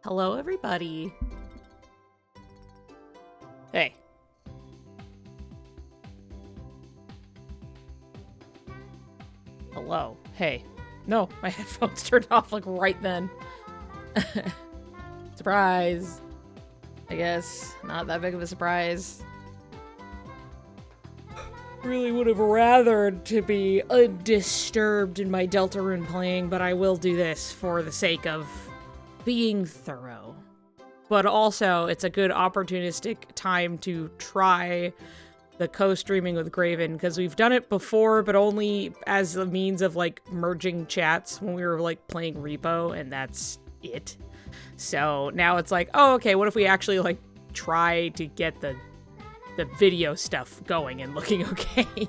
Hello, everybody. Hey. Hello. Hey. No, my headphones turned off like right then. Surprise. I guess. Not that big of a surprise. Really would have rathered to be undisturbed in my Deltarune playing, but I will do this for the sake of being thorough. But also, it's a good opportunistic time to try the co-streaming with Graven, because we've done it before, but only as a means of, like, merging chats when we were, like, playing Repo, and that's it. So now it's like, oh, okay, what if we actually, like, try to get the video stuff going and looking okay?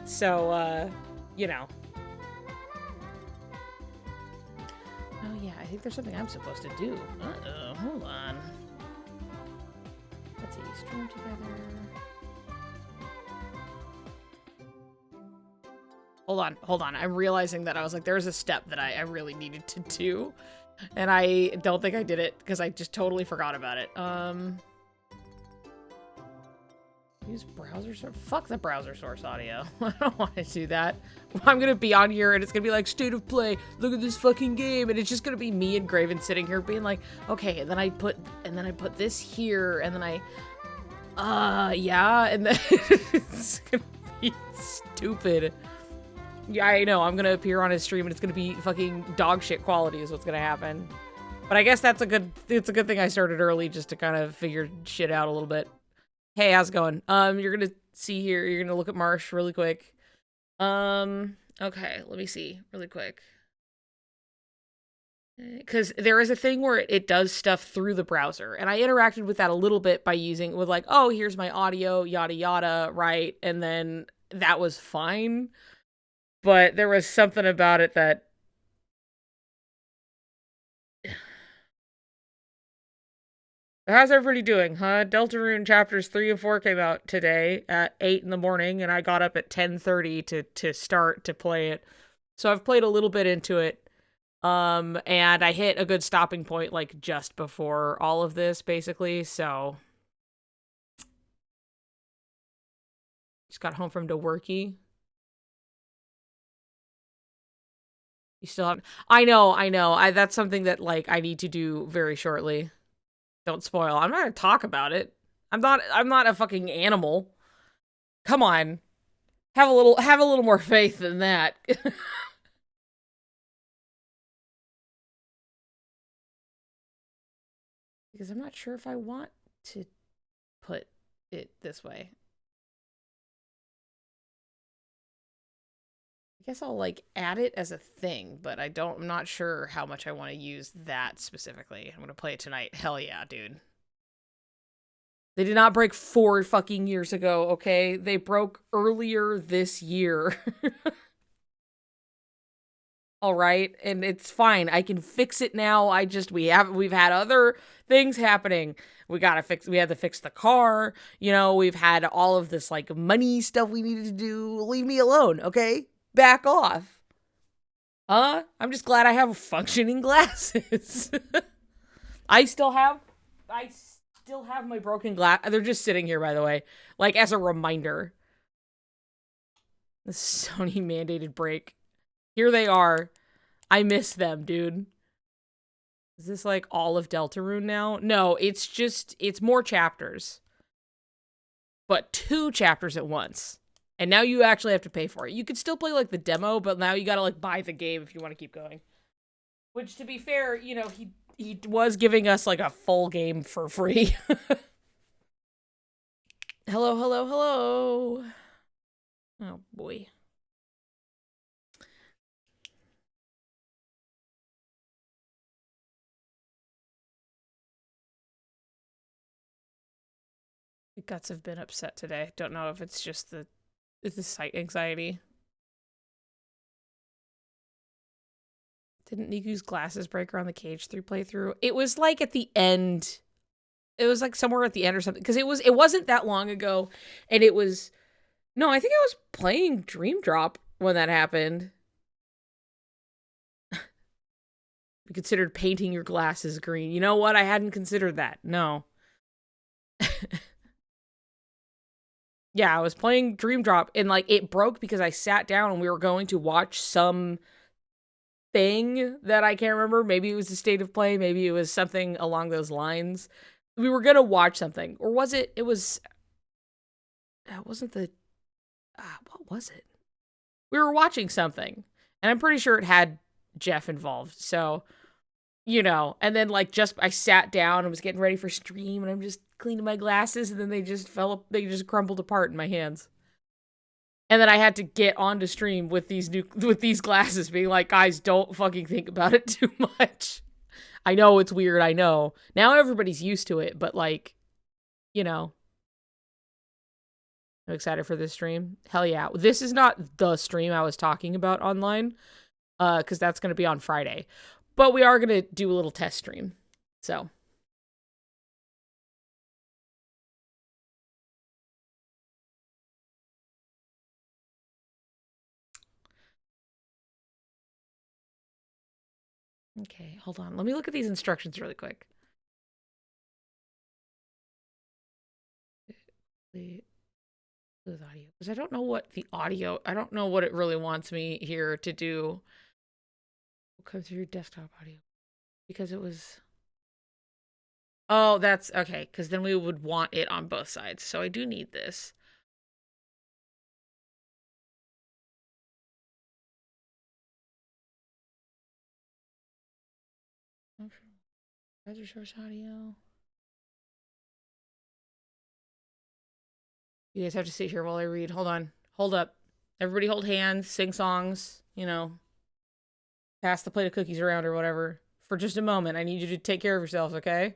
So, you know. Oh, yeah, I think there's something I'm supposed to do. Uh-oh, hold on. Let's see, stream together. Hold on. I'm realizing that I was like, there's a step that I really needed to do. And I don't think I did it because I just totally forgot about it. Use browser source. Fuck the browser source audio. I don't want to do that. I'm gonna be on here and it's gonna be like, state of play, look at this fucking game, and it's just gonna be me and Graven sitting here being like, okay, and then I put this here, and then yeah, and then it's gonna be stupid. Yeah, I know, I'm gonna appear on his stream and it's gonna be fucking dog shit quality is what's gonna happen. But I guess it's a good thing I started early just to kind of figure shit out a little bit. Hey, how's it going? You're gonna see here, you're gonna look at Marsh really quick. Okay, let me see really quick. Because there is a thing where it does stuff through the browser, and I interacted with that a little bit by using, with like, oh, here's my audio, yada yada, right? And then that was fine. But there was something about it that... How's everybody doing, huh? Deltarune chapters 3 and 4 came out today at 8 in the morning, and I got up at 10:30 to start to play it. So I've played a little bit into it. And I hit a good stopping point, like, just before all of this, basically, so... Just got home from worky. You still have... I know. That's something that, like, I need to do very shortly. Don't spoil. I'm not gonna talk about it. I'm not a fucking animal. Come on. Have a little more faith than that. Because I'm not sure if I want to put it this way. I guess I'll, like, add it as a thing, but I'm not sure how much I want to use that specifically. I'm gonna play it tonight. Hell yeah, dude. They did not break 4 fucking years ago, okay? They broke earlier this year. All right, and it's fine. I can fix it now. We've had other things happening. We had to fix the car. You know, we've had all of this, like, money stuff we needed to do. Leave me alone, okay? Back off. I'm just glad I have functioning glasses. I still have my broken glass. They're just sitting here, by the way, like, as a reminder. The Sony mandated break. Here they are. I miss them, dude. Is this, like, all of Deltarune now? No, it's more chapters. But 2 chapters at once. And now you actually have to pay for it. You could still play, like, the demo, but now you gotta, like, buy the game if you want to keep going. Which, to be fair, you know, he was giving us, like, a full game for free. Hello. Oh, boy. The guts have been upset today. Don't know if it's just the sight anxiety. Didn't Niku's glasses break around the Cage 3 playthrough? It was, like, at the end. It was, like, somewhere at the end or something. Because it wasn't that long ago. And it was... No, I think I was playing Dream Drop when that happened. considered painting your glasses green. You know what? I hadn't considered that. No. Yeah, I was playing Dream Drop and like it broke because I sat down and we were going to watch some thing that I can't remember. Maybe it was the state of play, maybe it was something along those lines. We were going to watch something. Or was it it wasn't the what was it? We were watching something and I'm pretty sure it had Jeff involved. So, you know, and then like just I sat down and was getting ready for stream and I'm just cleaning my glasses and then they just crumbled apart in my hands. And then I had to get onto stream with these glasses being like, guys, don't fucking think about it too much. I know it's weird, I know. Now everybody's used to it, but like, you know. I'm excited for this stream. Hell yeah. This is not the stream I was talking about online, because that's gonna be on Friday. But we are gonna do a little test stream. So okay, hold on. Let me look at these instructions really quick. With audio, because I don't know what the audio. I don't know what it really wants me here to do. We'll come through your desktop audio because it was. Oh, that's okay. Because then we would want it on both sides. So I do need this. Browser source audio. You guys have to sit here while I read. Hold on. Hold up. Everybody hold hands, sing songs, you know, pass the plate of cookies around or whatever. For just a moment, I need you to take care of yourselves, okay?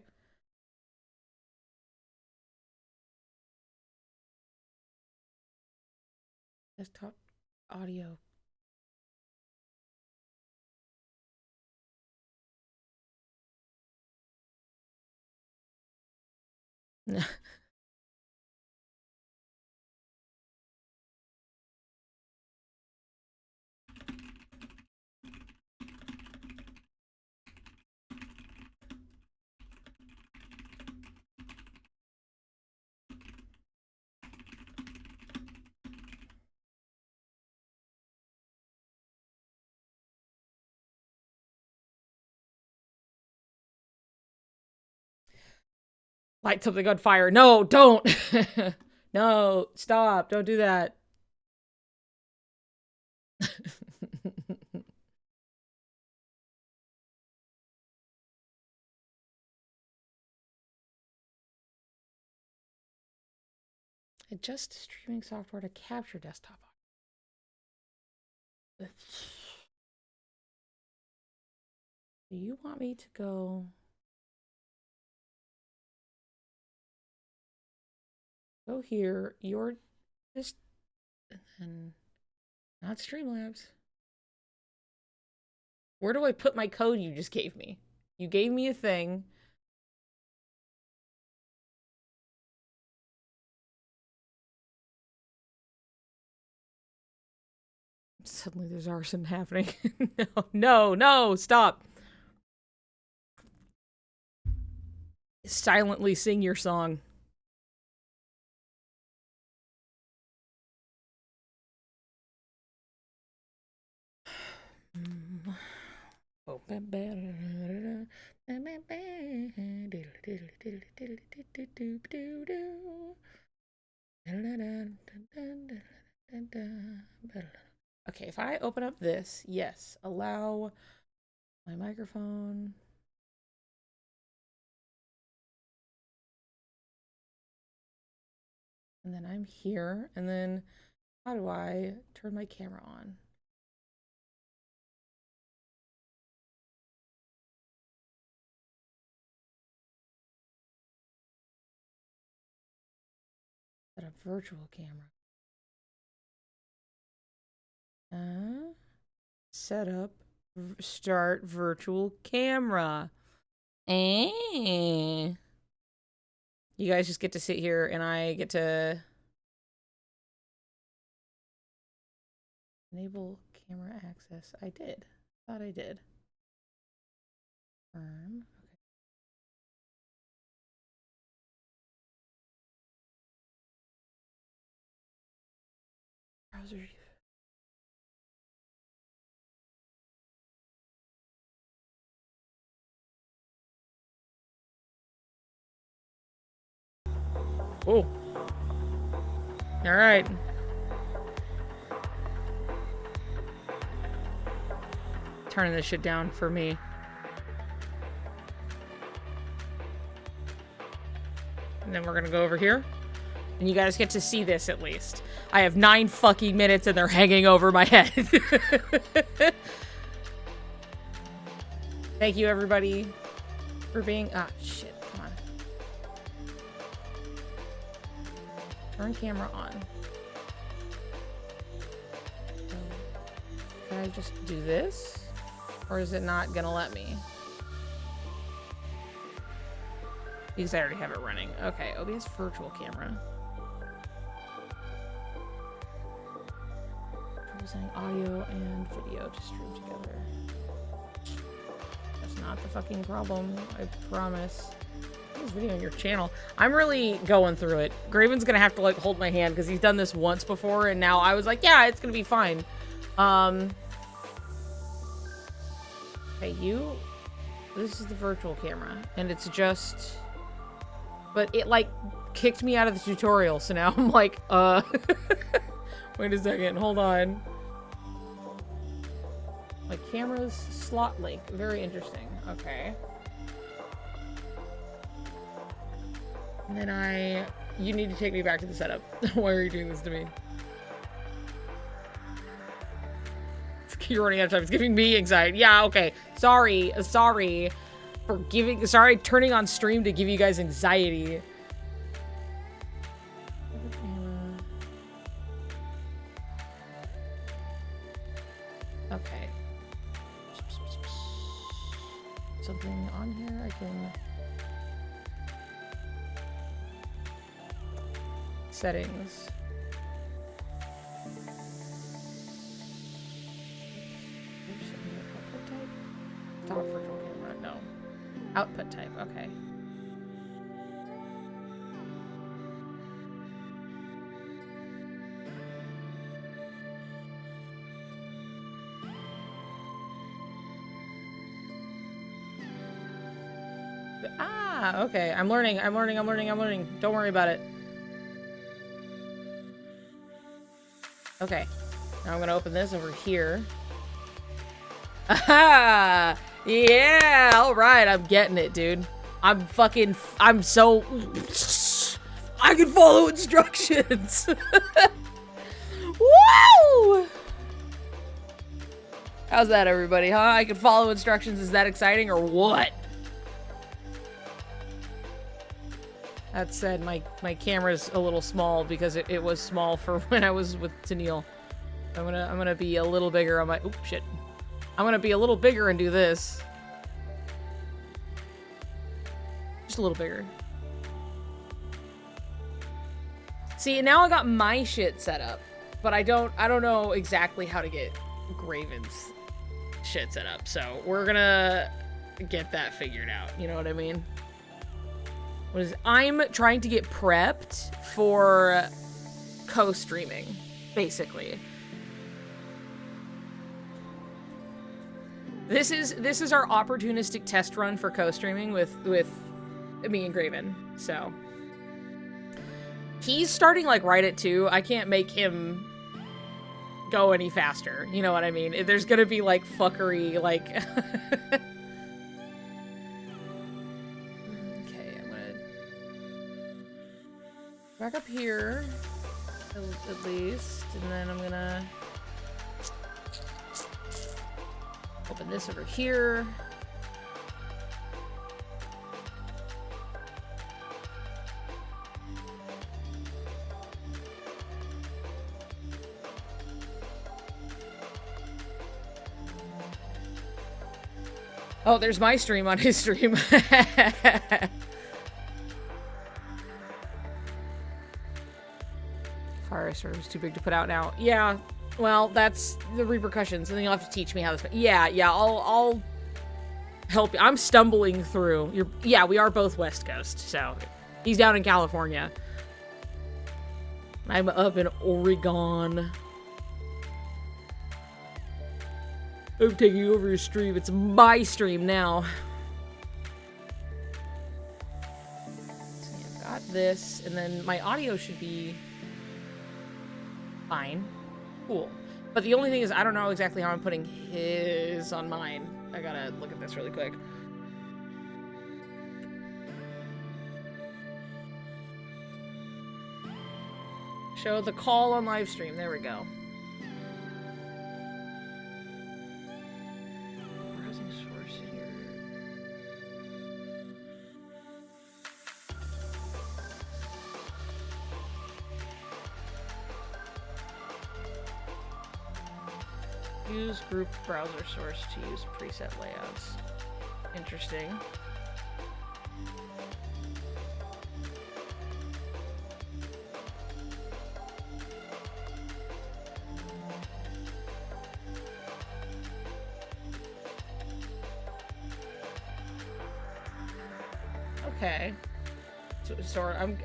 Desktop audio. Light something on fire. No, don't. No, stop. Don't do that. Adjust streaming software to capture desktop audio. Do you want me to go? Go here. You're just and then not Streamlabs. Where do I put my code you just gave me? You gave me a thing. Suddenly there's arson happening. No, stop. Silently sing your song. Okay, if I open up this, yes, allow my microphone. And then I'm here, and then how do I turn my camera on? Is that a virtual camera? Set up, start virtual camera. Eh. You guys just get to sit here and I get to enable camera access. I did. Thought I did. Turn. Browser. Oh. All right. Turning this shit down for me. And then we're gonna go over here. And you guys get to see this at least. I have 9 fucking minutes and they're hanging over my head. Thank you, everybody, for being... Ah, shit. Come on. Turn camera on. Can I just do this? Or is it not gonna let me? Because I already have it running. Okay, OBS virtual camera. Representing audio and video to stream together. That's not the fucking problem, I promise. This video on your channel. I'm really going through it. Graven's gonna have to like hold my hand because he's done this once before and now I was like, yeah, it's gonna be fine. Okay, this is the virtual camera and it's just, but it like kicked me out of the tutorial. So now I'm like, wait a second, hold on. My camera's slot link, very interesting. Okay. And then you need to take me back to the setup. Why are you doing this to me? You're running out of time. It's giving me anxiety. Yeah, okay. Sorry for turning on stream to give you guys anxiety. Okay. Something on here I can... Settings. Stop virtual camera. No. Output type. Okay. Ah, okay. I'm learning. Don't worry about it. Okay. Now I'm gonna open this over here. Aha! Yeah! Alright, I'm getting it, dude. I'm so... I can follow instructions! Woo! How's that, everybody, huh? I can follow instructions. Is that exciting or what? That said, my camera's a little small because it was small for when I was with Tennille. I'm gonna be a little bigger on my... Oop, shit. I'm gonna be a little bigger and do this. Just a little bigger. See, now I got my shit set up, but I don't know exactly how to get Graven's shit set up. So we're gonna get that figured out. You know what I mean? I'm trying to get prepped for co-streaming, basically. This is our opportunistic test run for co-streaming with me and Graven. So he's starting like right at 2. I can't make him go any faster. You know what I mean? There's gonna be like fuckery, like. Okay, I'm gonna back up here at least, and then I'm gonna open this over here. Oh, there's my stream on his stream. Fire Starter was too big to put out now. Yeah. Well, that's the repercussions, and then you'll have to teach me how this. Yeah, I'll help you. I'm stumbling through. Yeah, we are both West Coast, so he's down in California. I'm up in Oregon. I'm taking over your stream. It's my stream now. So yeah, I've got this, and then my audio should be fine. Cool. But the only thing is, I don't know exactly how I'm putting his on mine. I gotta look at this really quick. Show the call on live stream. There we go. Browsing source here. Use group browser source to use preset layouts. Interesting. Okay. So I'm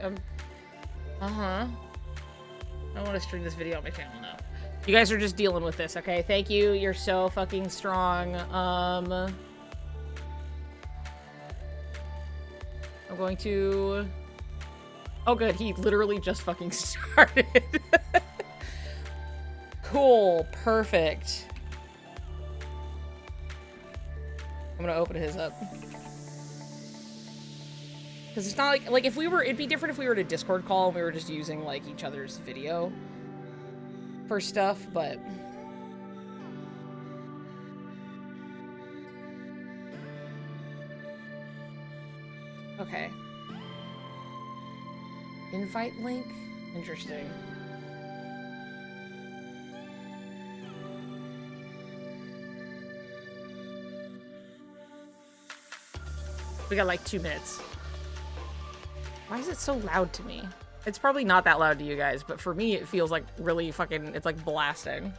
I want to stream this video on my channel now. You guys are just dealing with this, okay? Thank you. You're so fucking strong. I'm going to... Oh, good. He literally just fucking started. Cool. Perfect. I'm gonna open his up. Because it's not like if we were... It'd be different if we were in a Discord call and we were just using, like, each other's video for stuff, but... Okay. Invite link? Interesting. We got like 2 minutes. Why is it so loud to me? It's probably not that loud to you guys, but for me it feels like really fucking, it's like blasting.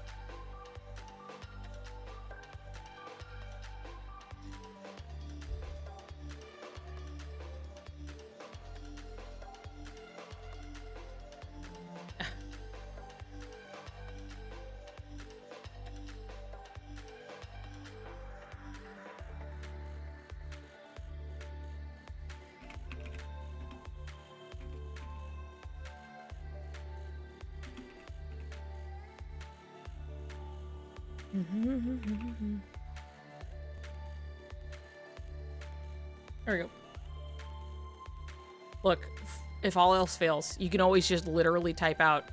There we go. Look, if all else fails, you can always just literally type out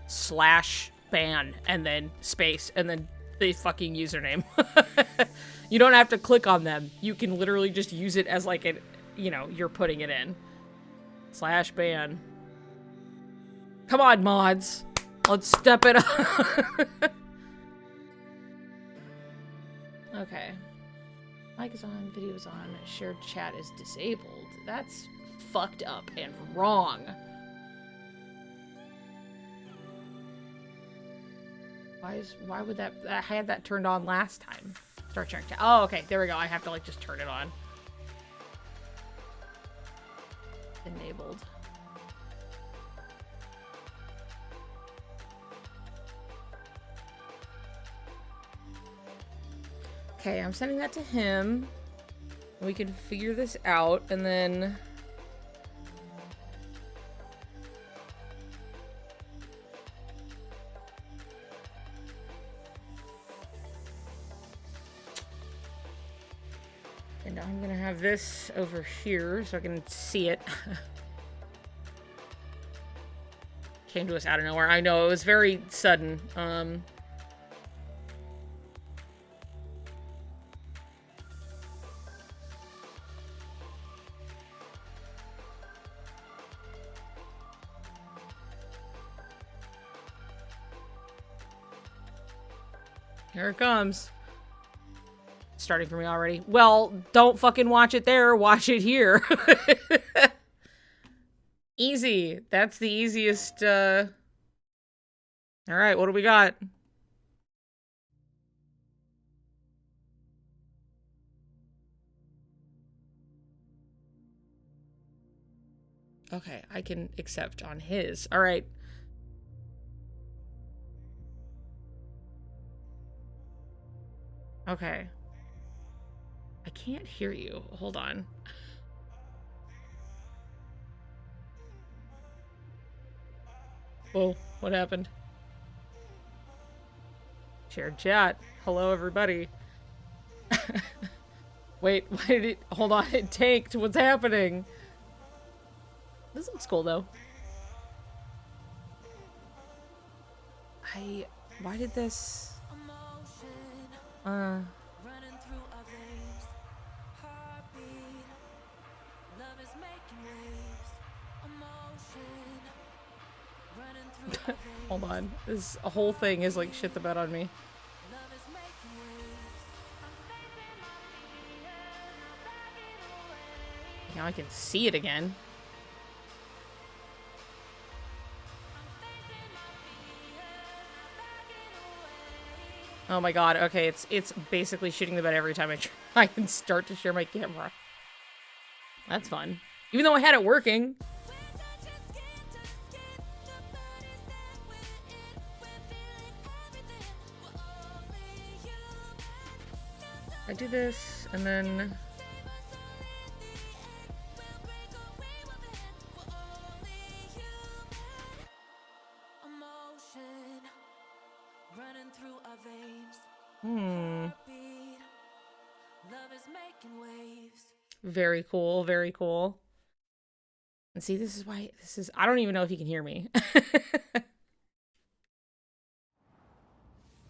/ban and then space and then the fucking username. You don't have to click on them. You can literally just use it as like an, you know, you're putting it in. /ban. Come on, mods. Let's step it up. Okay. Mic is on, video is on, shared chat is disabled. That's fucked up and wrong. Why would that, I had that turned on last time. Start sharing chat. Oh, okay, there we go. I have to like just turn it on. Enabled. Okay, I'm sending that to him. We can figure this out, and then... And I'm gonna have this over here so I can see it. Came to us out of nowhere. I know, it was very sudden. Here it comes. Starting for me already. Well, don't fucking watch it there. Watch it here. Easy. That's the easiest, All right, what do we got? Okay, I can accept on his. All right. Okay. I can't hear you. Hold on. Whoa, what happened? Shared chat. Hello, everybody. Wait, why did it... Hold on, it tanked. What's happening? This looks cool, though. Why did this... Hold on. This whole thing is like shit the bed on me. Now I can see it again. Oh my god, okay, it's basically shooting the bed every time I try and start to share my camera. That's fun. Even though I had it working. I do this, and then... Very cool, very cool. And see, this is why, I don't even know if you can hear me.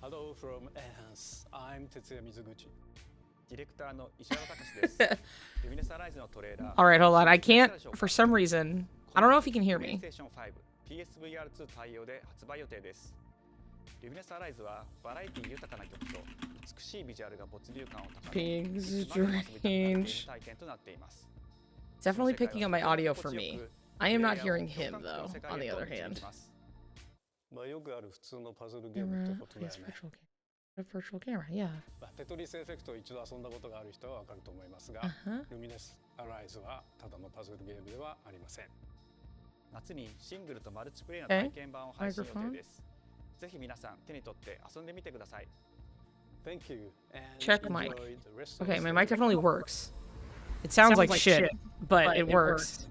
Hello from Enhance. I'm Tetsuya Mizuguchi. Director no Ishihara Takashi desu. Luminous Arise no trailer. All right, hold on. I can't, for some reason. I don't know if you can hear me. PlayStation 5 PSVR2 対応で発売予定です。Luminous Arise はバラエティ豊かな曲と美しいビジュアルが没入感を高める strange. 体験となっています。 Definitely picking up my audio for me. I am not hearing him though, on the other hand. まあよくある普通のパズルゲームってことだよね。Virtual camera, yeah. テトリスエフェクトを一度遊んだことがある人はわかると思いますが、ルミネスアライズはただのパズルゲームではありません。夏にシングルとマルチプレイの体験版を配信予定です。ぜひ皆さん手に取って遊んでみてください。Thank you. Check mic. Okay, my mic definitely works. It sounds like shit, but it works.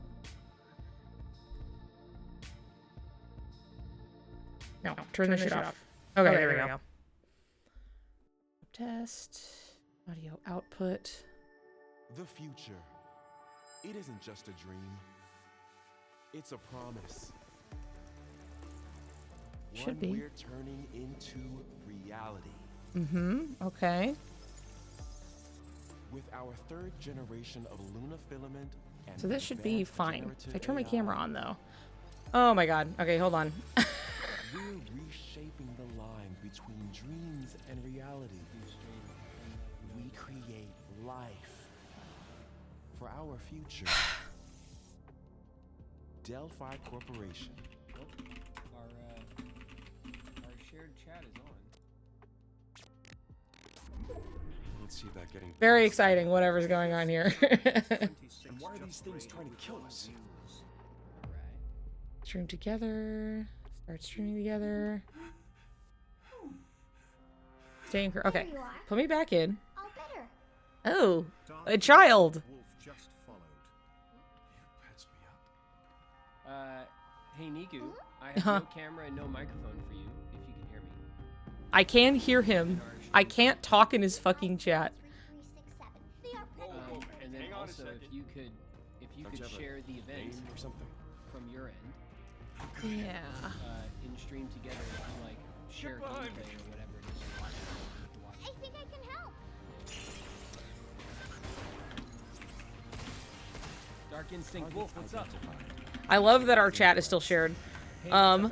No, turn the shit off. Okay, there we go. Test. Audio output. The future. It isn't just a dream. It's a promise. Should be. We're turning into reality. Okay. With our third generation of Luna filament and So this should be fine. If I turn my AI, camera on though. Oh my god. Okay, hold on. we're reshaping the line between dreams and reality. We create life for our future. Delphi Corporation. Our shared chat is on. Let's see that getting Very exciting, whatever's going on here. And why are these things trying to kill us? Stream together. Start streaming together. Staying. Okay, put me back in. Oh, a child. Hey Niku, I have no camera and no microphone for you, if you can hear me. I can hear him. I can't talk in his fucking chat. And then also, if you could share the event or something from your end. Yeah. In stream together, like share gameplay or whatever it is you're watching. I think I can help. Dark Instinct Wolf, what's up? I love that our chat is still shared. Hey, Um.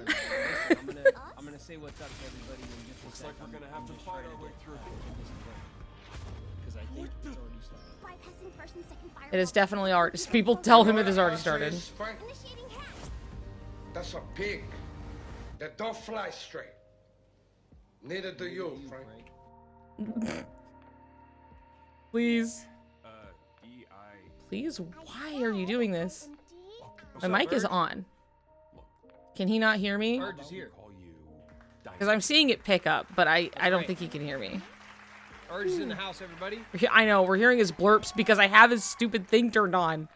I'm gonna say what's up to everybody in just a Looks sec. like we're gonna have to fight our way through. Because I think it's already started. Bypassing first and second fire. It is definitely art. People tell him it has already started. Initiating hack. That's a pig that don't fly straight. Neither do you, Frank. Please. E.I. Please, why are you doing this? My mic is on. Can he not hear me? Urge is here. Because I'm seeing it pick up, but I don't think he can hear me. Urge is in the house, everybody. I know, we're hearing his blurps because I have his stupid thing turned on.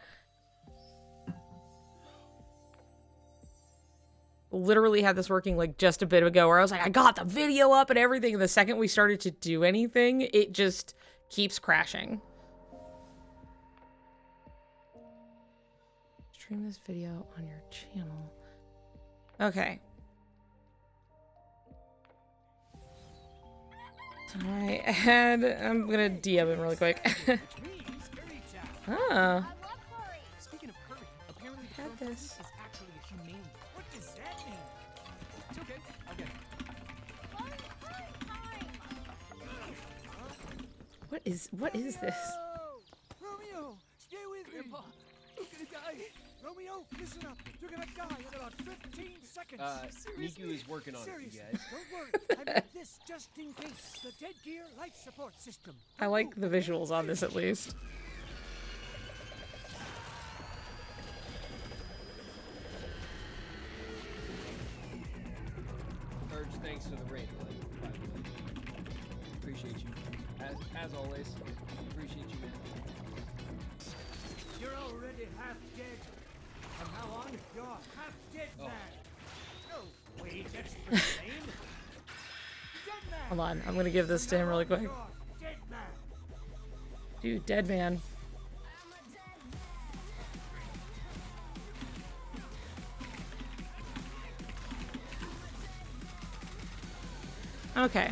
Literally had this working like just a bit ago where I was like, I got the video up and everything. And the second we started to do anything, it just keeps crashing. Stream this video on your channel. Okay. Alright, and I'm gonna DM him really quick. Oh. Speaking of curry, apparently I had this. is actually a humane. What does that mean? It's okay. I'll get it. What is this? Romeo, stay with me. You're gonna die. Romeo, listen up. You're gonna die in about 15 seconds. Miku is working on it, you Seriously, guys. don't worry. I made this just in case. The Dead Gear life support system. I like the visuals on this at least. Urge, thanks for the raid, by the way. Appreciate you. As always, appreciate you, man. You're already half dead. From now on, you're half dead man. No way gets the same. Dead man. Hold on, I'm gonna give this to him really quick. You're dead man. Dude, dead man. Okay.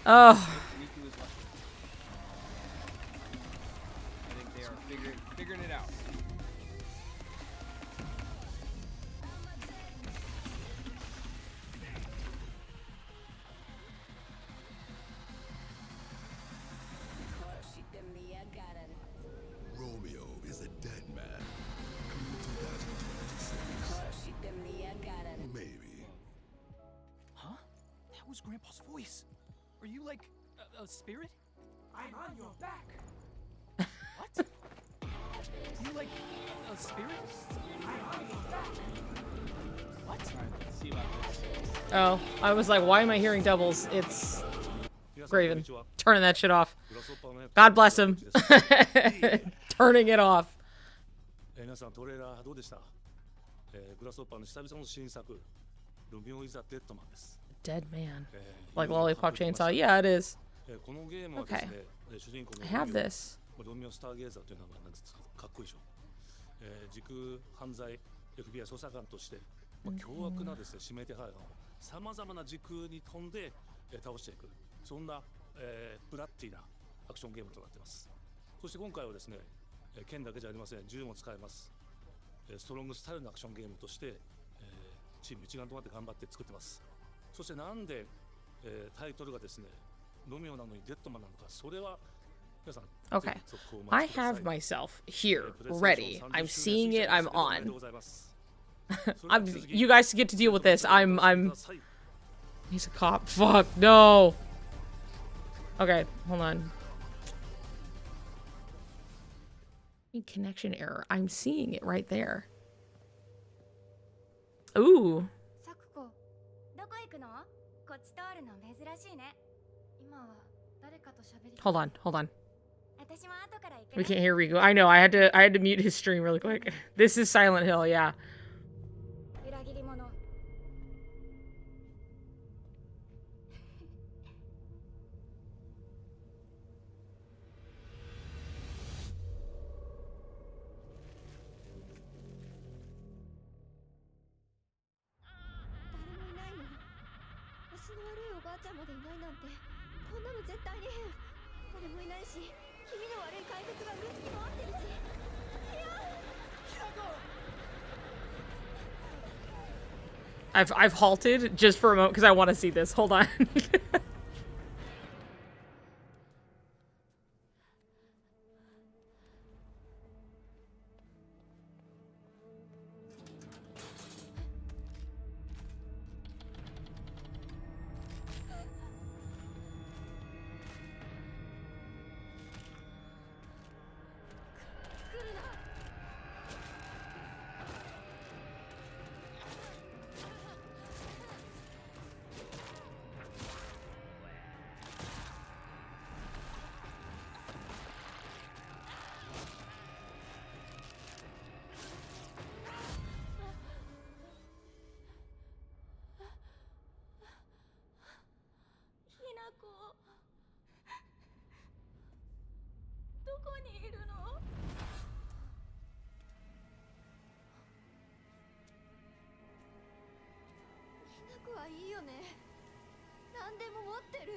Oh. Miku is lucky. I think they are figuring it out. Romeo is a dead man. Maybe. Huh? That was Grandpa's voice. Are you like a spirit? I'm on your back. What? Are you like a spirit? I'm on your back. What? Alright, let's see about this. Oh, I was like, why am I hearing doubles? It's Graven. Turning that shit off. God bless him. Turning it off. 皆さんトレーラーどうでした？グラスホッパーの久々の新作、ロミオイザデッドマンです。 Dead man. Like Lollipop Chainsaw. Yeah, it is. このゲームはですね、主人公の I have this. ロミオスターゲーザーという名前なんですかっこいいでしょ。時空犯罪 FBI 捜査官として、凶悪なですね指名手配犯をさまざまな時空に飛んで、倒していくそんな、ブラッディなアクションゲームとなっています。そして今回はですね、剣だけじゃありません、銃も使えます。ストロングスタイルのアクションゲームとして、チーム一丸となって頑張って作ってます。そしてなんで、タイトルがですね、ロミオなのにデッドマンなのか、それは皆さん Okay. I have myself here, ready. I'm seeing it. I'm on. You guys get to deal with this. I'm. He's a cop. Fuck no. Okay, hold on. Connection error. I'm seeing it right there. Ooh. Hold on, hold on. We can't hear Riku. I know. I had to mute his stream really quick. This is Silent Hill, yeah. I've halted just for a moment because I want to see this. Hold on. いいよね。何でも持ってる。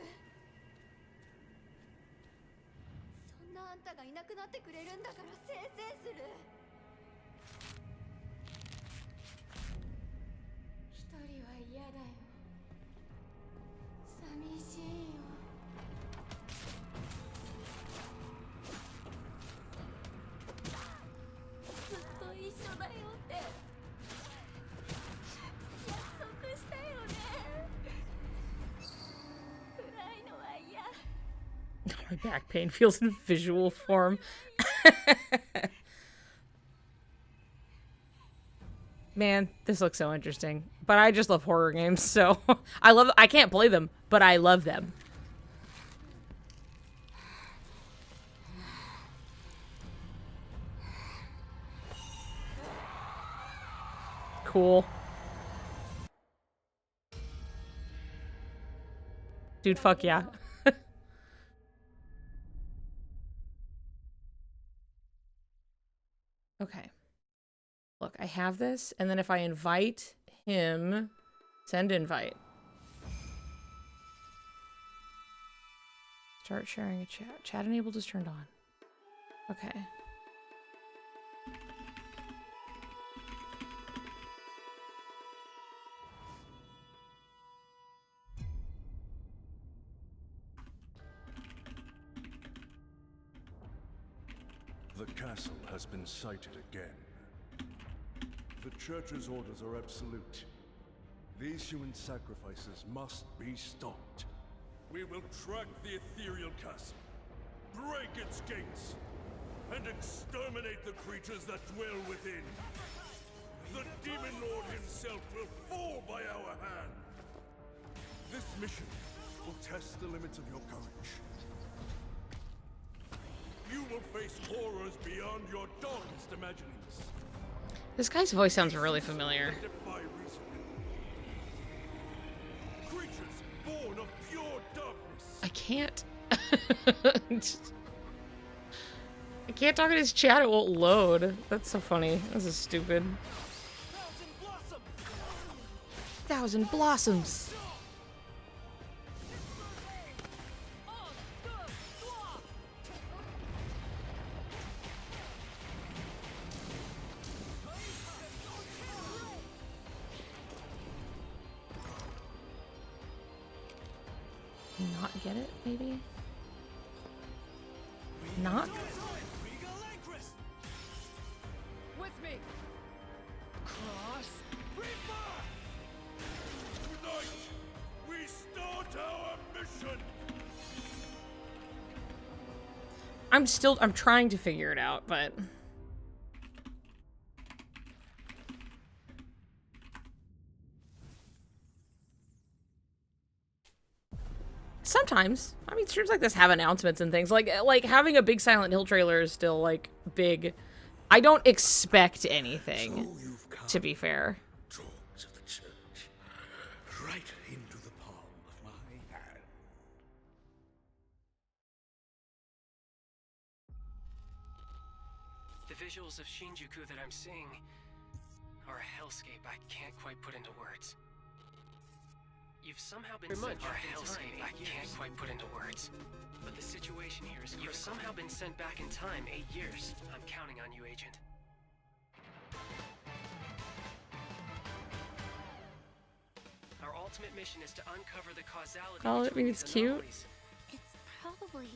そんなあんたがいなくなってくれるんだからせいせいする。一人は嫌だよ。寂しいよ。ずっと一緒だよって約束したよね。暗いのは嫌。My back pain feels in visual form. Man, this looks so interesting. But I just love horror games, so I can't play them, but I love them. Cool. Dude, fuck yeah. Okay. Look, I have this, and then if I invite him, send invite. Start sharing a chat. Chat enabled is turned on. Okay. The castle has been sighted again. The Church's orders are absolute. These human sacrifices must be stopped. We will track the ethereal castle, break its gates, and exterminate the creatures that dwell within. The Demon Lord himself will fall by our hand. This mission will test the limits of your courage. You will face horrors beyond your darkest imaginings. This guy's voice sounds really familiar. Defy reason. Creatures born of pure darkness. I can't. I can't talk in his chat, it won't load. That's so funny. This is stupid. Thousand Blossoms. Not get it, maybe? Not? With me. Cross. Tonight, we start our mission. I'm trying to figure it out, but sometimes, I mean, streams like this have announcements and things. Like having a big Silent Hill trailer is still, like, big. I don't expect anything, to be fair. Dogs of the church, right into the palm of my hand. The visuals of Shinjuku that I'm seeing are a hellscape I can't quite put into words. You've somehow been sent back in time. I can't quite put into words. But the situation here is critical. You've somehow been sent back in time 8 years. I'm counting on you, Agent. Our ultimate mission is to uncover the causality. Oh, I mean, it's cute. It's probably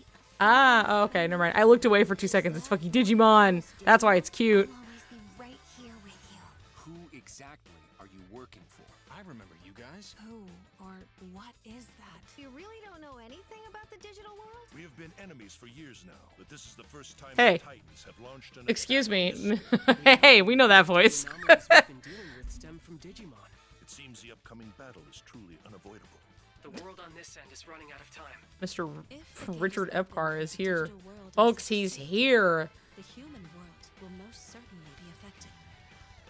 Ah, oh, okay, never mind. I looked away for 2 seconds. It's fucking Digimon. That's why it's cute. always be right here with you. Who exactly are you working for? I remember you guys. Who or what is that? You really don't know anything about the digital world? We have been enemies for years now, but this is the first time Hey. the Titans have launched an Excuse me. attack. Hey, we know that voice. The anomalies we've been dealing with stem from Digimon. It seems the upcoming battle is truly unavoidable. The world on this end is running out of time. Mr. If the Richard gaze Epcar upon is the here. digital world Folks, is he's succeeded, here. The human world will most certainly be affected.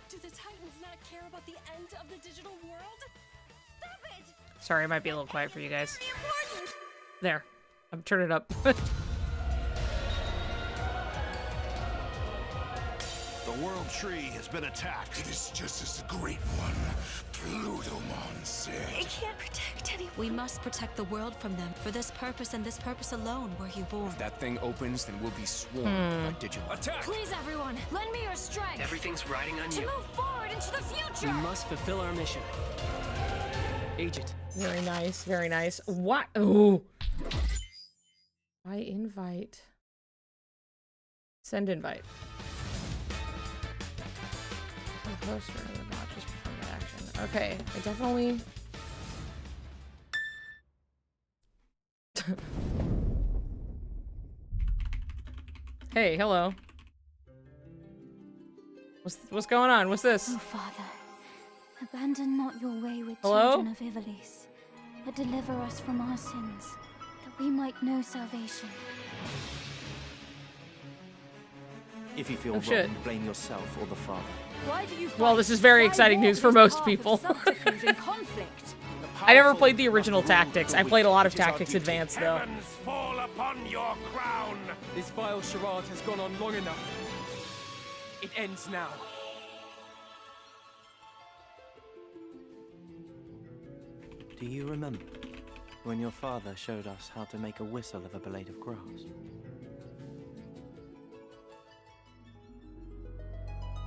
Do the Titans not care about the end of the digital world? Stop it! Sorry, I might be a little quiet for you guys. Very important! There. I'm turning it up. The World Tree has been attacked. It is just as a great one. Ludomon said. It can't protect anyone. We must protect the world from them. For this purpose and this purpose alone were you born. If that thing opens, then we'll be swarmed by Digimon. Attack! Please, everyone, lend me your strength. Everything's riding on To you. move forward into the future. We must fulfill our mission. Agent. Very nice, very nice. What? Ooh. I invite. Send invite. A poster in the box just perform the action. Okay, I definitely. Hey, hello. What's going on? What's this? Oh, Father, abandon not your wayward Hello? children of Ivalice, but deliver us from our sins, that we might know salvation. If you feel Oh, wrong, shit. blame yourself or the father. Why do you Well, this is very exciting news for most people. I never played the original Tactics. I played a lot of Tactics Advanced, though. Heavens fall upon your crown. This vile charade has gone on long enough. It ends now. Do you remember when your father showed us how to make a whistle of a blade of grass?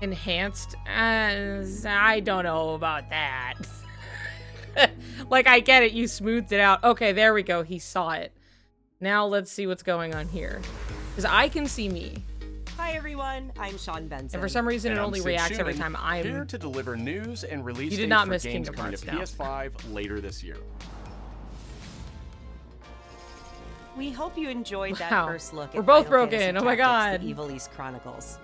Enhanced? I don't know about that. Like, I get it. You smoothed it out. Okay, there we go. He saw it. Now let's see what's going on here. Because I can see me. Hi everyone, I'm Sean Benson. And for some reason, And it I'm only Sid reacts every Schumann, time I'm... here to deliver news and release You did dates not for miss games Kingdom coming Hearts, to no. PS5 later this year. We hope you enjoyed that Wow. first look at We're both Final Fantasy broken. Oh my Tactics: God. The Ivalice Chronicles.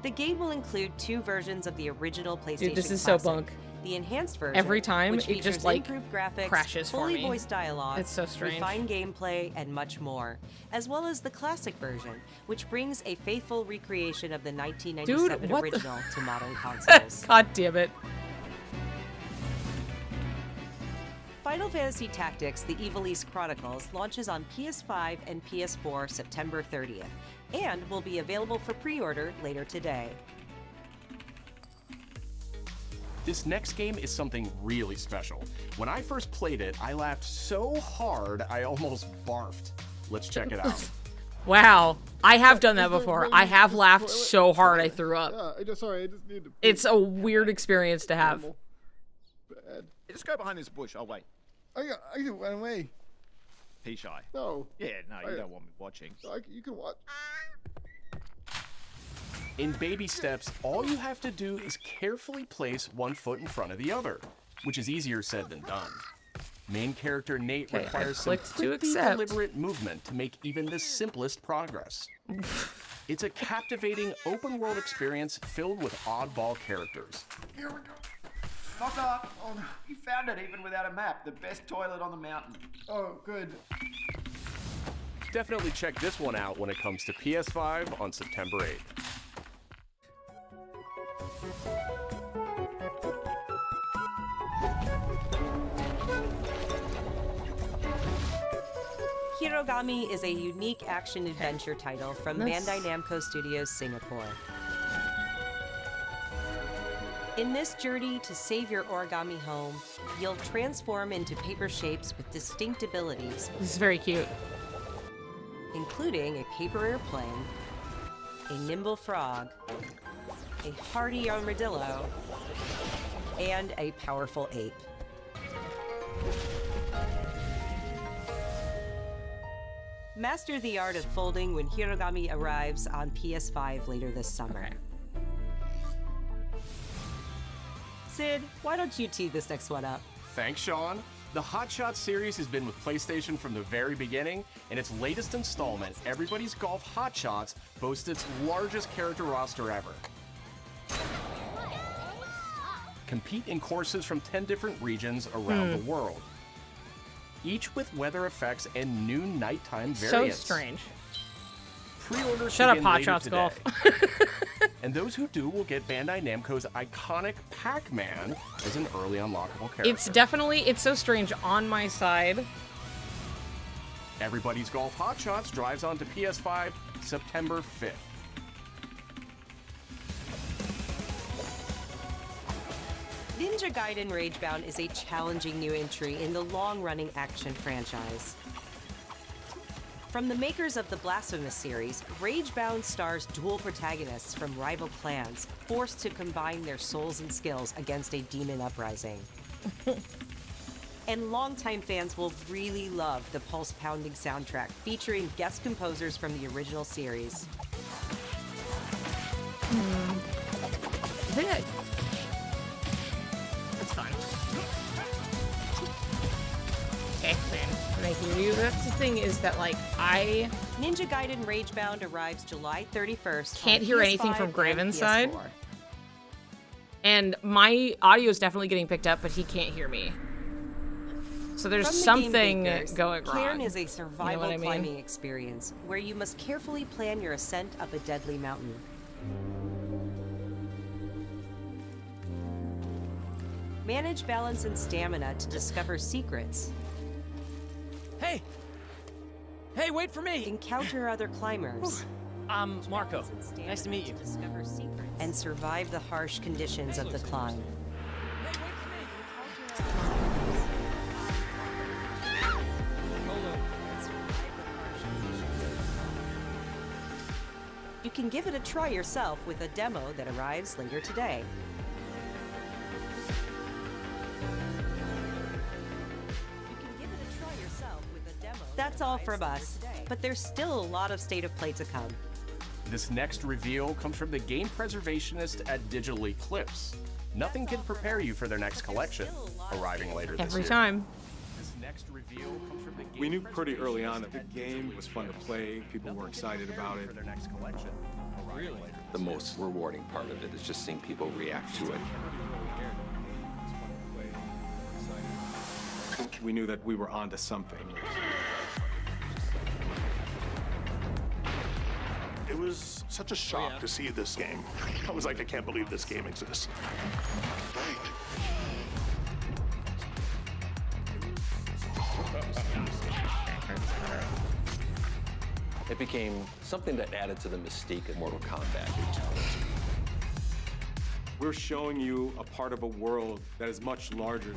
The game will include 2 versions of the original PlayStation Dude, this is so Classic. bunk. The enhanced version, Every time, which it just, features like, improved graphics, crashes for fully me. voiced dialogue, It's so strange. refined gameplay, and much more, as well as the classic version, which brings a faithful recreation of the 1997 Dude, what the- original to modern consoles. God damn it. Final Fantasy Tactics: The Ivalice Chronicles launches on PS5 and PS4 September 30th, and will be available for pre-order later today. This next game is something really special. When I first played it, I laughed so hard I almost barfed. Let's check it out. Wow. I have done that before. I have laughed so hard I threw up. Yeah, sorry, I just need to... It's a weird experience to have. Bad. Just go behind this bush. I'll wait. I can run away. Pea shy. No. Yeah, no, you don't want me watching. You can watch. In baby steps, all you have to do is carefully place one foot in front of the other, which is easier said than done. Main character Nate Okay, I requires some clicked to pretty accept. deliberate movement to make even the simplest progress. It's a captivating open-world experience filled with oddball characters. Here we go. Knock up. Oh, no. You found it even without a map. The best toilet on the mountain. Oh, good. Definitely check this one out when it comes to PS5 on September 8th. Hirogami is a unique action-adventure title from That's- Bandai Namco Studios Singapore. In this journey to save your origami home, you'll transform into paper shapes with distinct abilities, This is very cute. including a paper airplane, a nimble frog, a hardy armadillo, and a powerful ape. Master the art of folding when Hirogami arrives on PS5 later this summer. Sid, why don't you tee this next one up? Thanks, Sean. The Hot Shots series has been with PlayStation from the very beginning, and its latest installment, Everybody's Golf Hot Shots, boasts its largest character roster ever. Compete in courses from 10 different regions around the world, each with weather effects and new nighttime variants. So strange. Pre-orders Shut up, begin Hot later Shots today. Golf. And those who do will get Bandai Namco's iconic Pac-Man as an early unlockable character. It's definitely, it's so strange on my side. Everybody's Golf Hot Shots drives onto PS5 September 5th. Ninja Gaiden Ragebound is a challenging new entry in the long-running action franchise. From the makers of the Blasphemous series, Ragebound stars dual protagonists from rival clans, forced to combine their souls and skills against a demon uprising. And longtime fans will really love the pulse-pounding soundtrack featuring guest composers from the original series. I think that's fine. Okay, can I hear you? That's the thing is that, like, Ninja Gaiden Ragebound arrives July 31st. Can't hear anything from PS5 Graven's and side. PS4. And my audio is definitely getting picked up, but he can't hear me. So there's From the something Game Bakers, going wrong. Cairn is a survival what I mean? climbing experience where you must carefully plan your ascent up a deadly mountain. Manage balance and stamina to discover secrets. Hey! Hey, wait for me! Encounter other climbers. Marco. Nice to meet you. Discover secrets. And survive the harsh conditions of the climb. You can give it a try yourself with a demo that arrives later today. That's all from us, but there's still a lot of State of Play to come. This next reveal comes from the game preservationist at Digital Eclipse. Nothing can prepare you for their next collection, arriving later this Every year. time. This next reveal comes from the game We knew pretty early on that the game was fun to play, people were excited about it. their next collection. Really? The most rewarding part of it is just seeing people react to it. We knew that we were onto something. It was such a shock to see this game. I was like, I can't believe this game exists. It became something that added to the mystique of Mortal Kombat. We're showing you a part of a world that is much larger.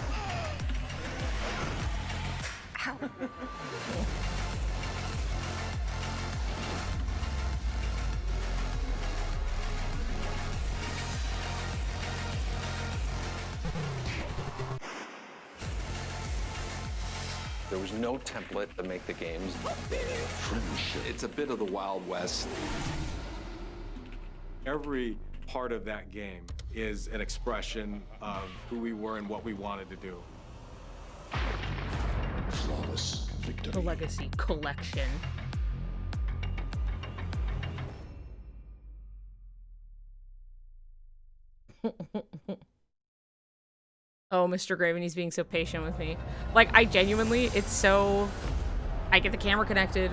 There was no template to make the games. It's a bit of the Wild West. Every part of that game is an expression of who we were and what we wanted to do. Flawless victory. The Legacy Collection. Oh, Mr. Graven, he's being so patient with me. Like, I genuinely, it's so... I get the camera connected,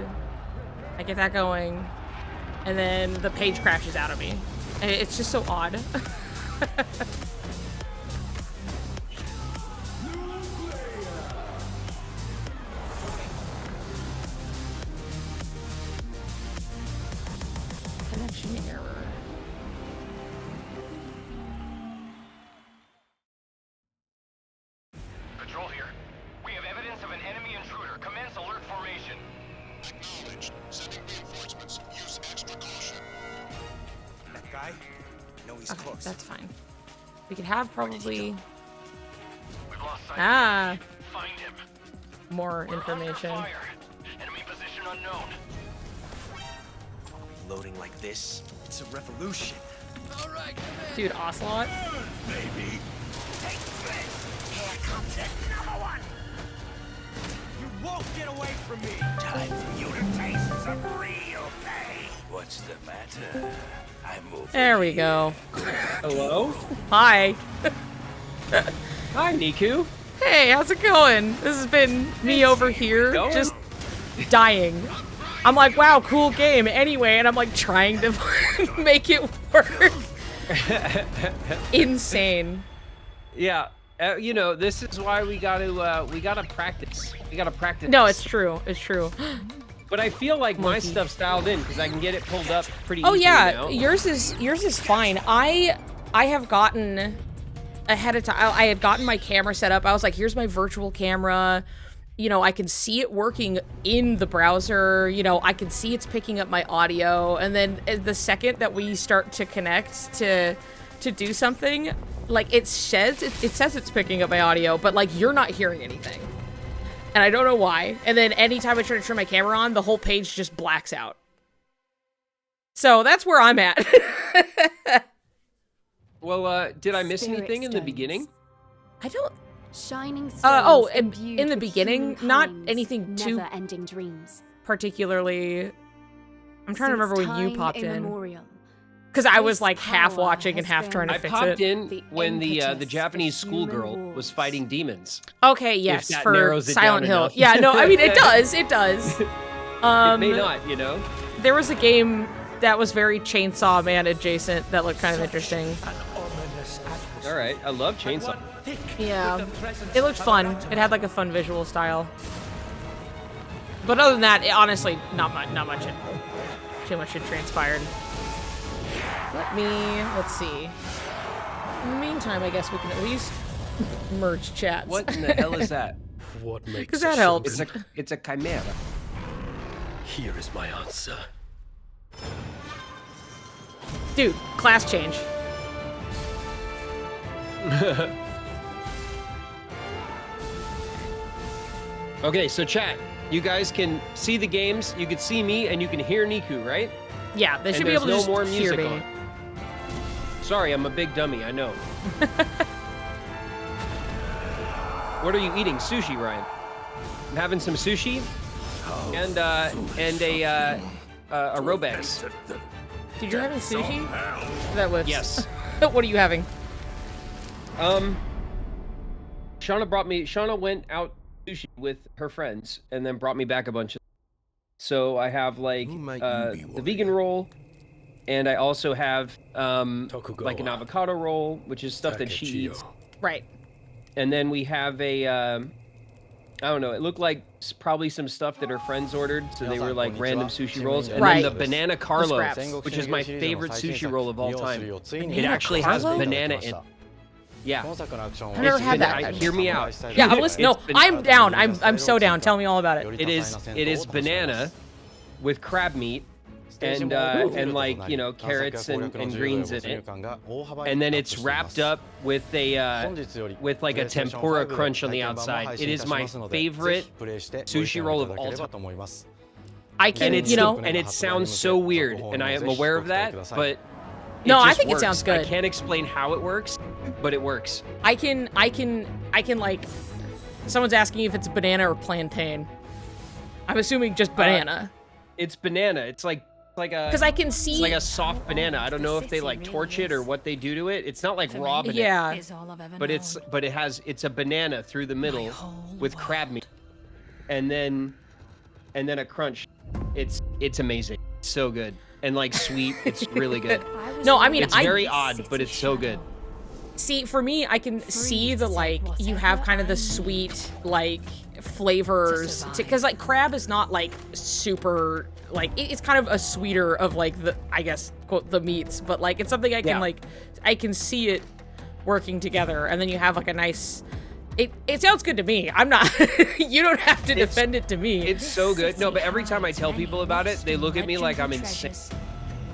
I get that going, and then the page crashes out of me. And it's just so odd. Connection error. Patrol here. We have evidence of an enemy intruder. Commence alert formation. Acknowledged. Sending reinforcements. Use extra caution. That guy? No, he's Okay, close. that's fine. We could have probably... We've lost sight. Ah! Find him. More We're under information. fire. Enemy position unknown. Loading like this, it's a revolution. All right, Dude, Ocelot? Maybe. Take this! Here comes another one! You won't get away from me! Time for you to taste some real pain! What's the matter? I'm moving. There we go. Hello? Hi. Hi, Niku. Hey, how's it going? This has been me over here, just dying. I'm like, wow, cool game. Anyway, and I'm like trying to make it work. Insane. Yeah, you know, this is why we gotta practice. We gotta practice. No, it's true. It's true. But I feel like my stuff's dialed in because I can get it pulled up pretty Oh easily yeah, now. yours is fine. I have gotten ahead of time. I had gotten my camera set up. I was like, here's my virtual camera. You know, I can see it working in the browser. You know, I can see it's picking up my audio. And then the second that we start to connect to do something, like it says it's picking up my audio, but like you're not hearing anything. And I don't know why. And then anytime I try to turn my camera on, the whole page just blacks out. So that's where I'm at. Well, did I miss anything in the beginning? I don't. Shining stones. Oh, and in the beginning, not anything too never-ending dreams. Particularly. I'm trying to remember when you popped in. Immemorial. Because I was like half watching and half trying to fix it. I popped in when the Japanese schoolgirl was fighting demons. Okay, yes, for Silent Hill. Yeah, no, I mean it does. It does. It may not, you know. There was a game that was very Chainsaw Man adjacent that looked kind of interesting. All right, I love Chainsaw. Yeah, it looked fun. It had like a fun visual style. But other than that, honestly, not much. Too much had transpired. Let's see. In the meantime, I guess we can at least merge chats. What in the hell is that? What makes Because that helps. It's a chimera. Here is my answer. Dude, class change. Okay, so chat. You guys can see the games, you can see me, and you can hear Niku, right? Yeah, they should be able to just more hear music me. on. Sorry, I'm a big dummy, I know. What are you eating? Sushi, Ryan. I'm having some sushi and a Robex. Dude, you're having sushi? That was Yes. What are you having? Shauna went out sushi with her friends and then brought me back a bunch of. So I have like the vegan roll, and I also have like an avocado roll, which is stuff that she eats. Right. And then we have a I don't know, it looked like probably some stuff that her friends ordered, so they were like random sushi rolls. And then the Banana Carlo, which is my favorite sushi roll of all time. It actually has banana in it. Yeah. I've never had that. Hear me out. Yeah, I'm listening. No, I'm down. I'm so down. Tell me all about it. It is banana with crab meat and like, you know, carrots and greens in it. And then it's wrapped up with like a tempura crunch on the outside. It is my favorite sushi roll of all time. I can, and you know, and it sounds so weird, and I am aware of that, but no, I just think works. it sounds good. I can't explain how it works, but it works. I can like, someone's asking if it's banana or plantain. I'm assuming just banana. It's banana. It's like a, because I can see, it's like a soft banana. I don't know if they like torch it or what they do to it. It's not like raw banana. Yeah. But it's a banana through the middle with crab meat, and then a crunch. It's amazing. It's so good. And like sweet, it's really good. No, I mean, it's very odd, but it's so good. See, for me, I can see the like, you have kind of the sweet like flavors, because like crab is not like super like, it's kind of a sweeter of like the, I guess, quote, the meats, but like it's something I can like, I can see it working together, and then you have like a nice. It sounds good to me. I'm not. You don't have to defend it to me. It's so good. No, but every time I tell people about it, they look at me like I'm insane.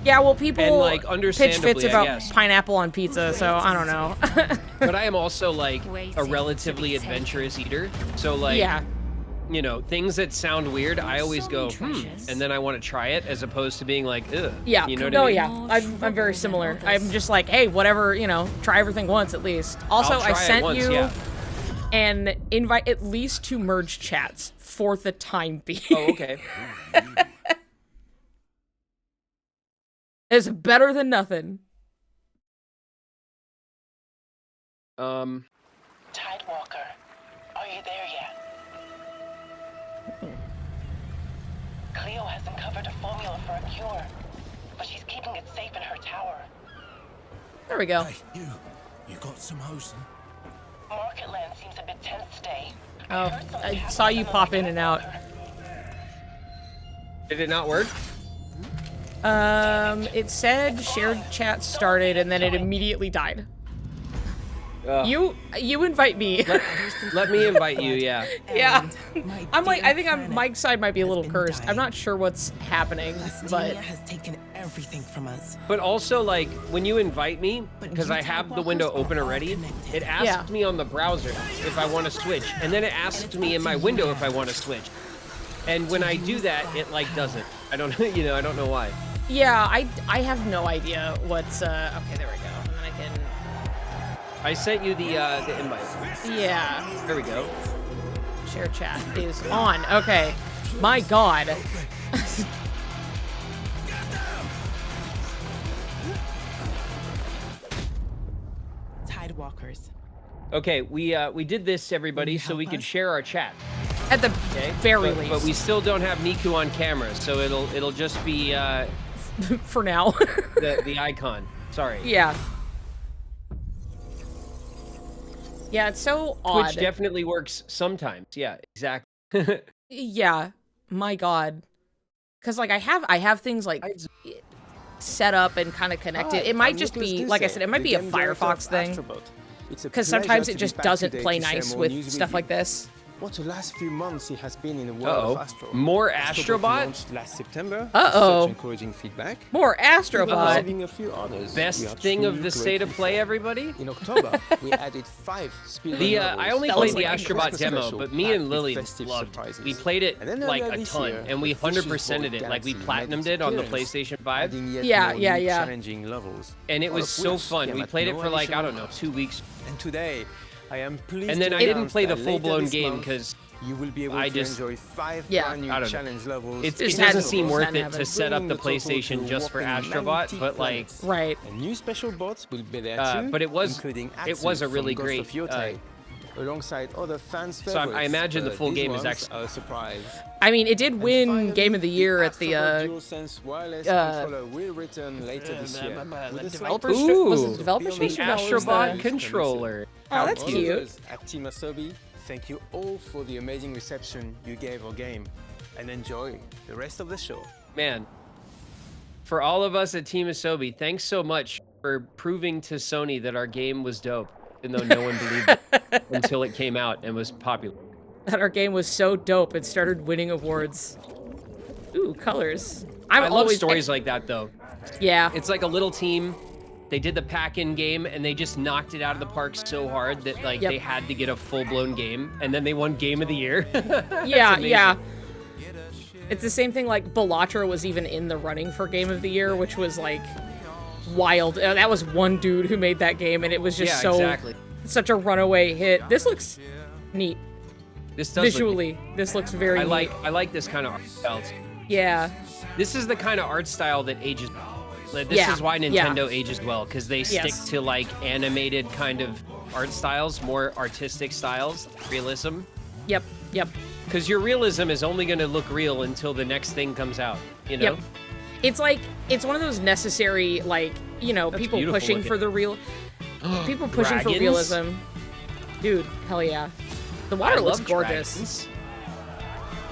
Yeah, well, people and like pitch understandably, fits about pineapple on pizza, so I don't know. But I am also like a relatively adventurous eater, so like, yeah, you know, things that sound weird, I always go, and then I want to try it, as opposed to being like, ugh. Yeah. You know what I mean? Yeah. I'm very similar. I'm just like, hey, whatever, you know, try everything once at least. Also, I sent you an invite at least to merge chats for the time being. Oh, okay. It's better than nothing. Tidewalker, are you there yet? Cleo has uncovered a formula for a cure, but she's keeping it safe in her tower. There we go. Hey, you got some hosen? Marketland seems a bit tense today. Oh, I saw you pop in and out. Did it not work? It said shared chat started and then it immediately died. You invite me. Let me invite you, yeah. Yeah. I'm like, I think Mike's side might be a little cursed. I'm not sure what's happening, but has taken everything from us. But also, like, when you invite me, because I have the window open already, it asks me on the browser if I want to switch, and then it asks me in my window if I want to switch. And when I do that, it like doesn't. I don't, I don't know why. Yeah, I have no idea what's. Okay, there we go. And then I can. I sent you the invite. Yeah. There we go. Share chat is on. Okay. My God. Tidewalkers. Okay, we did this, everybody, so we could share our chat. At the very least. But we still don't have Niku on camera, so it'll just be for now. the icon. Sorry. Yeah. Yeah, it's so odd. Twitch definitely works sometimes. Yeah, exactly. Yeah. My God. Because like I have things like set up and kind of connected. It might just be, like I said, it might be a Firefox thing. Because sometimes it just doesn't play nice with stuff like this. What the last few months it has been in the world of Astro. More Astrobot? Launched last September. Uh-oh. Such encouraging feedback. More Astrobot. Receiving a few orders. Best thing of the state of play, everybody? In October, we added 5 speedrun levels. I only played the Astrobot demo, but me and Lily loved it. We played it like a ton, and we 100%ed it, like we platinumed it on the PlayStation 5. Yeah. Challenging levels. And it was so fun. We played it for like, I don't know, 2 weeks. And today, I am pleased and then to I didn't play the full-blown game because you will be able to enjoy 5 brand new challenge levels. It doesn't seem worth it to set up the PlayStation just for Astrobot, but like and new special bots will be there too, but it was a really from great Ghost of Yotei, alongside other fans' so I imagine the full game is actually a surprise. I mean, it did win Game of the Year at the DualSense wireless controller will return later this year. Developers was it the developers the Astrobot controller. Oh, that's cute. At Team Asobi, thank you all for the amazing reception you gave our game, and enjoy the rest of the show. Man, for all of us at Team Asobi, thanks so much for proving to Sony that our game was dope, even though no one believed it until it came out and was popular. That our game was so dope it started winning awards. Ooh, colors. I love stories like that, though. Yeah. It's like a little team. They did the pack-in game, and they just knocked it out of the park so hard that like they had to get a full-blown game, and then they won Game of the Year. Yeah. It's the same thing like Bellatra was even in the running for Game of the Year, which was like wild. That was one dude who made that game, and it was just such a runaway hit. This looks neat. This does visually. This looks very neat. I like this kind of art style. Yeah. This is the kind of art style that ages. This is why Nintendo ages well, because they stick to like animated kind of art styles, more artistic styles, realism. Yep. Because your realism is only going to look real until the next thing comes out, you know? Yep. It's like, it's one of those necessary, like, That's people pushing looking. for the real... people pushing for realism. Dude, hell yeah. The water looks gorgeous. Dragons.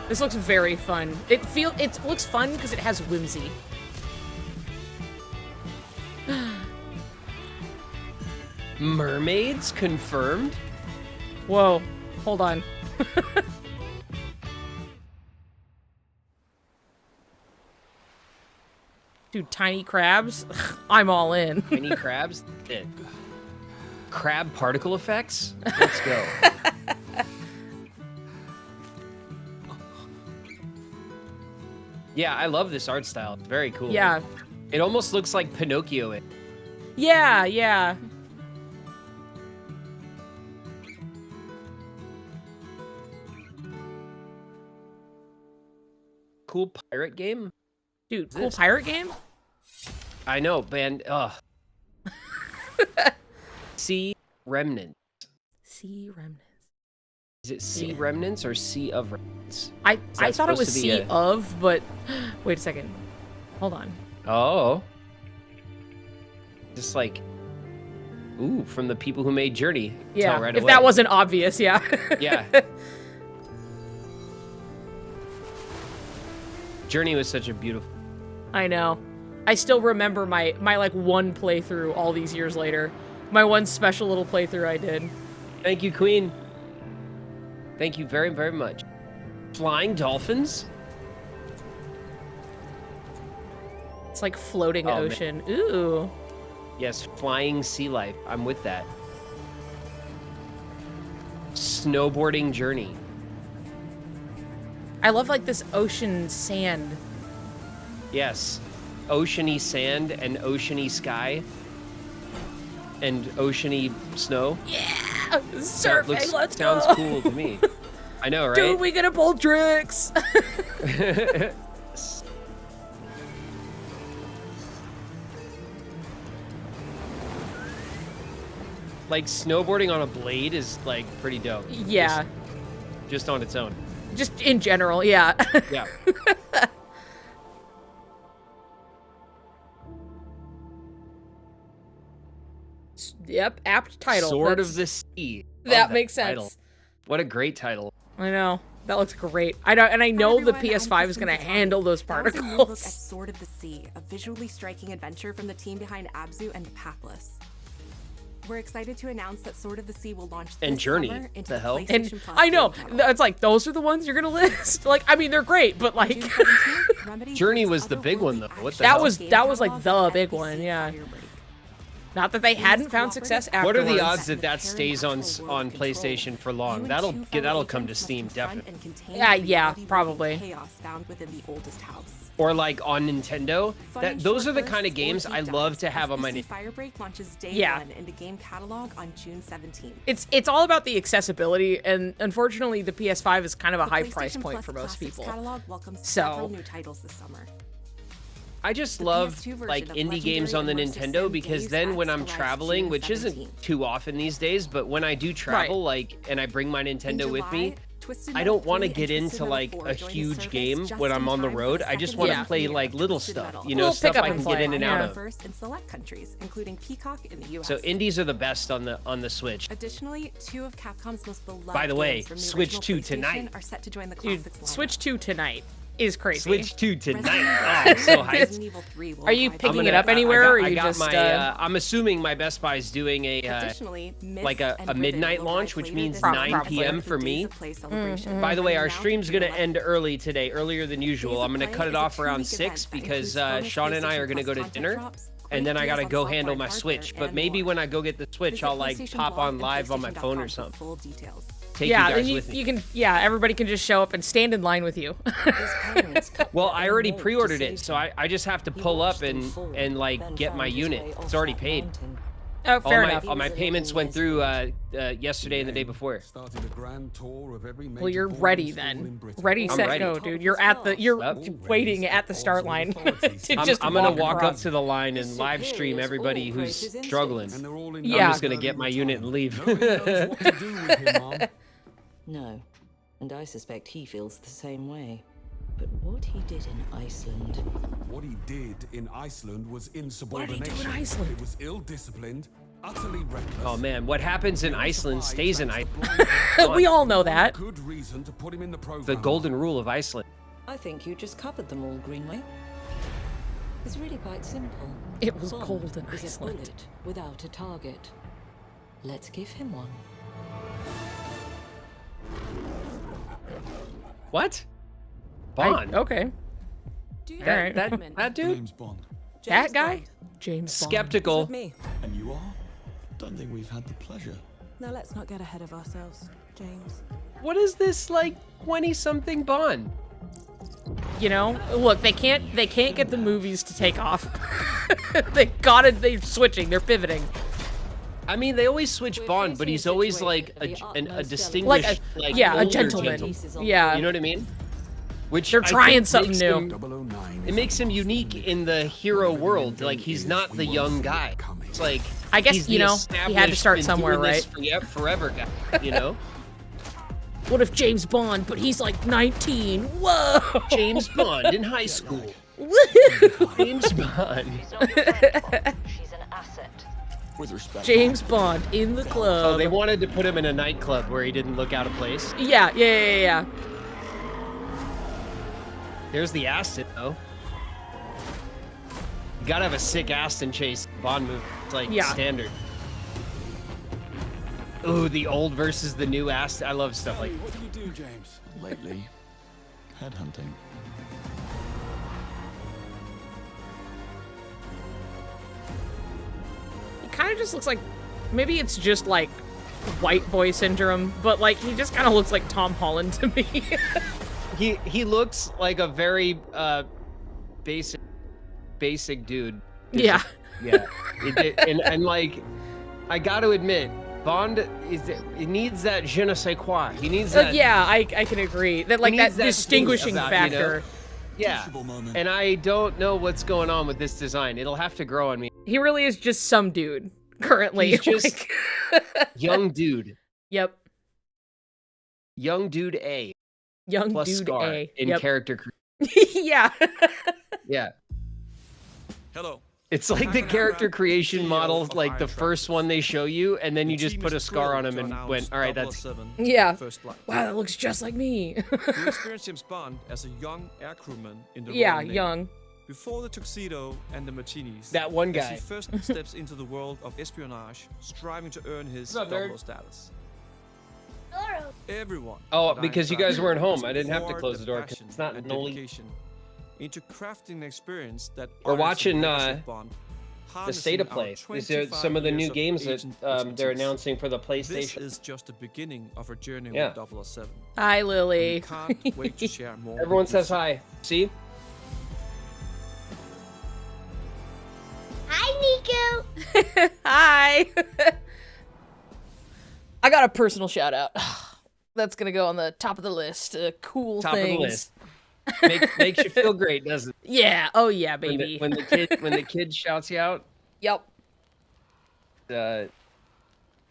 This looks very fun. It looks fun because it has whimsy. Mermaids confirmed? Whoa, hold on. Dude, tiny crabs? I'm all in. Tiny crabs? Crab particle effects? Let's go. Yeah, I love this art style. It's very cool. Yeah. It almost looks like Pinocchio. Yeah. Cool pirate game? Dude, cool pirate game? I know, man. Ugh. Sea Remnants. Sea Remnants. Is it Sea Remnants or Sea of Remnants? I thought it was Sea of, but wait a second. Hold on. Oh. Just like, ooh, from the people who made Journey. Yeah, Tell right if away. that wasn't obvious, yeah. Yeah. Journey was such a beautiful. I know. I still remember my like one playthrough all these years later. my one special little playthrough I did. Thank you, Queen. Thank you very, very much. Flying dolphins? It's like floating Oh, man. ocean. Ooh. Yes, flying sea life. I'm with that. Snowboarding journey. I love like this ocean sand. Yes. Oceany sand and oceany sky. And oceany snow. Yeah! Surfing, let's go! Sounds cool to me. I know, right? Dude, we gonna pull tricks! Like, snowboarding on a blade is, like, pretty dope. Yeah. Just on its own. Just in general, yeah. Yeah. Yep, apt title. Sword That's- of the Sea. That Love makes title. sense. What a great title. I know. That looks great. I know the PS5 is gonna handle those That was a new look at particles. Sword of the Sea, a visually striking adventure from the team behind Abzu and The Pathless. We're excited to announce that Sword of the Sea will launch this And Journey. summer into The hell? And PlayStation Plus I know. game catalog. It's like, those are the ones you're gonna list? Like, I mean, they're great, but like... Journey was the big one, though. What the that hell? was like the big one, yeah. Not that they hadn't found success afterwards. What are the odds that that stays on PlayStation for long? That'll come to Steam, definitely. Yeah, probably. Chaos found within the oldest house. Or like on Nintendo. Those are the kind of games I love to have on my SBC Firebreak launches day Yeah. one in the game catalog on June 17th. It's all about the accessibility, and unfortunately, the PS5 is kind of a The high price PlayStation point Plus for most Classics people. catalog welcomes So- several new titles this summer. I just The love PS2 version like of indie games on the Legendary Immersive Nintendo Sim because Deus then when Ex I'm arrives traveling, June which isn't 17th. too often these days, but when I do travel, like, and I bring my Nintendo with me, July, Twisted I Metal don't want to 3 get and into Twisted like Metal a 4 join the huge service game just when in I'm on the time for road. the I just second want to week play of like little Twisted stuff, Metal. you know, Well, stuff pick up I and can get play, in and yeah. out of. First in select countries, including Peacock in the US. So indies are the best on the Switch. Additionally, two of Capcom's most beloved By the way, games from the Switch original 2 PlayStation tonight. are set to join the Dude, classics lineup. Switch 2 tonight is crazy. Switch 2 tonight. Resident Oh, Evil I'm so 2 and hyped. Resident Evil 3 will Are you arrive picking in it up June. anywhere, or I you got just, my. I'm assuming my Best Buy is doing a Additionally, Myst like a and Riven midnight will launch, arrive which later means this 9 month p.m. for for Days me. of Play celebration. By the way, our Now stream's through gonna July. end early today, earlier than usual. Days I'm of gonna Play cut it is a off around two-week 6 event that because includes bonus Sean and I are PlayStation gonna go to Plus dinner, content drops, and then I great gotta deals go on handle my software and Switch. hardware, But maybe and when I go get the Switch, Visit I'll like PlayStation pop Blog on and live on my phone or PlayStation.com for something. full details. Take yeah, you guys then with me. you can. Yeah, everybody can just show up and stand in line with you. Well, I already pre-ordered it, so I just have to pull up and like get my unit. It's already paid. Oh, fair all enough. All my payments went through yesterday and the day before. Well, you're ready then. Ready, I'm set, ready. go, dude. You're waiting at the start line to just I'm gonna walk across. up to the line and live stream everybody who's struggling. Yeah. I'm just gonna get my unit and leave. No, and I suspect he feels the same way. But what he did in Iceland. What he did in Iceland was What did insubordination. he do in Iceland? It was ill-disciplined, utterly reckless. Oh man, what happens in Iceland stays in Iceland. We all know that. Good reason to put him in the program. The golden rule of Iceland. I think you just covered them all, Greenway. It's really quite simple. It was Bond cold in is a Iceland. bullet without a target. Let's give him one. What? Bond. Okay. Alright. That dude? James Bond. That guy? James Bond. Skeptical. Me. And you are? Don't think we've had the pleasure. Now let's not get ahead of ourselves, James. What is this like 20-something Bond? You know, look, they can't get the movies to take off. They're switching, they're pivoting. I mean, they always switch Bond, but he's always like a distinguished, like yeah, a older gentleman. Yeah. You know what I mean? Which They're I trying think something makes new. him- It makes him unique in the hero world. Like he's not the young guy. It's like I guess, he's you the know, he had to start established, been somewhere, doing this right? Forever guy. You know? What if James Bond, but he's like 19? Whoa! James Bond in high school. James Bond. She's an asset. With respect. James Bond in the club. Oh, they wanted to put him in a nightclub where he didn't look out of place. Yeah. There's the Aston, though. You gotta have a sick Aston chase Bond move. It's like Yeah. standard. Ooh, the old versus the new I love stuff like What do you do, James? Lately, headhunting. He kind of just looks like, maybe it's just like white boy syndrome, but like he just kind of looks like Tom Holland to me. he looks like a very basic dude. Yeah. Yeah. And like, I got to admit, Bond it needs that je ne sais quoi. He needs that. Yeah, I can agree that like that distinguishing factor. Yeah. And I don't know what's going on with this design. It'll have to grow on me. He really is just some dude currently. He's just young dude. Yep. Young dude A. Young plus dude Scar A. in Yep. character. Yeah. Yeah. Hello. It's like the character creation model, like the first one they show you, and then you just put a scar on him and went, all right, that's... Yeah. First blood. Wow, that looks just like me. We experienced James Bond as a young air crewman in the Yeah, Royal Navy. young. Before the tuxedo and the martinis. That one as guy. he first steps into the world of espionage, striving to earn his What's up, nerd? 00 status. Everyone. Oh, that because you I'm guys weren't home. has I didn't have to poured close the door, 'cause passion it's not and Noli. dedication into crafting an experience that We're honors the watching legacy of Bond, the State of harnessing Play. our These are some of the 25 new years of games that agent they're expertise. announcing for the This PlayStation. is just the beginning of our journey Yeah. with 007. Hi, Lily. We can't wait to share more. Everyone with you says hi. See? Hi, Nico. Hi. I got a personal shout out. That's gonna go on the top of the list. Cool Top things. of the list. Makes you feel great, doesn't it? Yeah. Oh yeah, baby. When the kid shouts you out. Yep.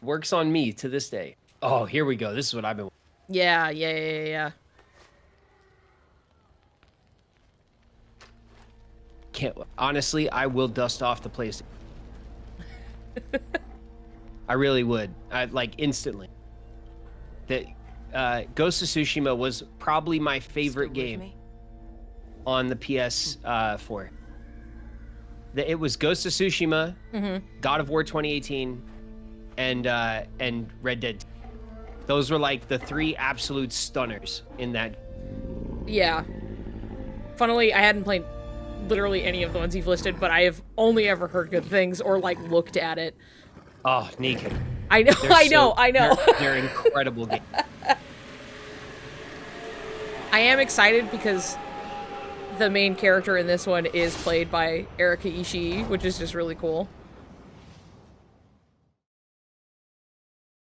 Works on me to this day. Oh, here we go. This is what I've been. Yeah. Can't honestly. I will dust off the PlayStation. I really would. I like instantly. That Ghost of Tsushima was probably my favorite game on the PS4. It was Ghost of Tsushima, God of War 2018, and Red Dead. Those were like the three absolute stunners in that. Yeah. Funnily, I hadn't played literally any of the ones you've listed, but I have only ever heard good things or like looked at it. Oh, Nika. I know, I know. They're incredible games. I am excited because the main character in this one is played by Erika Ishii, which is just really cool.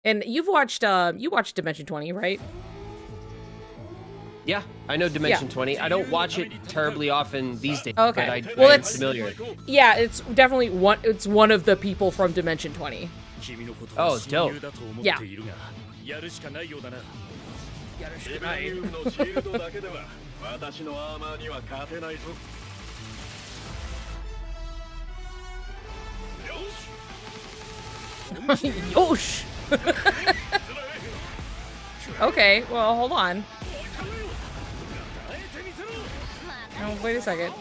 And you watched Dimension 20, right? Yeah, I know Dimension 20. I don't watch it terribly often these days, Okay. but Well, I'm it's familiar. Yeah, it's definitely one of the people from Dimension 20. Oh, dope. Yeah. やるしかないようだな。やるしかない。エブラニウムのシールドだけでは私のアーマーには勝てないぞ。Yosh! Okay, well, hold on. Oh, wait a second.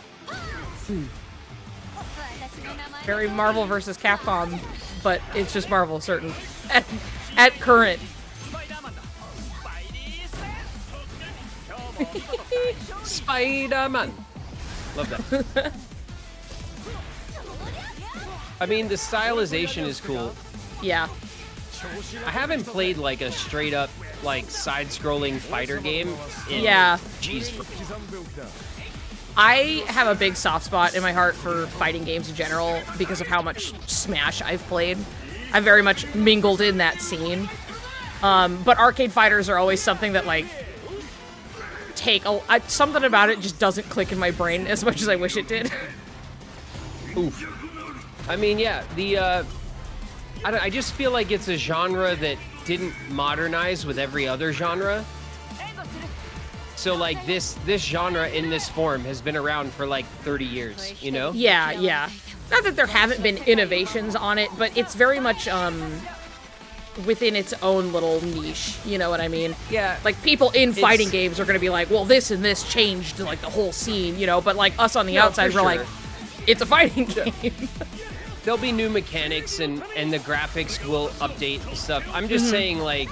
Very Marvel versus Capcom, but it's just Marvel, certain. At current. Spider-Man. Love that. I mean, the stylization is cool. Yeah. I haven't played like a straight up like side-scrolling fighter game in jeez. I have a big soft spot in my heart for fighting games in general because of how much Smash I've played. I've very much mingled in that scene. But arcade fighters are always something that like something about it just doesn't click in my brain as much as I wish it did. Oof. I mean, yeah, I just feel like it's a genre that didn't modernize with every other genre. So like this genre in this form has been around for like 30 years, you know? Yeah. Not that there haven't been innovations on it, but it's very much within its own little niche, you know what I mean? Yeah. Like people in fighting games are gonna be like, well, this and this changed like the whole scene, you know, but like us on the outside, we're like, it's a fighting game. there'll be new mechanics and the graphics will update and stuff. I'm just saying, like,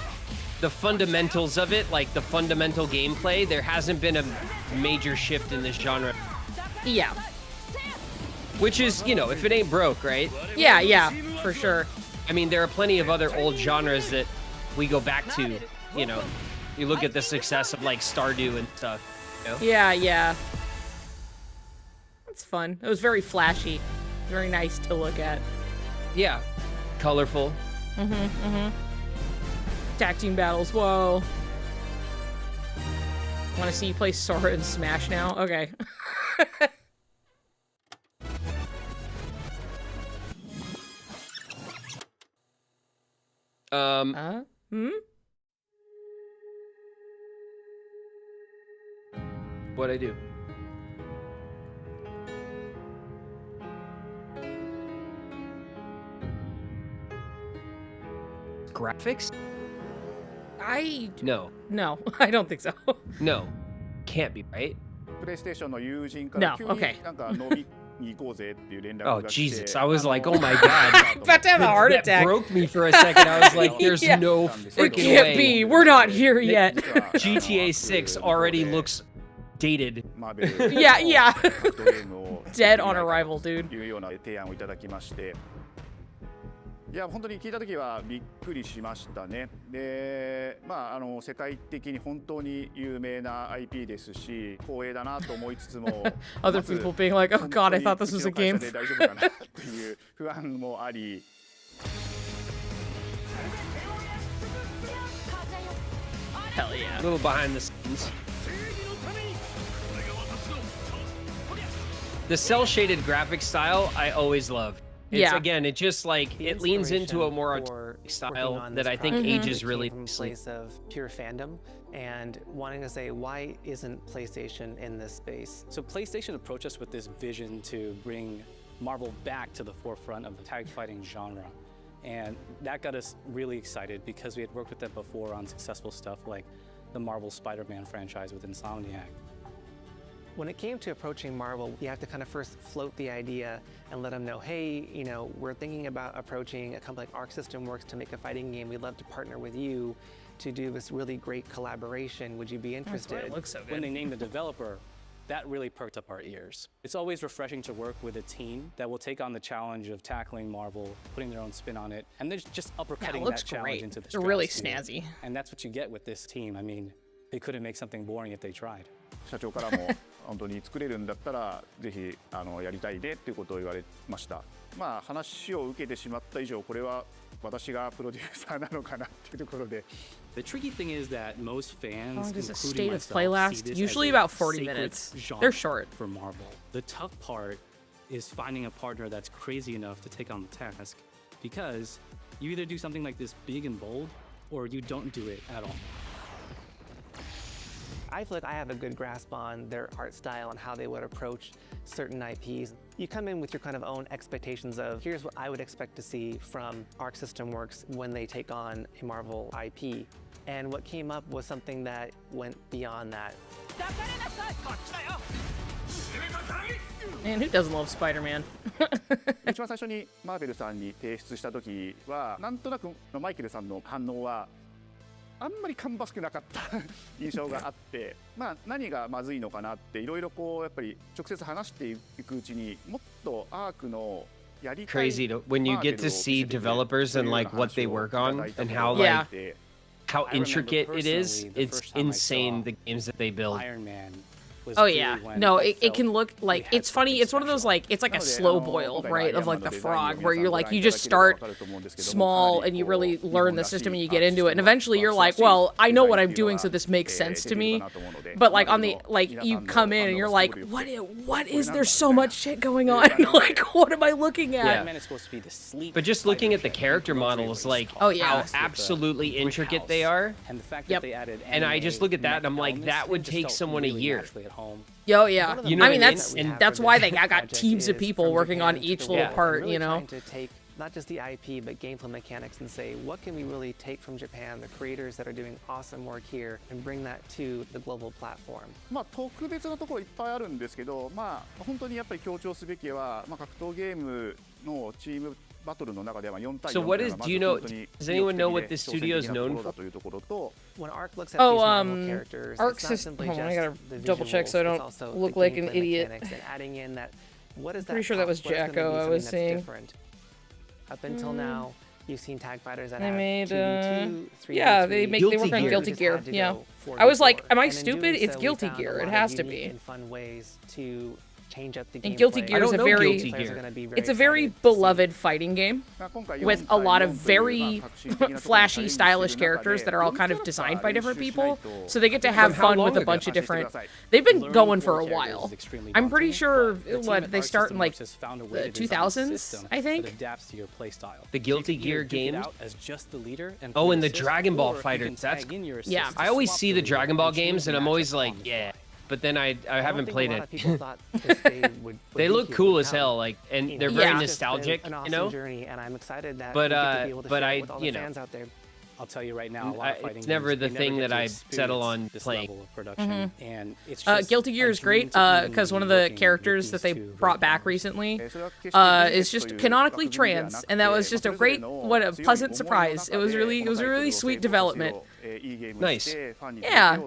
the fundamentals of it, like the fundamental gameplay, there hasn't been a major shift in this genre. Yeah. Which is, you know, if it ain't broke, right? Yeah, for sure. I mean, there are plenty of other old genres that we go back to, you know. You look at the success of, like, Stardew and stuff. You know? Yeah. It's fun. It was very flashy. Very nice to look at. Yeah. Colorful. Tag team battles. Whoa. Want to see you play Sora in Smash now? Okay. What'd I do? Graphics? No. No, I don't think so. No. Can't be, right? No, okay. Oh, Jesus. I was like, oh my God. About to have a heart attack. That broke me for a second. I was like, there's no freaking way. It can't be. We're not here yet. GTA 6 already looks dated. Yeah. Dead on arrival, dude. いや本当に聞いた時はびっくりしましたね。で、世界的に本当に有名な IP ですし、光栄だなと思いつつも、Other people being like, oh God, I thought this was a game. 大丈夫かなっていう不安もあり。Hell yeah. A little behind the scenes. The cel-shaded graphic style, I always love. It's, again, it just like it leans into a more artistic style that I think ages really nicely. Place of pure fandom and wanting to say, why isn't PlayStation in this space? So PlayStation approached us with this vision to bring Marvel back to the forefront of the tag fighting genre. And that got us really excited because we had worked with them before on successful stuff like the Marvel Spider-Man franchise with Insomniac. When it came to approaching Marvel, you have to kind of first float the idea and let them know, hey, you know, we're thinking about approaching a company like Arc System Works to make a fighting game. We'd love to partner with you to do this really great collaboration. Would you be interested? That's why it looks so good. When they named the developer, that really perked up our ears. It's always refreshing to work with a team that will take on the challenge of tackling Marvel, putting their own spin on it, and they're just uppercutting that challenge into the stratosphere. They're really snazzy. And that's what you get with this team. I mean, they couldn't make something boring if they tried. 社長からも本当に作れるんだったらぜひやりたいでっていうことを言われました。まあ話を受けてしまった以上これは私がプロデューサーなのかなっていうところで。The tricky thing is that most fans, does a including state of myself, play last? see this Usually as a about 40 sacred minutes. genre They're short. For Marvel. The tough part is finding a partner that's crazy enough to take on the task, because you either do something like this big and bold, or you don't do it at all. I feel like I have a good grasp on their art style and how they would approach certain IPs. You come in with your kind of own expectations of, here's what I would expect to see from Arc System Works when they take on a Marvel IP. And what came up was something that went beyond that. Man, who doesn't love Spider-Man? 一番最初にマーベルさんに提出した時はなんとなくマイケルさんの反応はあんまり芳しくなかった印象があって、まあ何がまずいのかなっていろいろこうやっぱり直接話していくうちにもっとアークのやりたい Crazy to, when you get to see developers and like what they work on and how like how intricate it is. It's insane the games that they build. Iron Man. Oh yeah, no, it can look like, it's funny, it's one of those like, it's like a slow boil, right, of like the frog, where you're like, you just start small and you really learn the system and you get into it, and eventually you're like, well, I know what I'm doing, so this makes sense to me, but like on the, like, you come in and you're like, what is there so much shit going on, like, what am I looking at? Yeah. But just looking at the character models, like, how absolutely intricate they are, and I just look at that and I'm like, that would take someone a year. Yo, yeah. You know I mean, that's why they got teams of people working on each little part, you know? not just the IP, but gameplay mechanics and say, what can we really take from Japan, the creators that are doing awesome work here, and bring that to the global platform? 特別なところいっぱいあるんですけど、本当にやっぱり強調すべきは、格闘ゲームのチームバトルの中では4対4 So what is, do you know, does anyone know what this studio is known for? When Arc looks at these normal characters, Arc it's not System. simply Hold on, just I gotta the double check so I visuals, don't it's also look the like an gameplay idiot. mechanics and adding in that, what is that? Pretty sure that was pop? What's gonna be Jacko I something was that's seeing. different? Up until now, you've seen tag fighters that They have made 2v2, 3v3. yeah, they work on Guilty Gear. Yeah, I was like, am I stupid? It's Guilty Gear. It has to be. And fun ways to change up the And Guilty Gear is a very beloved fighting game with a lot of very flashy, stylish characters that are all kind of designed by different people. So they get to have fun with a bunch of different. They've been going for a while. I'm pretty sure what they start in like the 2000s, I think. The Guilty Gear games. Oh, and the Dragon Ball fighters. That's yeah. I always see the Dragon Ball games, and I'm always like, yeah. But then I haven't played it. They look cool as hell, like, and they're very nostalgic, you know. And I'm excited that but I, you know, fans out there. I'll tell you right now, a lot of fighting it's never games, the they thing never that get I to settle on experience this playing. level of production, and it's just Guilty Gear is great because one of the characters that they brought back recently is just canonically trans, and that was just a great, what a pleasant surprise. It was a really sweet development. Nice. Yeah.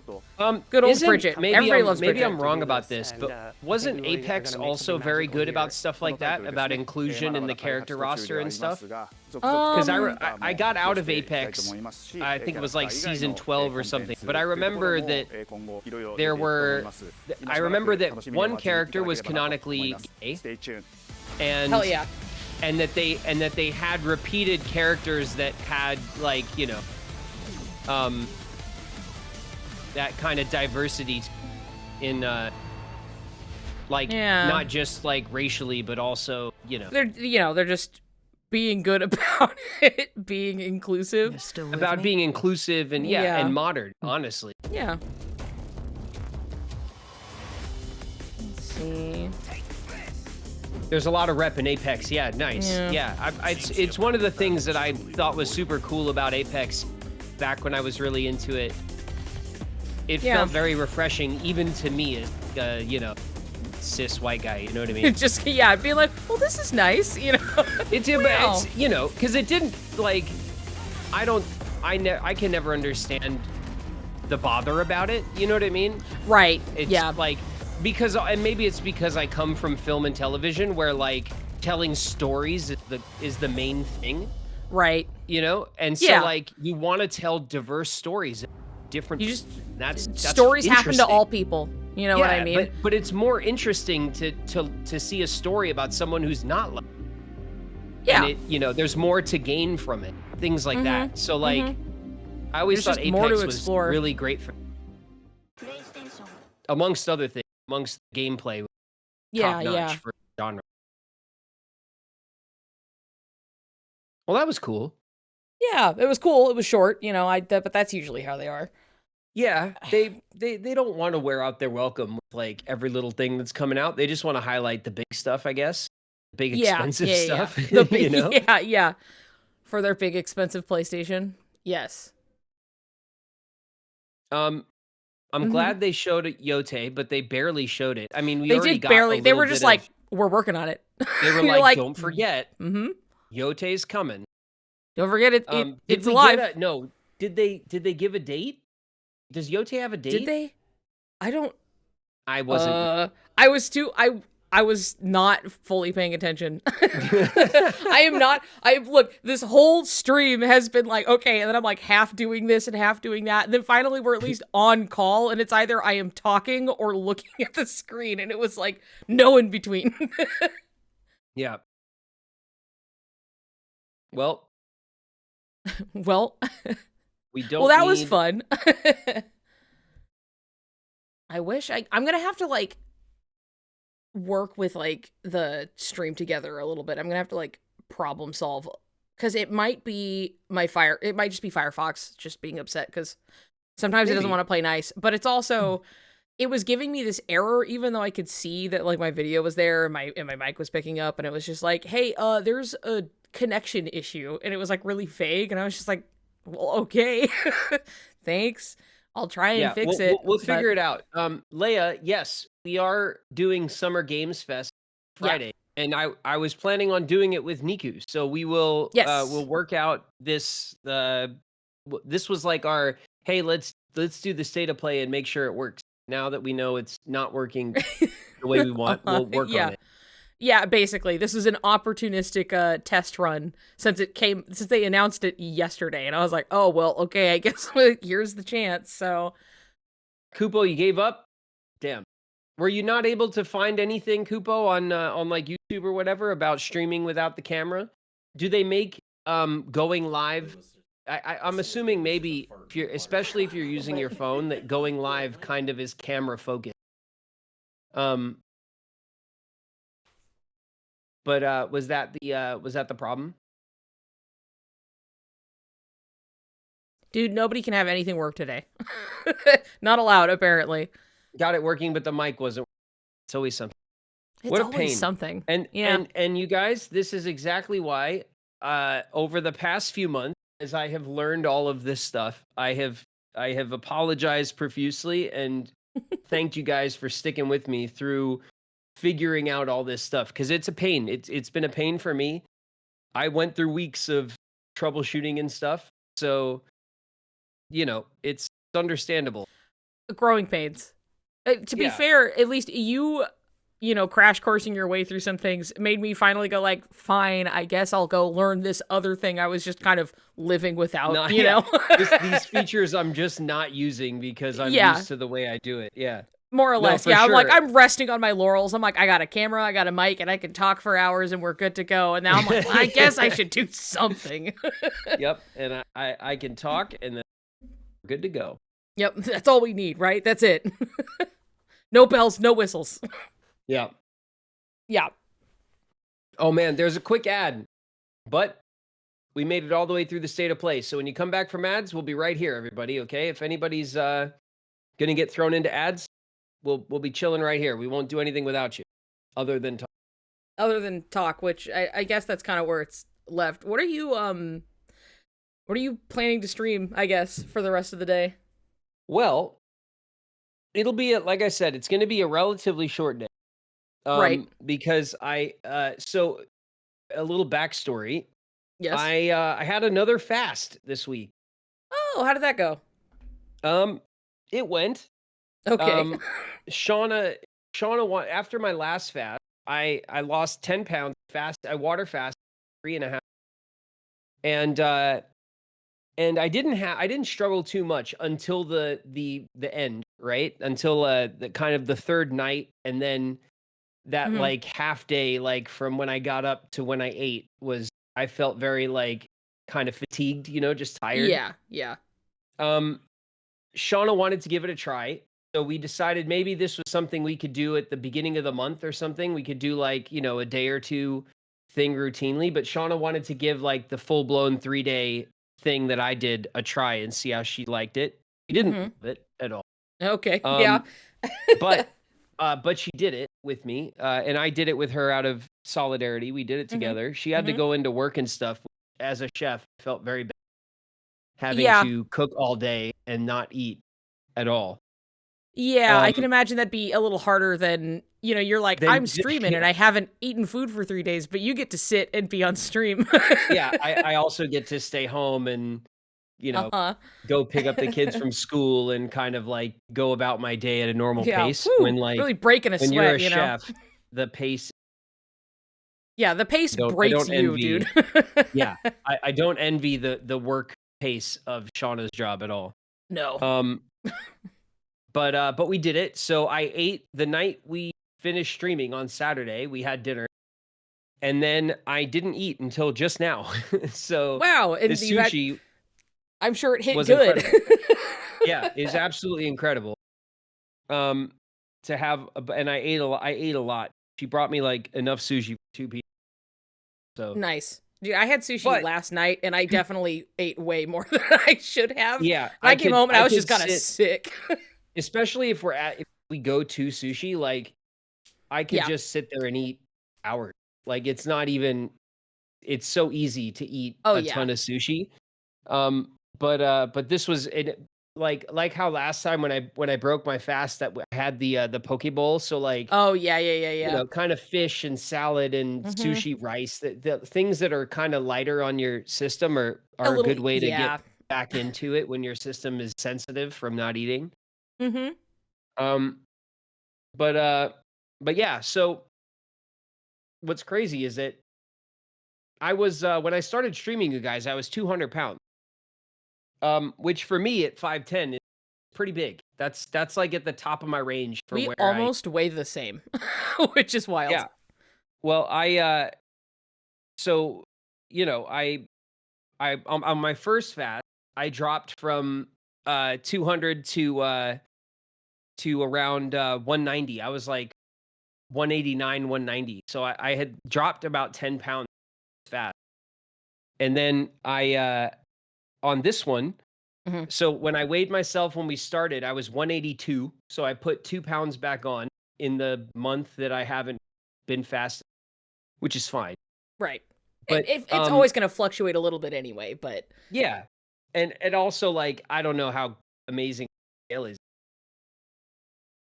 Good old Bridget. Everybody loves Bridget. Maybe I'm wrong about this, but wasn't Apex also very good about stuff like that, about inclusion in the character roster and stuff? Because I got out of Apex, I think it was like season 12 or something, but I remember that there were, I remember that one character was canonically gay, and hell yeah, and that they had repeated characters that had, like, you know, that kind of diversity in like not just like racially, but also, you know, they're just being good about it, being inclusive, about being inclusive and and modern, honestly. Yeah. Let's see. There's a lot of rep in Apex. Yeah, nice. Yeah, it's one of the things that I thought was super cool about Apex back when I was really into it. It felt very refreshing, even to me, as you know, cis white guy. You know what I mean? Just being like, well, this is nice, you know. It's you know, because it didn't, like, I can never understand the bother about it. You know what I mean? Right. It's like, because, and maybe it's because I come from film and television, where like telling stories is the main thing. Right. You know, and so like you want to tell diverse stories, different. That's stories happen to all people. You know what I mean? But it's more interesting to see a story about someone who's not like. Yeah. And you know, there's more to gain from it. Things like that. So like, I always thought Apex was really great for. Amongst other things, amongst gameplay. Top notch for genre. Well, that was cool. Yeah, it was cool. It was short, you know. But that's usually how they are. Yeah, they don't want to wear out their welcome with like every little thing that's coming out. They just want to highlight the big stuff, I guess. Big expensive stuff. The big, you know? Yeah. For their big expensive PlayStation. Yes. I'm glad they showed Yote, but they barely showed it. I mean, they did barely. They were just like, we're working on it. They were like, don't forget, Yote's coming. Don't forget it. It's alive. No, did they give a date? Does Yote have a date? Did they? I don't. I wasn't. I was not fully paying attention. I am not. Look, this whole stream has been like, okay, and then I'm like half doing this and half doing that. And then finally we're at least on call, and it's either I am talking or looking at the screen, and it was like no in between. Yeah. Well. We don't. Well, that was fun. I wish I'm gonna have to like work with like the stream together a little bit. I'm gonna have to like problem solve, because it might be it might just be Firefox just being upset because sometimes it doesn't want to play nice, but it's also it was giving me this error, even though I could see that like my video was there and my mic was picking up, and it was just like, hey, there's a connection issue, and it was like really vague, and I was just like, well, okay, thanks, I'll try and fix it. We'll figure it out. Leia, yes, we are doing Summer Games Fest Friday, and I was planning on doing it with Niku, so we will we'll work out this. This was like our, hey, let's do the state of play and make sure it works. Now that we know it's not working the way we want, we'll work on it. Yeah, basically, this is an opportunistic test run since they announced it yesterday, and I was like, oh well, okay, I guess here's the chance. So, Kupo, you gave up? Damn. Were you not able to find anything, Kupo, on like YouTube or whatever about streaming without the camera? Do they make going live? I'm assuming maybe especially if you're using your phone, that going live kind of is camera focused. But was that the problem? Dude, nobody can have anything work today. Not allowed, apparently. Got it working, but the mic wasn't. It's always something. What a pain. Something. And you guys, this is exactly why over the past few months, as I have learned all of this stuff, I have apologized profusely and thanked you guys for sticking with me through figuring out all this stuff, because it's a pain. It's been a pain for me. I went through weeks of troubleshooting and stuff, so it's understandable. Growing pains. To be fair, at least you crash coursing your way through some things made me finally go like, fine, I guess I'll go learn this other thing I was just kind of living without, These features I'm just not using because I'm used to the way I do it. Yeah. More or less. Sure. I'm like, I'm resting on my laurels. I'm like, I got a camera, I got a mic, and I can talk for hours and we're good to go. And now I'm like, well, I guess I should do something. Yep. And I can talk and then we're good to go. Yep. That's all we need, right? That's it. No bells, no whistles. Yeah. Yeah. Oh man, there's a quick ad, but we made it all the way through the state of play. So when you come back from ads, we'll be right here, everybody. Okay. If anybody's gonna get thrown into ads, we'll be chilling right here. We won't do anything without you, other than talk. Which I guess that's kind of where it's left. What are you planning to stream, I guess, for the rest of the day? Well, it'll be like I said, it's going to be a relatively short day. Right. Because so a little backstory. Yes. I had another fast this week. Oh, how did that go? It went. Okay. Shauna after my last fast, I lost 10 pounds fast. I water fast 3.5. And I didn't struggle too much until the end, right? Until the kind of the third night, and then that like half day, like from when I got up to when I ate, I felt very like kind of fatigued, just tired. Yeah. Shauna wanted to give it a try, so we decided maybe this was something we could do at the beginning of the month or something. We could do like a day or two thing routinely, but Shauna wanted to give like the full blown 3-day thing that I did a try and see how she liked it. She didn't love it at all. Okay. Yeah. But she did it with me, and I did it with her out of solidarity. We did it together. She had to go into work and stuff. As a chef, I felt very bad having to cook all day and not eat at all. Yeah, I can imagine that'd be a little harder than, you're like, I'm streaming and I haven't eaten food for 3 days, but you get to sit and be on stream. Yeah, I also get to stay home and, go pick up the kids from school and kind of like go about my day at a normal pace. Whew, when like really breaking a when sweat, you're a chef, the pace. Yeah, the pace breaks you, dude. Yeah, I don't envy the work pace of Shauna's job at all. No. But we did it. So I ate the night we finished streaming on Saturday. We had dinner, and then I didn't eat until just now. So wow, the sushi. I'm sure it hit good. Yeah, it's absolutely incredible. To have, and I ate a lot. She brought me like enough sushi for 2 people. So nice. Dude, I had sushi last night, and I definitely ate way more than I should have. Yeah, I came home and I was just kind of sick. Especially if we're we go to sushi, like I could Yeah. just sit there and eat hours. Like it's not even. It's so easy to eat Oh, a yeah. ton of sushi. But this was it. Like how last time when I broke my fast that I had the poke bowl. So like Oh, yeah, yeah, yeah, you yeah. know, kind of fish and salad and Mhm. sushi, rice. The things that are kind of lighter on your system are a little good way to yeah. get back into it when your system is sensitive from not eating. Mhm. Um, but yeah. So what's crazy is that I was when I started streaming, you guys, I was 200 pounds. Which for me at 5'10" is pretty big. That's like at the top of my range for We where I almost weigh the same, which is wild. yeah. Well, so you know, on my first fast, I dropped from 200 to around 190. I was like 189, 190. So I had dropped about 10 pounds fast. And then I on this one, Mhm. so when I weighed myself when we started, I was 182. So I put 2 pounds back on in the month that I haven't been fasting, which is fine. Right. But It's always gonna fluctuate a little bit anyway, but yeah. And also like I don't know how amazing scale is.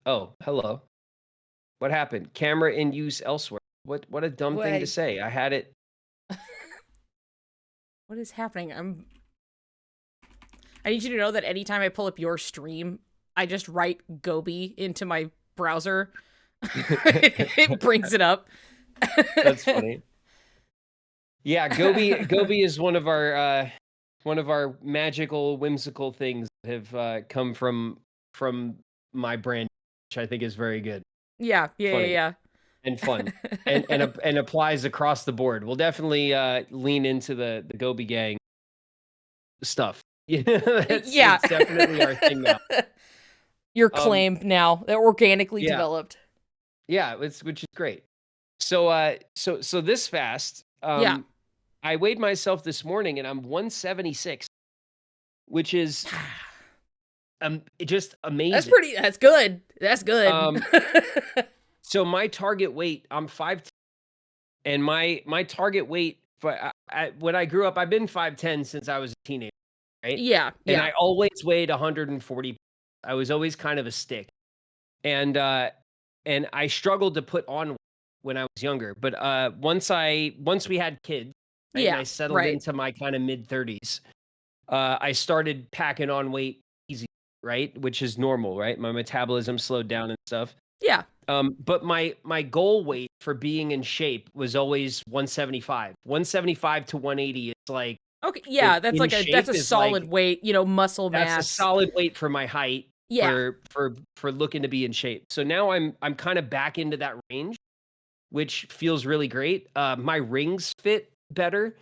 Oh, hello. What happened? Camera in use elsewhere. What a dumb thing to Wait. say. I had it. What is happening? I need you to know that anytime I pull up your stream, I just write Gobi into my browser. It brings it up. That's funny. Yeah, Gobi is one of our magical, whimsical things that have come from my brand, which I think is very good. Yeah, Funny. yeah. And fun, and applies across the board. We'll definitely lean into the Gobi Gang stuff. Yeah, it's definitely our thing now. Your claim now that organically yeah. developed. Yeah, which is great. So so this fast, Yeah. I weighed myself this morning and I'm 176, which is just amazing. That's good. That's good. So my target weight, I'm 5'10", and my target weight for when I grew up, I've been 5'10" since I was a teenager, right? Yeah, And yeah. I always weighed 140. I was always kind of a stick, and I struggled to put on weight when I was younger. But once we had kids, right, and Yeah, I settled right. into my kind of mid-30s, I started packing on weight easy, right? Which is normal, right? My metabolism slowed down and stuff. Yeah. But my goal weight for being in shape was always 175. 175 to 180 is like Okay, yeah, that's in like shape that's a is solid like- weight, muscle that's mass. a solid weight for my height. Yeah. For looking to be in shape. So now I'm kind of back into that range, which feels really great. My rings fit better.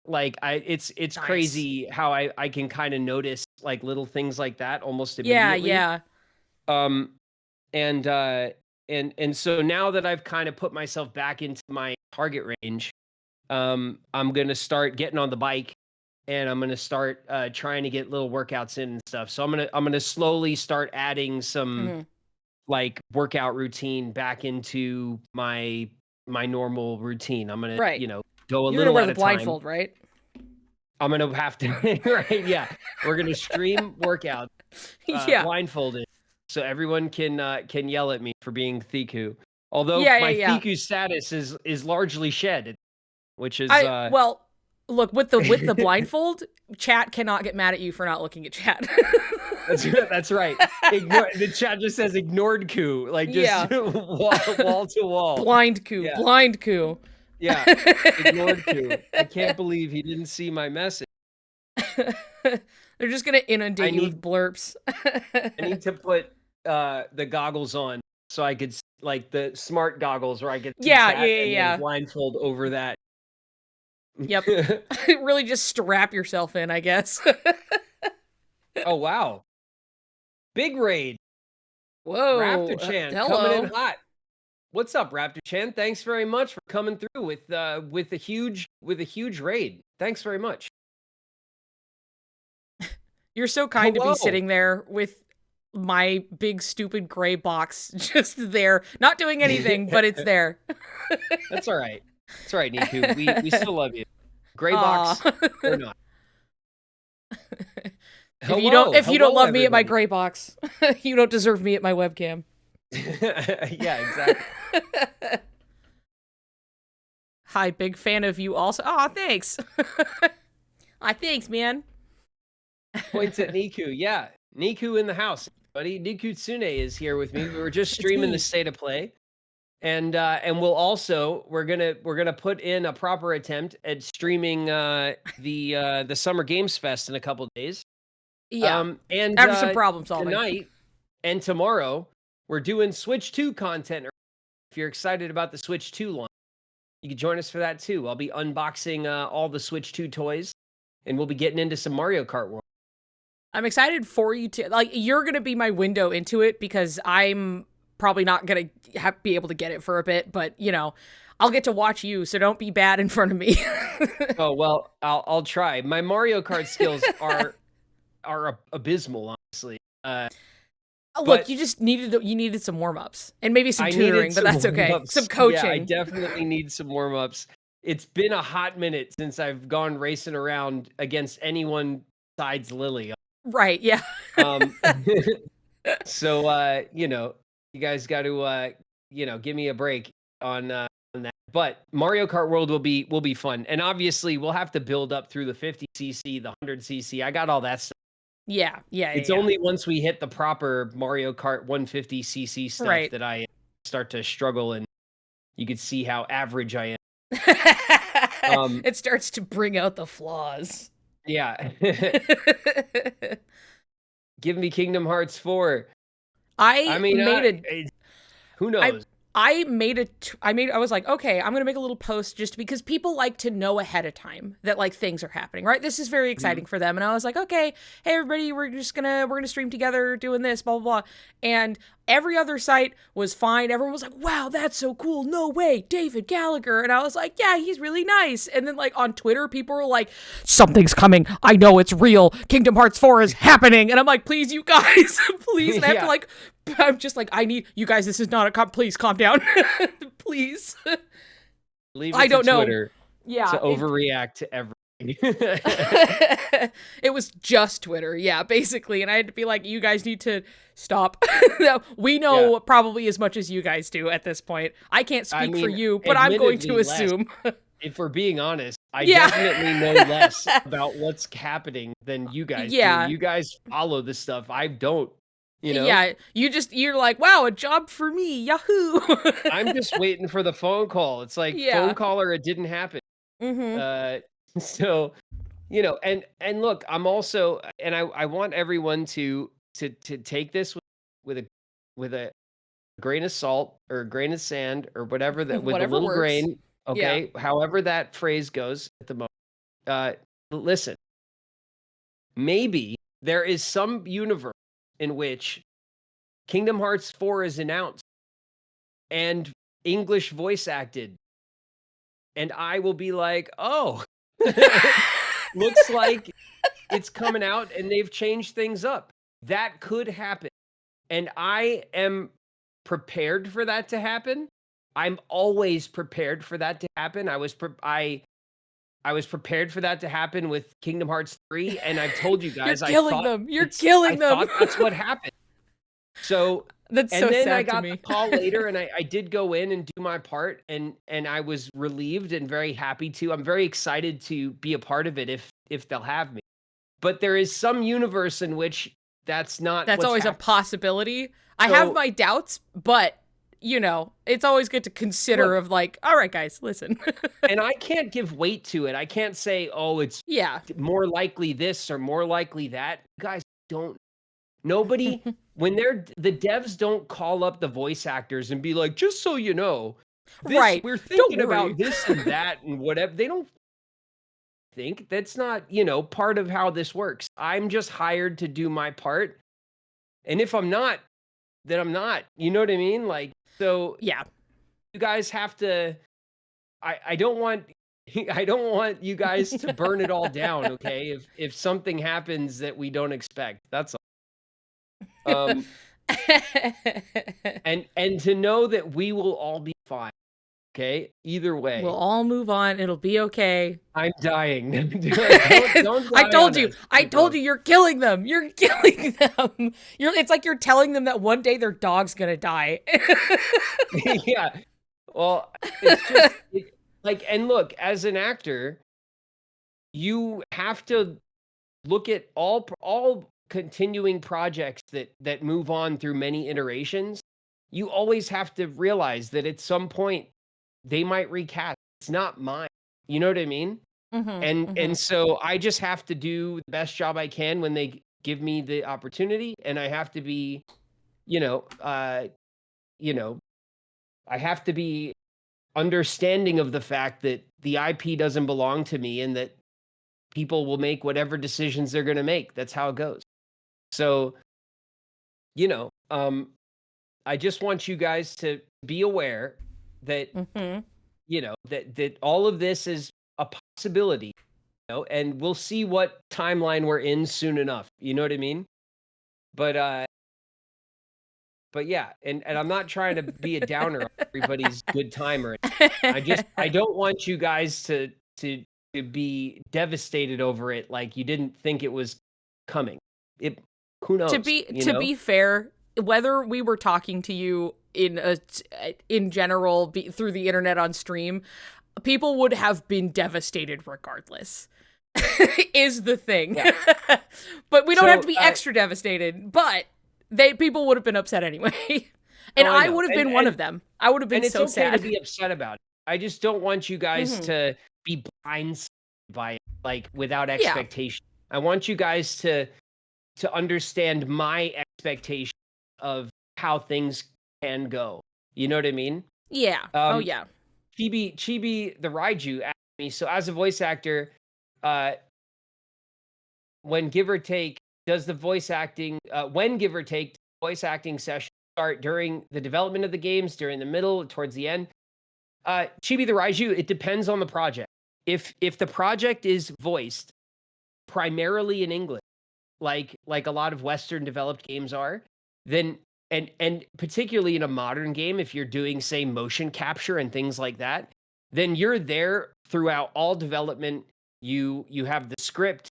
Like it's Nice. crazy how I can kind of notice like little things like that almost Yeah, immediately. yeah. And so now that I've kind of put myself back into my target range, I'm gonna start getting on the bike, and I'm gonna start trying to get little workouts in and stuff. So I'm gonna slowly start adding some Mhm. like workout routine back into my normal routine. I'm gonna Right. go a You're gonna little wear at the a time. blindfold, right? I'm gonna have to right, yeah. We're gonna stream workout Yeah. blindfolded, so everyone can yell at me for being Thiku. Although Yeah, my yeah. Thiku status is largely shed, which is Well, look, with the blindfold, chat cannot get mad at you for not looking at chat. that's right. The chat just says ignored coup, like just Yeah. wall to wall. Blind coup. Yeah. Blind coup. Yeah, ignored coup. I can't believe he didn't see my message. They're just gonna inundate you with blurps. I need to put the goggles on so I could like the smart goggles where I get to Yeah, chat yeah, and yeah. then blindfold over that. Yep. Really just strap yourself in, I guess. Oh wow. Big raid. Whoa. Raptor Chan hello. coming in hot. What's up, Raptor Chan? Thanks very much for coming through with a huge raid. Thanks very much. You're so kind to Hello. be sitting there with my big stupid gray box just there, not doing anything, but it's there. That's all right. It's all right, Niku. We still love you. Gray box or not. If you don't love me at my gray box, you don't deserve me at my webcam. Yeah, exactly. Hi, big fan of you also. Oh, thanks. Thanks, man. Points at Niku. Yeah, Niku in the house, buddy. Niku Tsune is here with me. We were just streaming the State of Play, and we're gonna put in a proper attempt at streaming the Summer Games Fest in a couple days. Yeah, and after some problem solving tonight and tomorrow, we're doing Switch 2 content. If you're excited about the Switch 2 launch, you can join us for that too. I'll be unboxing all the Switch 2 toys, and we'll be getting into some Mario Kart World. I'm excited for you to, you're going to be my window into it because I'm probably not going to be able to get it for a bit, but, I'll get to watch you, so don't be bad in front of me. Oh, well, I'll try. My Mario Kart skills are abysmal, honestly. Look, you just needed some warm-ups and maybe some tutoring, but that's okay. Some coaching. Yeah, I definitely need some warm-ups. It's been a hot minute since I've gone racing around against anyone besides Lily. Right, yeah. So, you guys got to, give me a break on that. But Mario Kart World will be fun. And obviously, we'll have to build up through the 50cc, the 100cc. I got all that stuff. Yeah. It's only once we hit the proper Mario Kart 150cc stuff that I start to struggle, and you can see how average I am. It starts to bring out the flaws. Yeah. Give me Kingdom Hearts 4. Who knows? I was like, okay, I'm going to make a little post just because people like to know ahead of time that things are happening, right? This is very exciting for them. And I was like, okay, hey everybody, we're going to stream together doing this, blah, blah, blah. And every other site was fine. Everyone was like, wow, that's so cool. No way, David Gallagher. And I was like, yeah, he's really nice. And then on Twitter, people were like, something's coming. I know it's real. Kingdom Hearts 4 is happening. And I'm like, please, you guys, please. And I have to I'm just like, I need you guys. This is not please calm down. Please. Leave it I don't to Twitter know. Yeah. To overreact to everything. It was just Twitter. Yeah, basically. And I had to be like, you guys need to stop. We know probably as much as you guys do at this point. I can't speak for you, but I'm going to assume. If we're being honest, I definitely know less about what's happening than you guys do. You guys follow this stuff. I don't. Yeah, you're like, wow, a job for me, yahoo. I'm just waiting for the phone call. It's like phone call or it didn't happen. Mm-hmm. So, and look, I'm also, and I want everyone to take this with a grain of salt or a grain of sand or whatever with a little works. Grain. Okay, however that phrase goes at the moment. Listen, maybe there is some universe in which Kingdom Hearts 4 is announced and English voice acted. And I will be like, oh, looks like it's coming out and they've changed things up. That could happen. And I am prepared for that to happen. I'm always prepared for that to happen. I was prepared for that to happen with Kingdom Hearts 3, and I've told you guys, You're killing them. I thought that's what happened. So that's so then sad I got to me. the call later, and I did go in and do my part, and I was relieved and very happy to. I'm very excited to be a part of it if they'll have me. But there is some universe in which that's not. That's always a possibility. I have my doubts, but. It's always good to consider all right, guys, listen. And I can't give weight to it. I can't say, oh, it's more likely this or more likely that. You guys don't. Nobody, when the devs don't call up the voice actors and be like, just so you know, we're thinking about this and that and whatever. They don't think that's not, part of how this works. I'm just hired to do my part. And if I'm not, then I'm not. You know what I mean? So yeah, you guys have to. I don't want you guys to burn it all down. Okay, if something happens that we don't expect, that's all. And to know that we will all be fine. Okay, either way, We'll all move on. It'll be okay. I'm dying. Don't I die told on you. us, I people. told you. You're killing them. You're killing them. It's like you're telling them that one day their dog's gonna die. Yeah. Well, it's just like, and look, as an actor, you have to look at all continuing projects that move on through many iterations. You always have to realize that at some point they might recast. It's not mine. You know what I mean? And so I just have to do the best job I can when they give me the opportunity, and I have to be, I have to be understanding of the fact that the IP doesn't belong to me and that people will make whatever decisions they're going to make. That's how it goes. So, I just want you guys to be aware that, that all of this is a possibility, and we'll see what timeline we're in soon enough. You know what I mean? But yeah, and I'm not trying to be a downer on everybody's good time or anything. I don't want you guys to be devastated over it like you didn't think it was coming. Who knows? To be fair, whether we were talking to you in general through the internet on stream, people would have been devastated regardless. Is the thing. Yeah. But we don't have to be extra devastated, but people would have been upset anyway. And I would have been one of them. I would have been so sad. And it's okay to be upset about it. I just don't want you guys to be blindsided by it, like without expectation. Yeah. I want you guys to understand my expectation of how things can go. You know what I mean? Yeah. Yeah. Chibi the Raiju asked me, so as a voice actor, when give or take, does the voice acting, when give or take, voice acting sessions start during the development of the games, during the middle, towards the end? Chibi the Raiju, it depends on the project. If the project is voiced primarily in English, like a lot of Western developed games are, then and particularly in a modern game, if you're doing, say, motion capture and things like that, then you're there throughout all development. You have the script,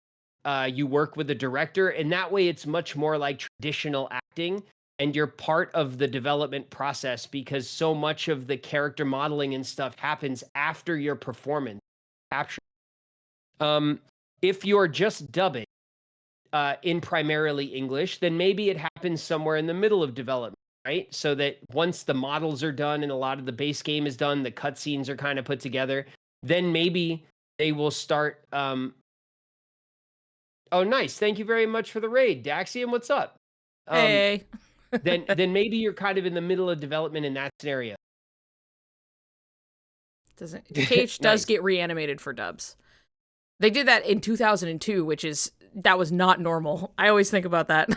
you work with the director, and that way it's much more like traditional acting, and you're part of the development process because so much of the character modeling and stuff happens after your performance capture. If you're just dubbing in primarily English, then maybe it happens somewhere in the middle of development, right? So that once the models are done and a lot of the base game is done, the cutscenes are kind of put together, then maybe they will start. Oh, nice! Thank you very much for the raid, Daxian. What's up? Hey. then maybe you're kind of in the middle of development in that scenario. KH does get reanimated for dubs. They did that in 2002, that was not normal. I always think about that.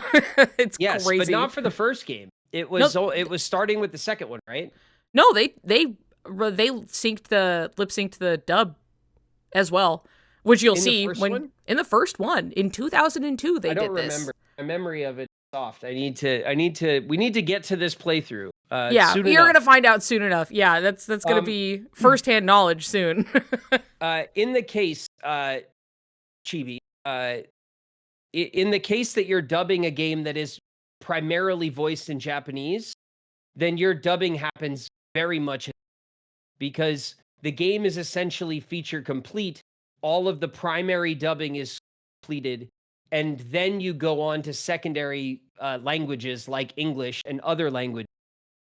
It's crazy. But not for the first game. It was it was starting with the second one, right? No, they lip synced the dub as well, which you'll see in the first one in 2002 they did this. I don't remember. My memory of it is soft. We need to get to this playthrough. You're gonna find out soon enough. Yeah, that's gonna be firsthand knowledge soon. In the case, Chibi, in the case that you're dubbing a game that is primarily voiced in Japanese, then your dubbing happens very much because the game is essentially feature complete. All of the primary dubbing is completed, and then you go on to secondary languages like English and other languages.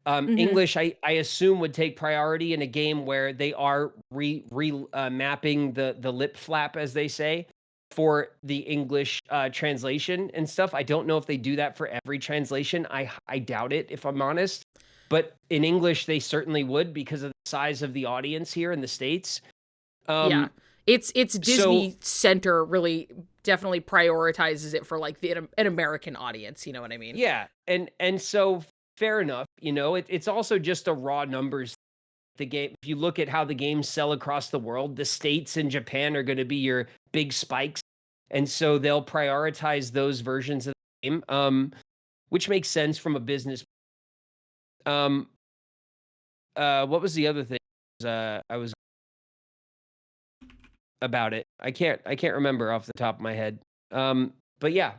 English, I assume, would take priority in a game where they are mapping the lip flap, as they say, for the English translation and stuff. I don't know if they do that for every translation. I doubt it, if I'm honest. But in English, they certainly would because of the size of the audience here in the States. It's Disney Center really definitely prioritizes it for like an American audience. You know what I mean? Yeah, and so fair enough. It's also just a raw numbers. The game, if you look at how the games sell across the world, the States and Japan are going to be your big spikes, and so they'll prioritize those versions of the game. which makes sense from a business. What was the other thing? I was about it. I can't remember off the top of my head. But yeah,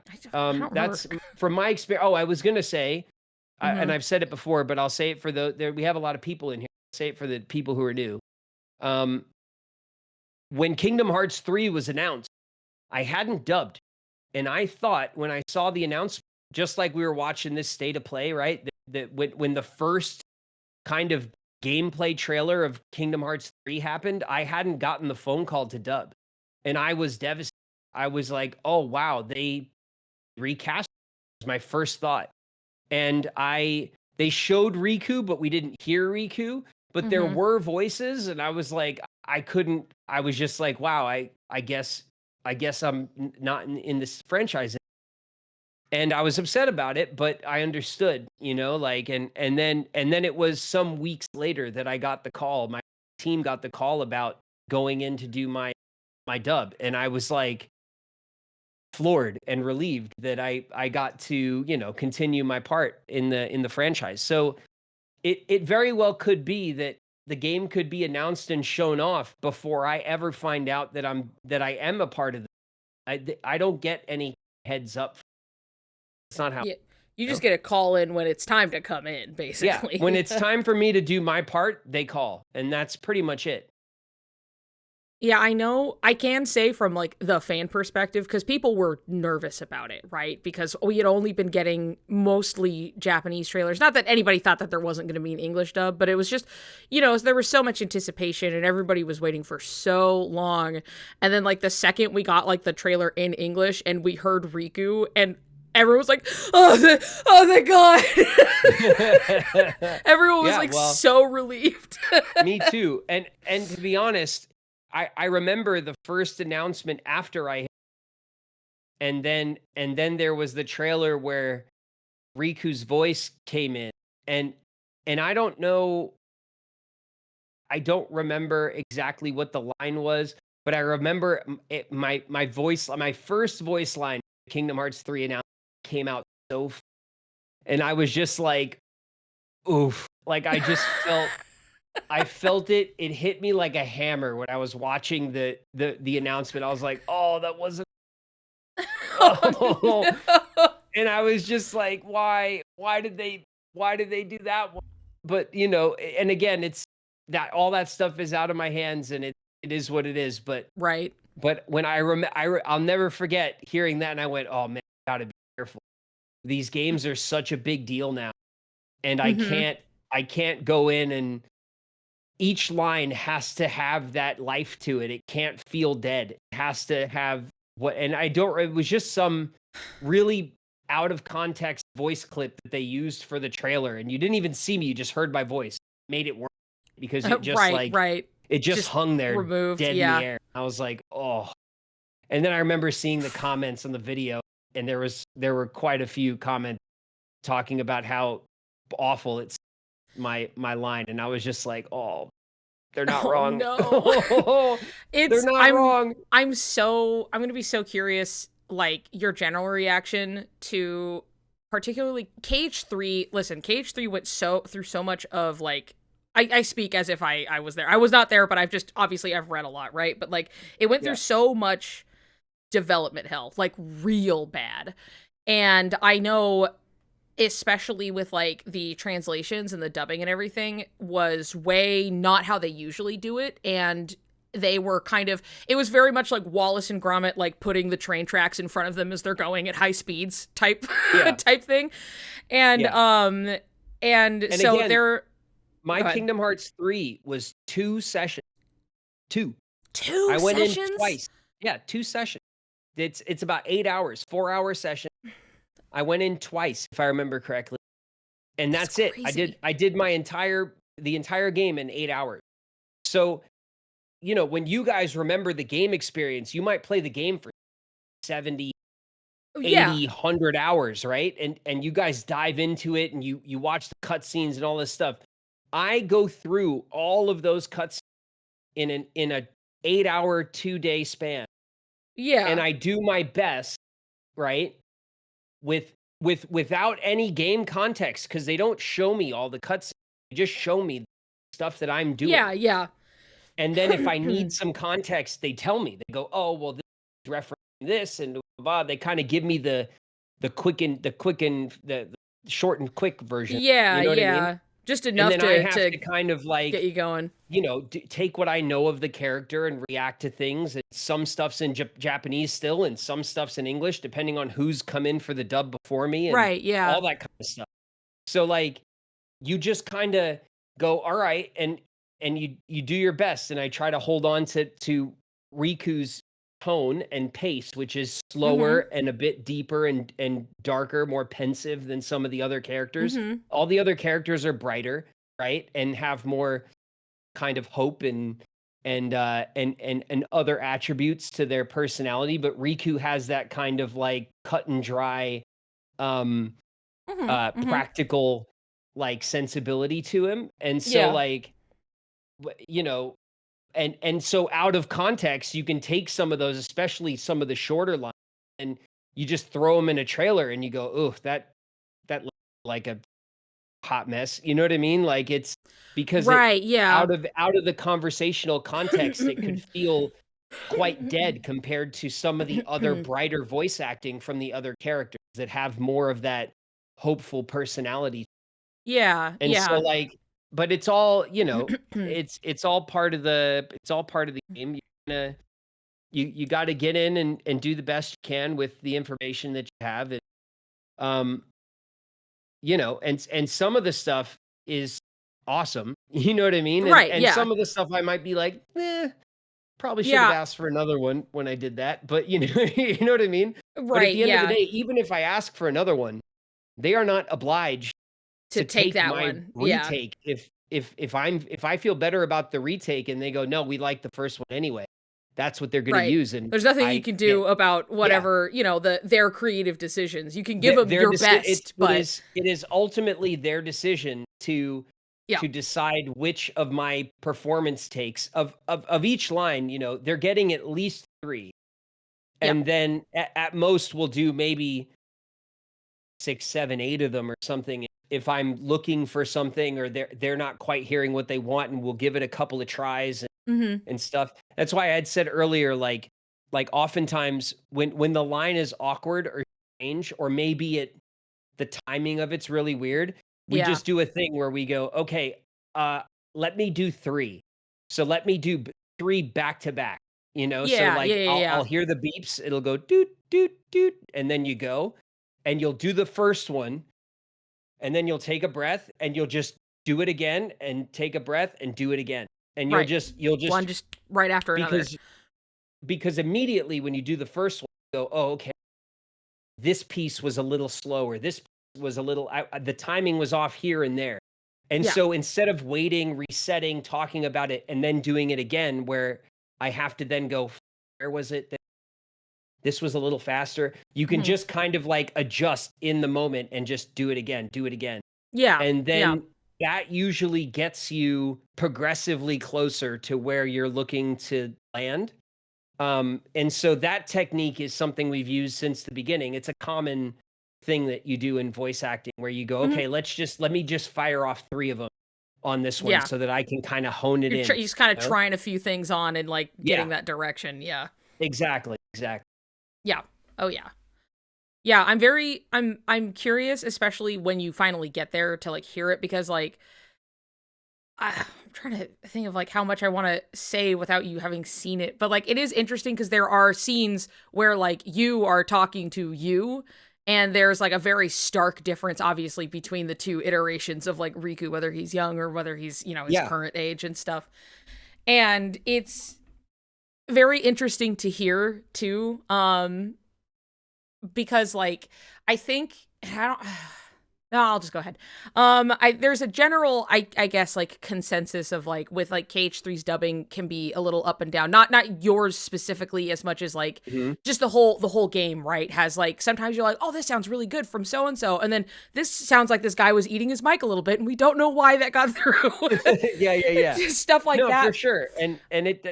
that's from my experience. Oh, I was gonna say, and I've said it before, but I'll say it for there. We have a lot of people in here. I'll say it for the people who are new. When Kingdom Hearts 3 was announced, I hadn't dubbed, and I thought when I saw the announcement, just like we were watching this State of Play, right? That when the first kind of gameplay trailer of Kingdom Hearts 3 happened, I hadn't gotten the phone call to dub, and I was devastated. I was like, "Oh wow, they recast." Was my first thought, and they showed Riku, but we didn't hear Riku. But there were voices, and I was like, I was just like, wow, I guess I'm not in this franchise. And I was upset about it, but I understood, like, and then it was some weeks later that I got the call. My team got the call about going in to do my dub, and I was like floored and relieved that I got to, continue my part in the franchise. So it very well could be that the game could be announced and shown off before I ever find out that I am a part of it. I don't get any heads up. It's not how. Yeah, you just get a call in when it's time to come in, basically. Yeah, when it's time for me to do my part, they call, and that's pretty much it. Yeah, I know. I can say from like the fan perspective, because people were nervous about it, right? Because we had only been getting mostly Japanese trailers. Not that anybody thought that there wasn't going to be an English dub, but it was just, there was so much anticipation and everybody was waiting for so long. And then like the second we got like the trailer in English and we heard Riku, and everyone was like, oh thank God. Everyone was so relieved. Me too. And to be honest, I remember the first announcement after and then there was the trailer where Riku's voice came in, and I don't remember exactly what the line was, but I remember my first voice line, Kingdom Hearts 3 announcement came out and I was just like, oof, like I just felt. I felt it. It hit me like a hammer when I was watching the announcement. I was like, "Oh, that wasn't." No. And I was just like, "Why? Why did they do that one?" But and again, it's that all that stuff is out of my hands, and it is what it is. But right. But when I'll never forget hearing that, and I went, "Oh man, I gotta be careful. These games are such a big deal now, and I can't go in and." Each line has to have that life to it. It can't feel dead. It has to have it was just some really out of context voice clip that they used for the trailer. And you didn't even see me. You just heard my voice. It made it work because it just it just hung there removed, dead in the air. I was like, oh. And then I remember seeing the comments on the video, and there were quite a few comments talking about how awful it's my line, and I was just like, oh, they're not wrong. No. They're not wrong. I'm gonna be so curious, like your general reaction to particularly Cage 3. Listen, Cage 3 went through so much of like, I speak as if I was there. I was not there, but I've read a lot, right? But like it went through so much development hell, like real bad. And I know, especially with like the translations and the dubbing and everything, was way not how they usually do it. And they were it was very much like Wallace and Gromit, like putting the train tracks in front of them as they're going at high speeds type thing. And so again, they're my Kingdom Hearts 3 was 2 sessions. Two I went sessions? in twice. Yeah, 2 sessions. It's about 8 hours, 4-hour session. I went in twice, if I remember correctly, and that's it. Crazy. I did the entire game in 8 hours. So, when you guys remember the game experience, you might play the game for 70, 80, 100 hours, right? And you guys dive into it, and you watch the cutscenes and all this stuff. I go through all of those cutscenes in a 8-hour, 2-day span. Yeah, and I do my best, right? With without any game context, because they don't show me all the cutscenes. They just show me stuff that I'm doing. Yeah. And then if I need some context, they tell me. They go, oh, well, this is referencing this, and blah. They kind of give me the short and quick version. Yeah, you know what I mean? Just enough and then I have to kind of like get you going. You know, take what I know of the character and react to things. And some stuff's in Japanese still, and some stuff's in English, depending on who's come in for the dub before me. And right, yeah. all that kind of stuff. So like, you just kind of go, all right, and you do your best. And I try to hold on to Riku's tone and pace, which is slower and a bit deeper and darker, more pensive than some of the other characters. All the other characters are brighter, right, and have more kind of hope and other attributes to their personality. But Riku has that kind of like cut and dry, practical like sensibility to him, and so like, you know. And so out of context, you can take some of those, especially some of the shorter lines, and you just throw them in a trailer and you go, oh, that looks like a hot mess. You know what I mean? Like it's because out of the conversational context, it could feel quite dead compared to some of the other brighter voice acting from the other characters that have more of that hopeful personality. Yeah. And so like, but it's all, you know, it's all part of the game. You got to get in and do the best you can with the information that you have. And, you know, and some of the stuff is awesome. You know what I mean? And some of the stuff I might be like, probably should have asked for another one when I did that. But you know, you know what I mean? Right. But at the end of the day, even if I ask for another one, they are not obliged to take that one retake. If I feel better about the retake and they go, no, we like the first one anyway, that's what they're going to use. And there's nothing you can do about whatever, you know, their creative decisions. You can give them your best, but it is ultimately their decision to decide which of my performance takes of each line. You know, they're getting at least 3, and then at most we'll do maybe 6, 7, 8 of them or something. If I'm looking for something or they're not quite hearing what they want, and we'll give it a couple of tries and stuff. That's why I had said earlier, like oftentimes when the line is awkward or strange, or maybe the timing of it's really weird, we just do a thing where we go, okay, let me do 3. So let me do 3 back to back, you know? So like I'll hear the beeps, it'll go doot, doot, doot, and then you go and you'll do the first one. And then you'll take a breath and you'll just do it again and take a breath and do it again. And you'll just one just right after another. Because immediately when you do the first one, you go, oh, okay, this piece was a little slower. This was a little, the timing was off here and there. And so instead of waiting, resetting, talking about it, and then doing it again, where I have to then go, where was it that this was a little faster? You can just kind of like adjust in the moment and just do it again. Yeah. And then that usually gets you progressively closer to where you're looking to land. And so that technique is something we've used since the beginning. It's a common thing that you do in voice acting where you go, okay, let me just fire off 3 of them on this one so that I can kind of hone it in. You're just kind of trying a few things on and like getting that direction. Yeah. Exactly. Yeah. Oh yeah. Yeah, I'm curious, especially when you finally get there to like hear it, because like I'm trying to think of like how much I want to say without you having seen it. But like it is interesting because there are scenes where like you are talking to you, and there's like a very stark difference obviously between the 2 iterations of like Riku, whether he's young or whether he's, you know, his current age and stuff. And it's very interesting to hear too, because like I think I'll just go ahead. There's a general I guess like consensus of like with like KH3's dubbing can be a little up and down, not yours specifically as much as like just the whole game, right, has like sometimes you're like, oh, this sounds really good from so and so, and then this sounds like this guy was eating his mic a little bit and we don't know why that got through. yeah Just stuff like that for sure. And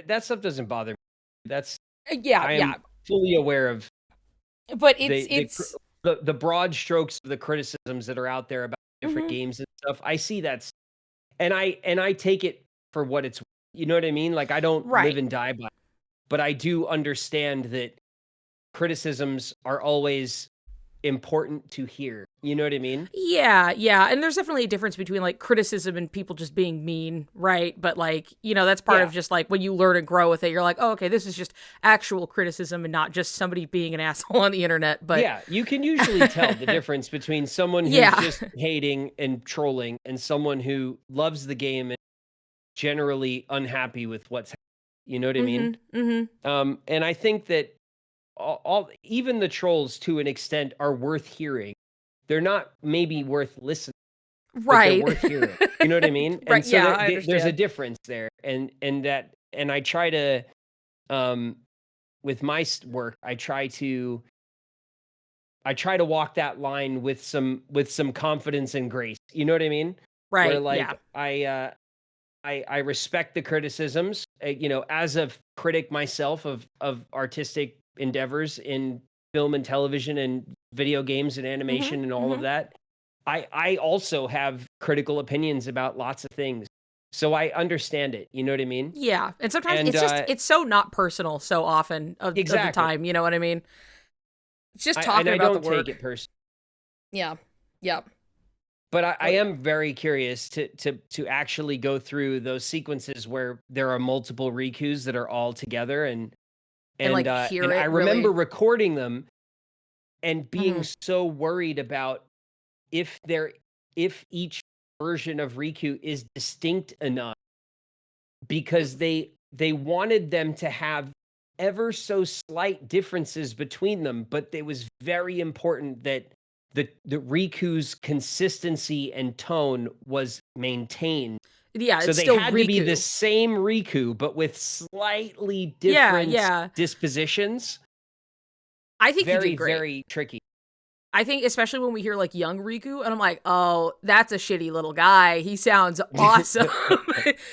that stuff doesn't bother me. That's I'm fully aware of. But it's the broad strokes of the criticisms that are out there about different games and stuff. I see that, and I take it for what it's. You know what I mean? Like I don't live and die by it, but I do understand that criticisms are always important to hear. You know what I mean? Yeah, yeah. And there's definitely a difference between like criticism and people just being mean, right? But like, you know, that's part of just like when you learn and grow with it, you're like, oh, okay, this is just actual criticism and not just somebody being an asshole on the internet. But yeah, you can usually tell the difference between someone who's just hating and trolling and someone who loves the game and generally unhappy with what's happening. You know what I mean? And I think that all even the trolls to an extent are worth hearing. They're not maybe worth listening, right? But they're worth hearing. You know what I mean? Right. And so Yeah, there's a difference there, and I try to, with my work, I try to walk that line with some confidence and grace. You know what I mean? Right. Where, like, I respect the criticisms. You know, as a critic myself of artistic endeavors in film and television and video games and animation and all of that, I also have critical opinions about lots of things. So I understand it. You know what I mean? Yeah. And sometimes it's so not personal so often of the time. You know what I mean? It's just talking about the work. I don't take it personally. Yeah. Yeah. But I am very curious to actually go through those sequences where there are multiple Rikus that are all together and like I really... remember recording them and being so worried about if each version of Riku is distinct enough, because they wanted them to have ever so slight differences between them, but it was very important that the Riku's consistency and tone was maintained. Yeah, so it's they still had Riku. to be the same Riku, but with slightly different dispositions. I think very, you did great. Very tricky. I think especially when we hear like young Riku, and I'm like, oh, that's a shitty little guy. He sounds awesome.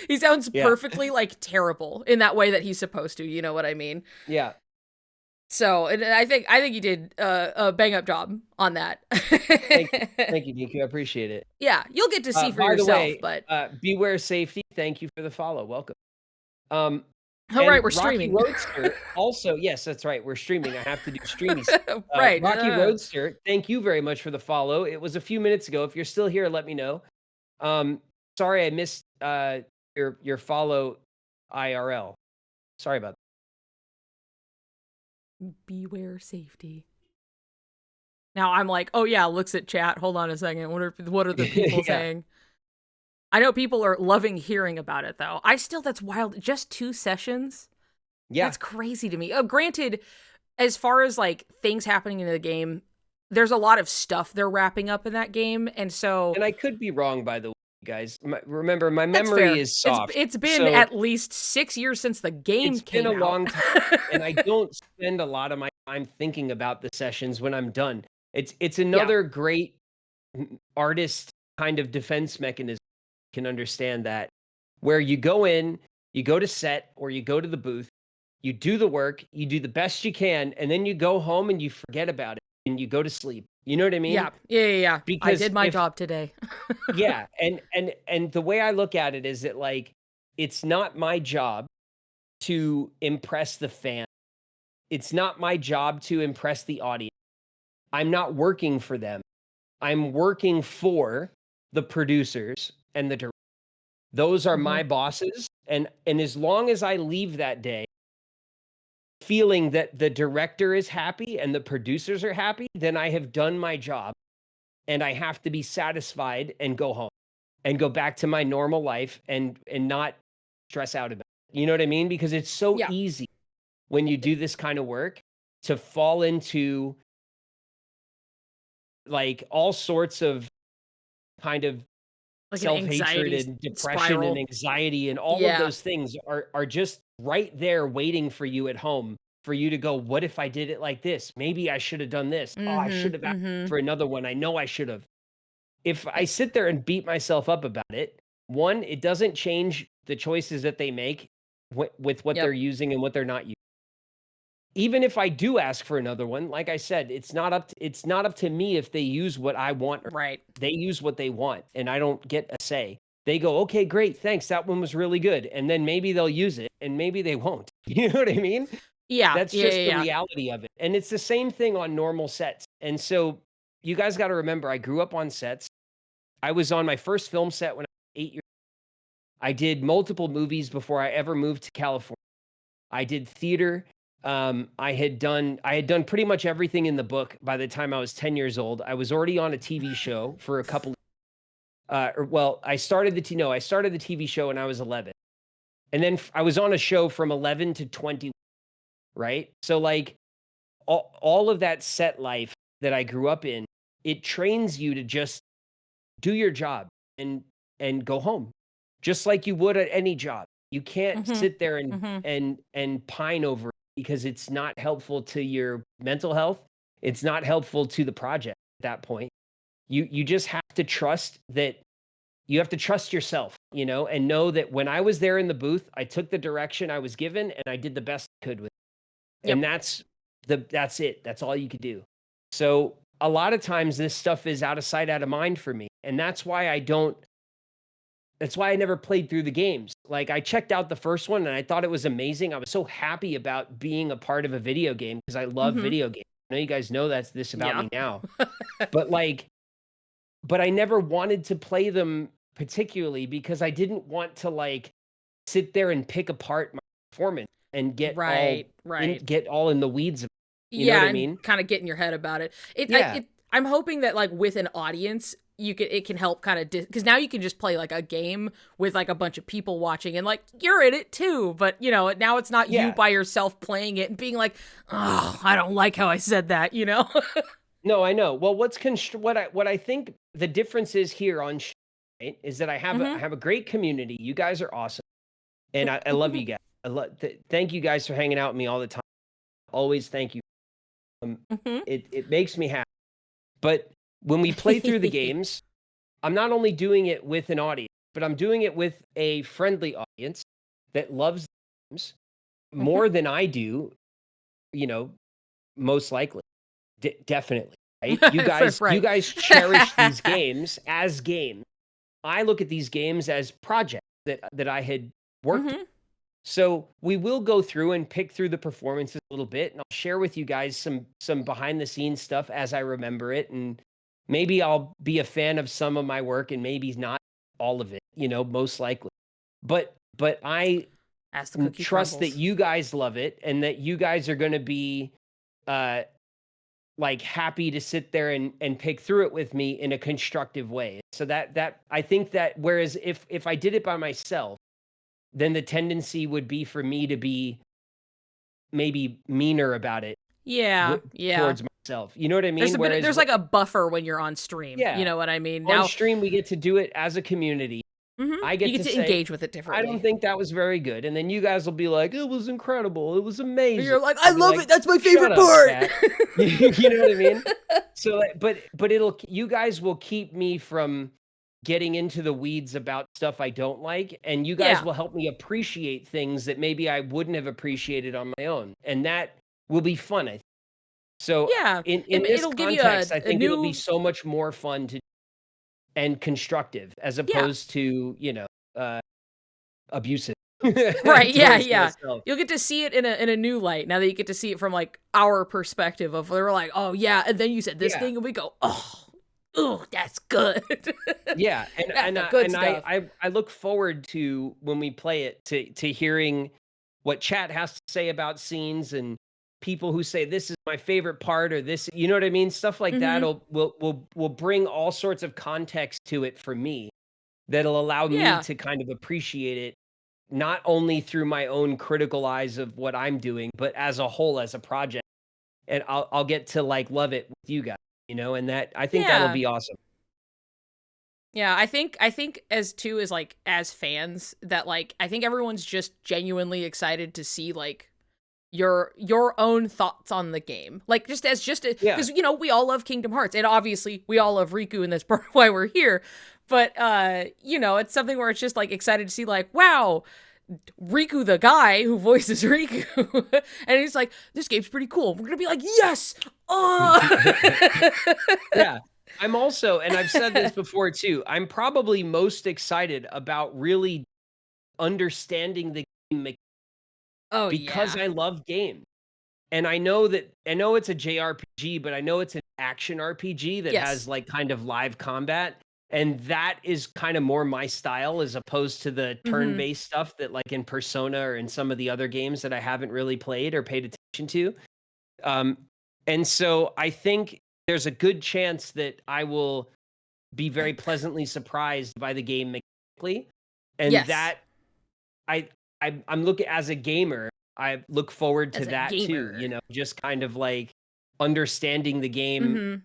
He sounds perfectly like terrible in that way that he's supposed to. You know what I mean? Yeah. So, and I think you did a bang up job on that. Thank you, Niku. I appreciate it. Yeah, you'll get to see for by yourself. The way, but Beware Safety, thank you for the follow. Welcome. Oh, right, we're Rocky streaming. Roadster also, yes, that's right. We're streaming. I have to do streamies. Right. Rocky Roadster, thank you very much for the follow. It was a few minutes ago. If you're still here, let me know. Sorry I missed your follow IRL. Sorry about that. Beware Safety. Now I'm like, oh yeah, looks at chat. Hold on a second. What are the people saying? I know people are loving hearing about it though. That's wild. Just 2 sessions? Yeah. That's crazy to me. Granted, as far as like things happening in the game, there's a lot of stuff they're wrapping up in that game. And I could be wrong, by the way, guys. Remember, my memory is soft. It's been at least 6 years since the game came out. It's been a long time, and I don't spend a lot of my time thinking about the sessions when I'm done. It's another great artist kind of defense mechanism. You can understand that, where you go in, you go to set, or you go to the booth, you do the work, you do the best you can, and then you go home and you forget about it and you go to sleep. You know what I mean? Yeah. Because I did my job today. Yeah, and the way I look at it is that, like, it's not my job to impress the fan. It's not my job to impress the audience. I'm not working for them. I'm working for the producers and the director. Those are my bosses, and as long as I leave that day feeling that the director is happy and the producers are happy, then I have done my job, and I have to be satisfied and go home and go back to my normal life and not stress out about it. You know what I mean? Because it's so easy when you do this kind of work to fall into like all sorts of kind of like self-hatred and depression and anxiety, and all of those things are just right there waiting for you at home for you to go, what if I did it like this? Maybe I should have done this. Oh, I should have asked for another one. I know I should have. If I sit there and beat myself up about it, one, it doesn't change the choices that they make with what they're using and what they're not using. even if I do ask for another one, like I said, it's not up to me if they use what I want. Right. They use what they want, and I don't get a say. They go, okay, great, thanks. That one was really good. And then maybe they'll use it, and maybe they won't. You know what I mean? Yeah. That's just the reality of it. And it's the same thing on normal sets. And so you guys got to remember, I grew up on sets. I was on my first film set when I was 8 years old. I did multiple movies before I ever moved to California. I did theater. I had done pretty much everything in the book by the time I was 10 years old. I was already on a TV show for a couple I started the TV show when I was 11. And then I was on a show from 11 to 20, right? So like all of that set life that I grew up in, it trains you to just do your job and go home, just like you would at any job. You can't sit there and pine over it because it's not helpful to your mental health. It's not helpful to the project at that point. You just have to trust that. You have to trust yourself, you know, and know that when I was there in the booth, I took the direction I was given and I did the best I could with it. Yep. And that's it. That's all you could do. So a lot of times this stuff is out of sight, out of mind for me. And that's why I never played through the games. Like I checked out the first one and I thought it was amazing. I was so happy about being a part of a video game because I love video games. I know you guys know this about me now, but I never wanted to play them particularly because I didn't want to like sit there and pick apart my performance and get all in the weeds. You know what I mean? Kind of get in your head about it. I'm hoping that like with an audience, it can help kind of because now you can just play like a game with like a bunch of people watching and like you're in it too, but you know now it's not you by yourself playing it and being like, oh, I don't like how I said that, you know. No, I know. Well, what I think the difference is here on right, is that I have a great community. You guys are awesome, and I love you guys. Thank you guys for hanging out with me all the time. Always thank you. It makes me happy. But when we play through the games, I'm not only doing it with an audience, but I'm doing it with a friendly audience that loves the games more than I do. You know, most likely. Definitely, right? You guys cherish these games as games. I look at these games as projects that I had worked on. So we will go through and pick through the performances a little bit, and I'll share with you guys some behind the scenes stuff as I remember it, and maybe I'll be a fan of some of my work and maybe not all of it, you know, most likely. But I trust that you guys love it and that you guys are going to be like happy to sit there and pick through it with me in a constructive way. So that I think that whereas if I did it by myself, then the tendency would be for me to be maybe meaner about it. Yeah. Towards myself. You know what I mean? There's like a buffer when you're on stream. Yeah. You know what I mean? On stream, we get to do it as a community. I get to engage with it differently. I don't think that was very good. And then you guys will be like, it was incredible. It was amazing. And you're like, I love it. That's my favorite part. You know what I mean? So, but you guys will keep me from getting into the weeds about stuff I don't like. And you guys will help me appreciate things that maybe I wouldn't have appreciated on my own. And that will be fun, I think. So in this context, I think it'll be so much more fun to and constructive as opposed to, you know, abusive. Right. Yeah. You'll get to see it in a new light now that you get to see it from like our perspective of they're like, oh yeah. And then you said this thing and we go, oh, that's good. Yeah. And I look forward to when we play it to hearing what chat has to say about scenes and people who say this is my favorite part or this, you know what I mean? Stuff like that will bring all sorts of context to it for me that'll allow me to kind of appreciate it, not only through my own critical eyes of what I'm doing, but as a whole, as a project. And I'll get to like love it with you guys, you know, and that I think that'll be awesome. Yeah, I think as fans that like I think everyone's just genuinely excited to see like your own thoughts on the game, like because you know we all love Kingdom Hearts and obviously we all love Riku and that's part of why we're here, but you know it's something where it's just like excited to see like wow Riku, the guy who voices Riku, and he's like, this game's pretty cool. We're gonna be like, yes! Yeah. I'm also, and I've said this before too, I'm probably most excited about really understanding the game because I love games. And I know it's a JRPG, but I know it's an action RPG that has like kind of live combat. And that is kind of more my style as opposed to the turn-based stuff that like in Persona or in some of the other games that I haven't really played or paid attention to. And so I think there's a good chance that I will be very pleasantly surprised by the game mechanically. And that I'm looking as a gamer, I look forward to that too, you know, just kind of like understanding the game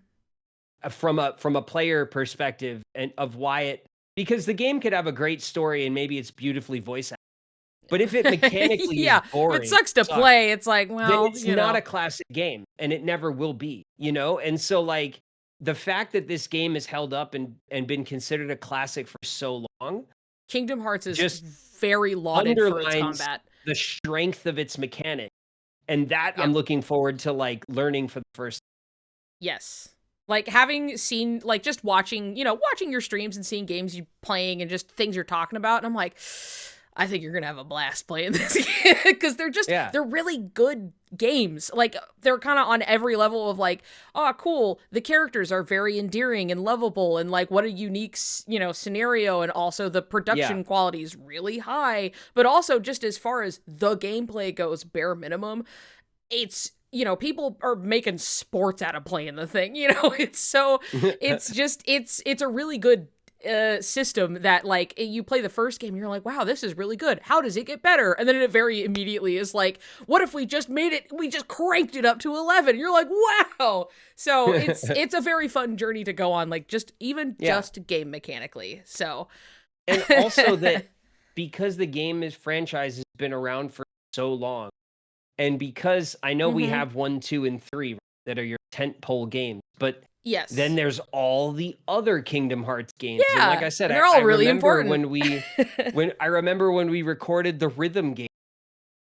from a player perspective and of why it, because the game could have a great story and maybe it's beautifully voice acted. But if it mechanically is boring, if it sucks to play, it's like, well, then it's not a classic game and it never will be, you know? And so like the fact that this game is held up and been considered a classic for so long, Kingdom Hearts is just very lauded for its underlines combat. the strength of its mechanic. And that I'm looking forward to like learning for the first. Yes. Like having seen, like just watching your streams and seeing games you playing and just things you're talking about. And I'm like, I think you're going to have a blast playing this game because they're really good games. Like they're kind of on every level of like, oh, cool. The characters are very endearing and lovable and like what a unique, scenario. And also the production quality is really high, but also just as far as the gameplay goes, bare minimum, it's, people are making sports out of playing the thing, it's a really good system that like you play the first game and you're like, wow, this is really good. How does it get better? And then it very immediately is like, what if we just cranked it up to 11? You're like, wow. So it's a very fun journey to go on, like just game mechanically. So, and also that because the franchise has been around for so long, and because I know we have 1, 2, and 3 that are your tentpole games, but then there's all the other Kingdom Hearts games. Yeah, and like I said, they're all really important. I remember when we recorded the rhythm game,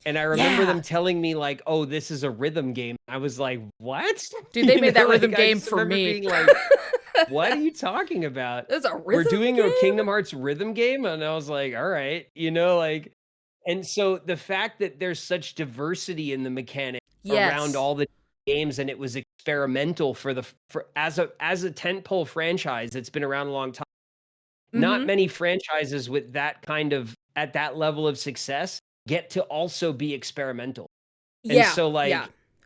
and I remember them telling me like, "Oh, this is a rhythm game." I was like, "What?" Dude, they made that rhythm game for me. Being like, what are you talking about? It's a rhythm We're doing game? a Kingdom Hearts rhythm game, and I was like, "All right," like. And so the fact that there's such diversity in the mechanics around all the games, and it was experimental as a tentpole franchise that's been around a long time. Not many franchises with that kind of at that level of success get to also be experimental. And so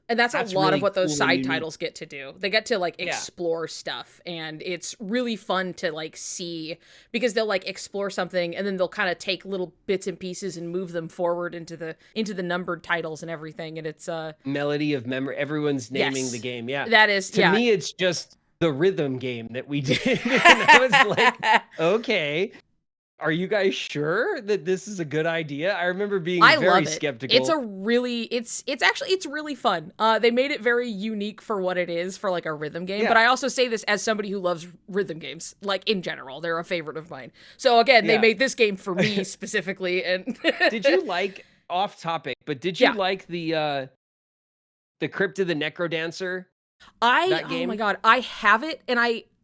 and that's a lot really of what those cool side and titles get to do. They get to like explore stuff, and it's really fun to like see because they'll like explore something and then they'll kind of take little bits and pieces and move them forward into the numbered titles and everything. And it's melody of memory. Everyone's naming the game. Yeah, that is to me. It's just the rhythm game that we did. And I was like, okay. Are you guys sure that this is a good idea? I remember being very skeptical. It's it's really fun. They made it very unique for what it is for like a rhythm game. But I also say this as somebody who loves rhythm games, like in general. They're a favorite of mine. So again, they made this game for me specifically. And did you like, off topic, but did you like the Crypt of the Necrodancer? Oh my god, I have it, and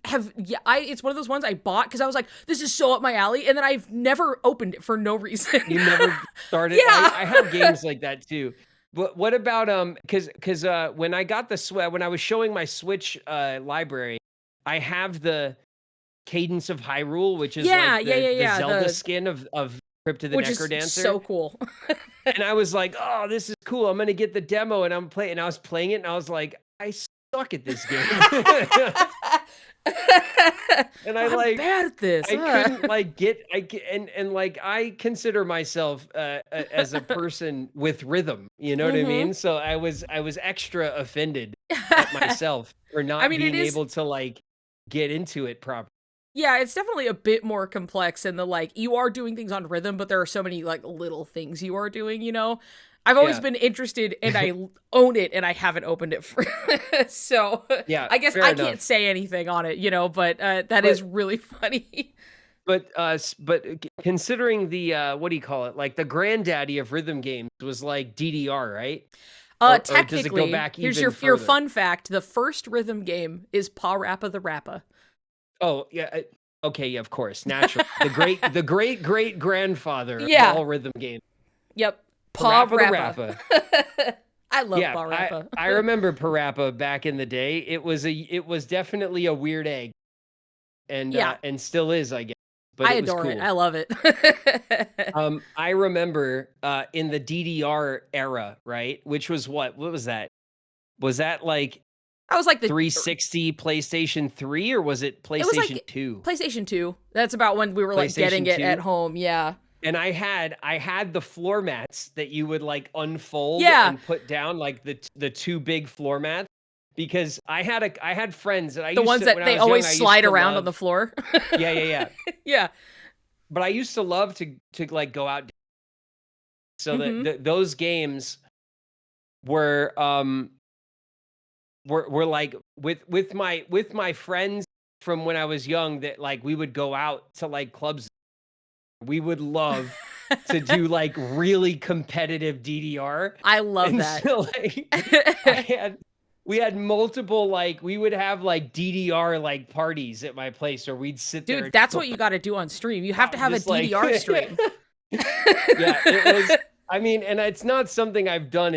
it's one of those ones I bought because I was like, this is so up my alley, and then I've never opened it for no reason. You never started? I have games like that too. But what about because when I got when I was showing my Switch library, I have the Cadence of Hyrule, which is the Zelda skin of Crypt of the Necrodancer. Which is so cool. And I was like, oh, this is cool. I'm gonna get the demo, and I'm playing. And I was playing it, and I was like, I suck at this game. And I'm bad at this. I couldn't I consider myself as a person with rhythm, you know what I mean? So I was extra offended at myself for not being able to like get into it properly. Yeah, it's definitely a bit more complex in the you are doing things on rhythm, but there are so many like little things you are doing, I've always been interested, and I own it, and I haven't opened it for so I guess I can't say anything on it, but that is really funny. But considering the what do you call it? Like the granddaddy of rhythm games was like DDR, right? Or Technically, does it go back here's even your further? fun fact: the first rhythm game is Pa Rappa the Rappa. Oh yeah. Okay, yeah, of course, naturally. the great grandfather Yeah. of all rhythm games. Yep, Pa Parappa the Rappa. I love Yeah, Pa Rappa. I remember Parappa back in the day. It was definitely a weird egg, and Yeah. and still is, I guess. But I it was adore it. cool. I love it. I remember in the DDR era, right? Which was what was that? Was that like I was like the 360 PlayStation 3 or was it PlayStation like 2? PlayStation 2. That's about when we were like getting PlayStation it at 2? home. Yeah. And I had the floor mats that you would like unfold Yeah. and put down, like the two big floor mats, because I had friends that I The used ones to, that when I they was always young, I used slide to around on love- the floor. Yeah. Yeah. But I used to love to like go out, so Mhm. that those games were like with my friends from when I was young, that like we would go out to like clubs. We would love to do like really competitive DDR. I love And that. so, like, we had multiple, like, we would have like DDR like parties at my place, or we'd sit there. Dude, that's what you got to do on stream. You have to have a Just, like- DDR stream. Yeah, it was. I mean, and it's not something I've done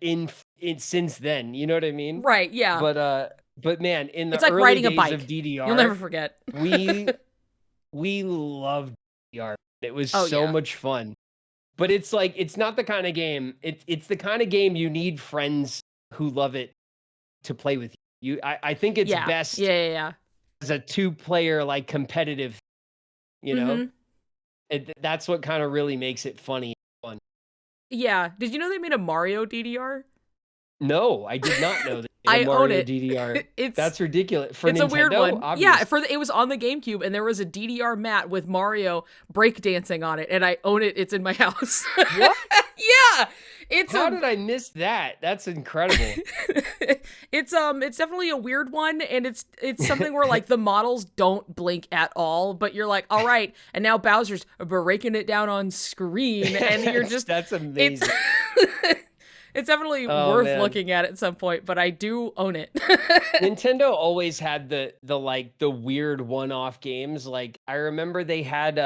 in since then. You know what I mean? Right, yeah. But man, in the It's like early riding a days bike. of DDR, You'll never forget. we loved DDR. It was Oh, so yeah. much fun. But it's like, it's not the kind of game. It's the kind of game you need friends who love it to play with you. I think it's Yeah. best Yeah. as a 2-player like competitive. You know, Mhm. that's what kind of really makes it funny and fun. Yeah. Did you know they made a Mario DDR? No, I did not know that. I Mario own it. DDR. It's That's ridiculous. For it's Nintendo, a weird one. obviously. Yeah, it was on the GameCube, and there was a DDR mat with Mario breakdancing on it, and I own it. It's in my house. What? Yeah, it's How did I miss that? That's incredible. it's definitely a weird one, and it's something where like the models don't blink at all, but you're like, all right, and now Bowser's breaking it down on screen, and you're just That's amazing. It's definitely Oh, worth man. looking at some point, but I do own it. Nintendo always had the like the weird one-off games. Like I remember they had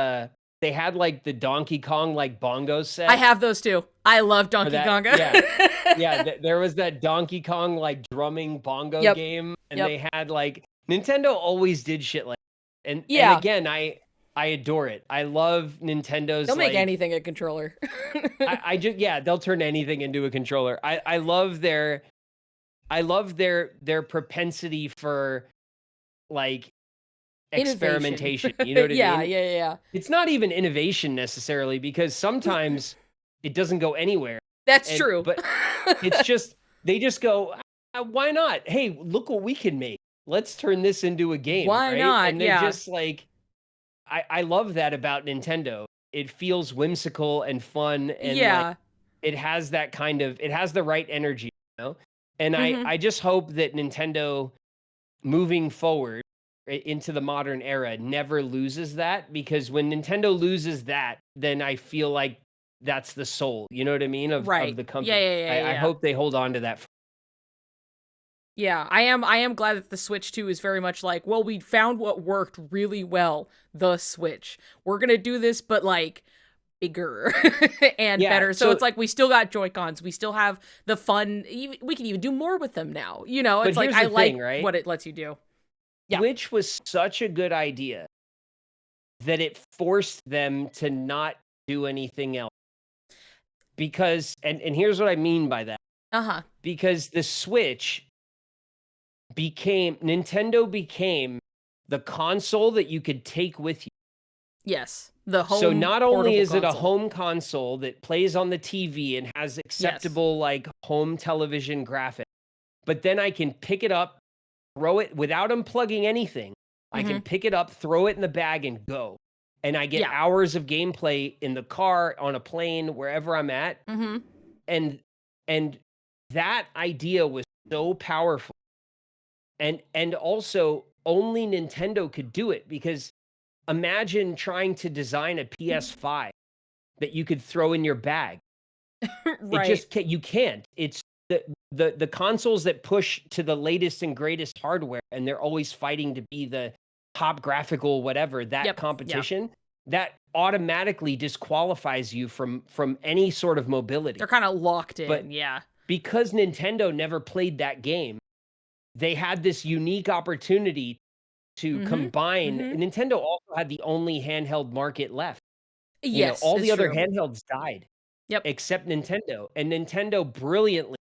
like the Donkey Kong like bongo set. I have those too. I love for Donkey that- Kong. Yeah, there was that Donkey Kong like drumming bongo Yep. game, and Yep. they had like Nintendo always did shit like that. And Yeah. again, I adore it. I love Nintendo's. They'll make like, anything a controller. I just they'll turn anything into a controller. I love their propensity for like Innovation. experimentation. You know what I mean? Yeah. It's not even innovation necessarily, because sometimes it doesn't go anywhere. That's true. But it's just they just go, why not? Hey, look what we can make. Let's turn this into a game. Why right? not? And they Yeah. just like I love that about Nintendo. It feels whimsical and fun, and Yeah. like, it has that kind of, it has the right energy, you know? And Mhm. I just hope that Nintendo moving forward into the modern era never loses that, because when Nintendo loses that, then I feel like that's the soul, you know what I mean, of Right. the company. Yeah. I hope they hold on to that. Yeah, I am glad that the Switch 2 is very much like, well, we found what worked really well, the Switch. We're going to do this, but like bigger and Yeah, better. So so- it's like we still got Joy-Cons. We still have the fun. We can even do more with them now. You know, But it's like here's I the like thing, right? what it lets you do. Yeah. Which was such a good idea that it forced them to not do anything else. Because, and here's what I mean by that. Uh-huh. Because the Switch Nintendo became the console that you could take with you. Yes. The home So not only portable is it a console. home console that plays on the TV and has acceptable like home television graphics, but then I can pick it up, throw it without unplugging anything. I can pick it up, throw it in the bag, and go. And I get Yeah. hours of gameplay in the car, on a plane, wherever I'm at. Mhm. And that idea was so powerful. And also only Nintendo could do it, because imagine trying to design a PS5 that you could throw in your bag. Right. It just can't, you can't. It's the consoles that push to the latest and greatest hardware, and they're always fighting to be the top graphical whatever, that competition, that automatically disqualifies you from any sort of mobility. They're kind of locked in, But because Nintendo never played that game, they had this unique opportunity to combine. Nintendo also had the only handheld market left. Yes, all it's the other true. handhelds died. Yep. Except Nintendo. And Nintendo brilliantly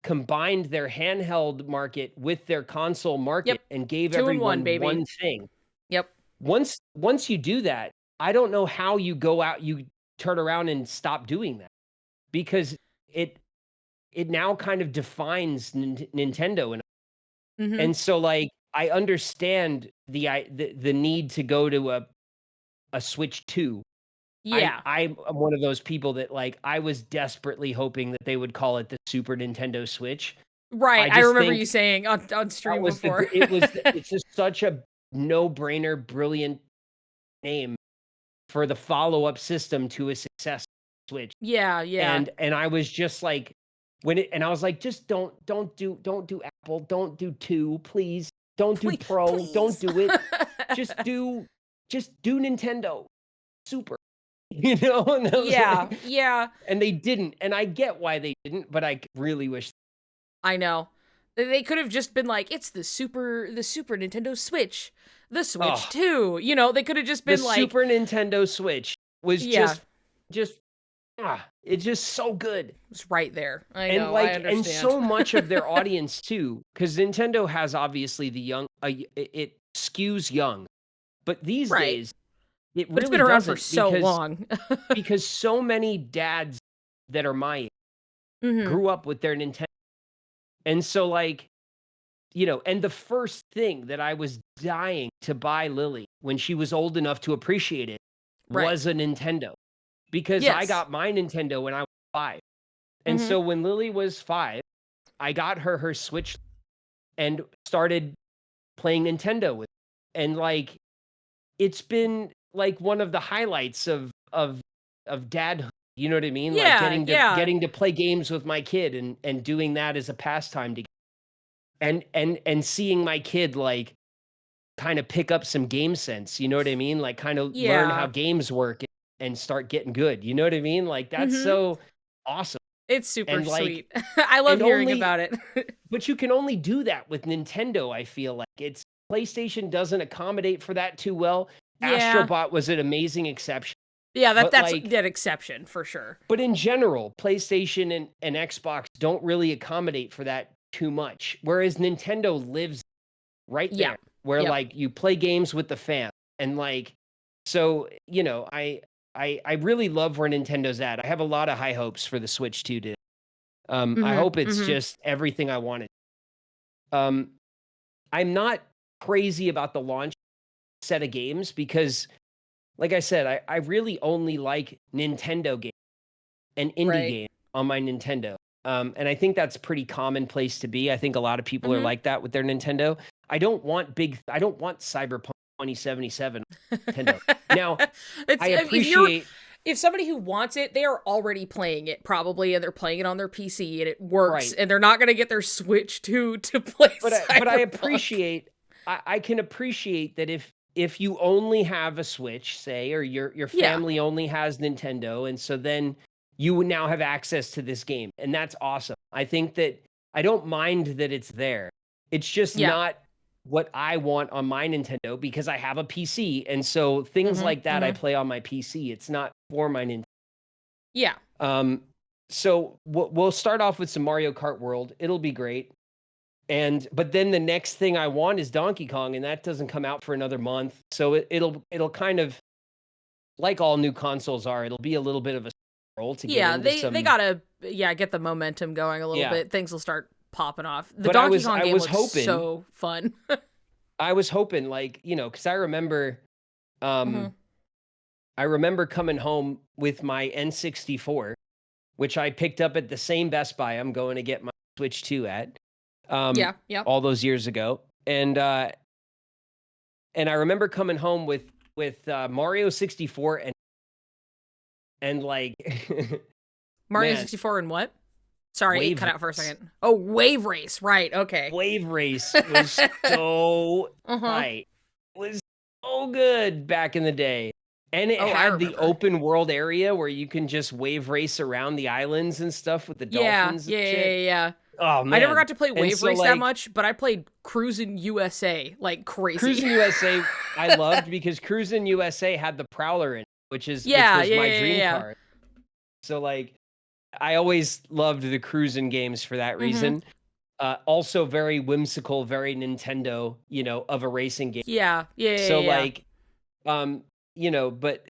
combined their handheld market with their console market and gave 2 in 1, everyone baby. one thing. Yep. Once you do that, I don't know how you go out, you turn around and stop doing that, because it now kind of defines Nintendo. And so, like, I understand the need to go to a Switch 2. Yeah. I'm one of those people that, like, I was desperately hoping that they would call it the Super Nintendo Switch. Right. I just remember think you saying on stream was before. it's just such a no-brainer, brilliant name for the follow-up system to a successful Switch. Yeah. And I was just like, and I was like, just don't do Apple, don't do 2, please. Don't do Pro, don't do it. just do Nintendo Super. And I was like, yeah. And they didn't, and I get why they didn't, but I really wish. I know. They could have just been like, it's the Super Nintendo Switch, the Switch 2. You know, they could have just been the like, Super Nintendo Switch was just it's just so good. It's right there. I And know. like, I understand. and so much of their audience too, because Nintendo has obviously the young. It skews young, but these days. It But really it's been around for doesn't, so long. because so many dads that are my age grew up with their Nintendo. And so, like, and the first thing that I was dying to buy Lily when she was old enough to appreciate it was a Nintendo. Because I got my Nintendo when I was 5. And so when Lily was 5, I got her Switch and started playing Nintendo with her. And, like, it's been like one of the highlights of dadhood, you know what I mean? Yeah, like getting to play games with my kid and doing that as a pastime together. And seeing my kid, like, kind of pick up some game sense, you know what I mean? Like, kind of learn how games work and start getting good. You know what I mean? Like, that's so awesome. It's super And, like, sweet. I love hearing about it. But you can only do that with Nintendo, I feel like. PlayStation doesn't accommodate for that too well. Yeah. Astrobot was an amazing exception. Yeah, that's like, that exception for sure. But in general, PlayStation and Xbox don't really accommodate for that too much. Whereas Nintendo lives right there, where like you play games with the fam. And like, so, I really love where Nintendo's at. I have a lot of high hopes for the Switch 2 today. I hope it's just everything I wanted. I'm not crazy about the launch set of games because, like I said, I really only like Nintendo games and indie games on my Nintendo. And I think that's a pretty common place to be. I think a lot of people are like that with their Nintendo. I don't want Cyberpunk 2077 on Nintendo. Now, I appreciate... If somebody who wants it, they are already playing it probably, and they're playing it on their PC, and it works, and they're not going to get their Switch to play Cyberpunk. But I appreciate... I can appreciate that if you only have a Switch, say, or your family only has Nintendo, and so then you now have access to this game, and that's awesome. I think that I don't mind that it's there. It's just not what I want on my Nintendo because I have a PC, and so things like that I play on my PC. It's not for my Nintendo. Yeah. So we'll start off with some Mario Kart World. It'll be great. But then the next thing I want is Donkey Kong, and that doesn't come out for another month. So it'll kind of, like all new consoles are, it'll be a little bit of a roll to get into some... they gotta get the momentum going a little bit. Things will start popping off. The but Donkey Kong game was looks hoping, so fun. I was hoping, like, because I remember, I remember coming home with my N64, which I picked up at the same Best Buy I'm going to get my Switch 2 at. All those years ago. And I remember coming home with Mario 64 and like Mario man, 64 and what? Sorry, it Wave cut out for a Race. second. Oh, Wave Race. Right. Okay. Wave Race was so tight. It was so good back in the day. And it Oh, I had the remember. open world area where you can just wave race around the islands and stuff with the dolphins and shit. Yeah. Oh man. I never got to play And Wave so, Race that like, much, but I played Cruisin' USA like crazy. Cruisin' USA I loved because Cruisin' USA had the Prowler in it, which was my dream car. So like I always loved the Cruisin' games for that reason. Also very whimsical, very Nintendo, of a racing game. So like but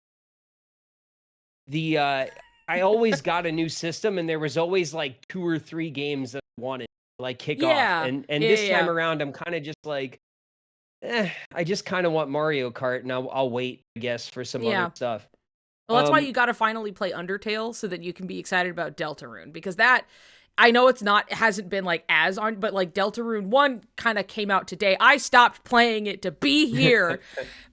the I always got a new system and there was always like 2 or 3 games that I wanted to like kick off. And this time around I'm kind of just like I just kind of want Mario Kart and I'll wait, I guess, for some other stuff. Well, that's why you got to finally play Undertale so that you can be excited about Deltarune, because that, I know it hasn't been like as on, but like Deltarune 1 kind of came out today. I stopped playing it to be here,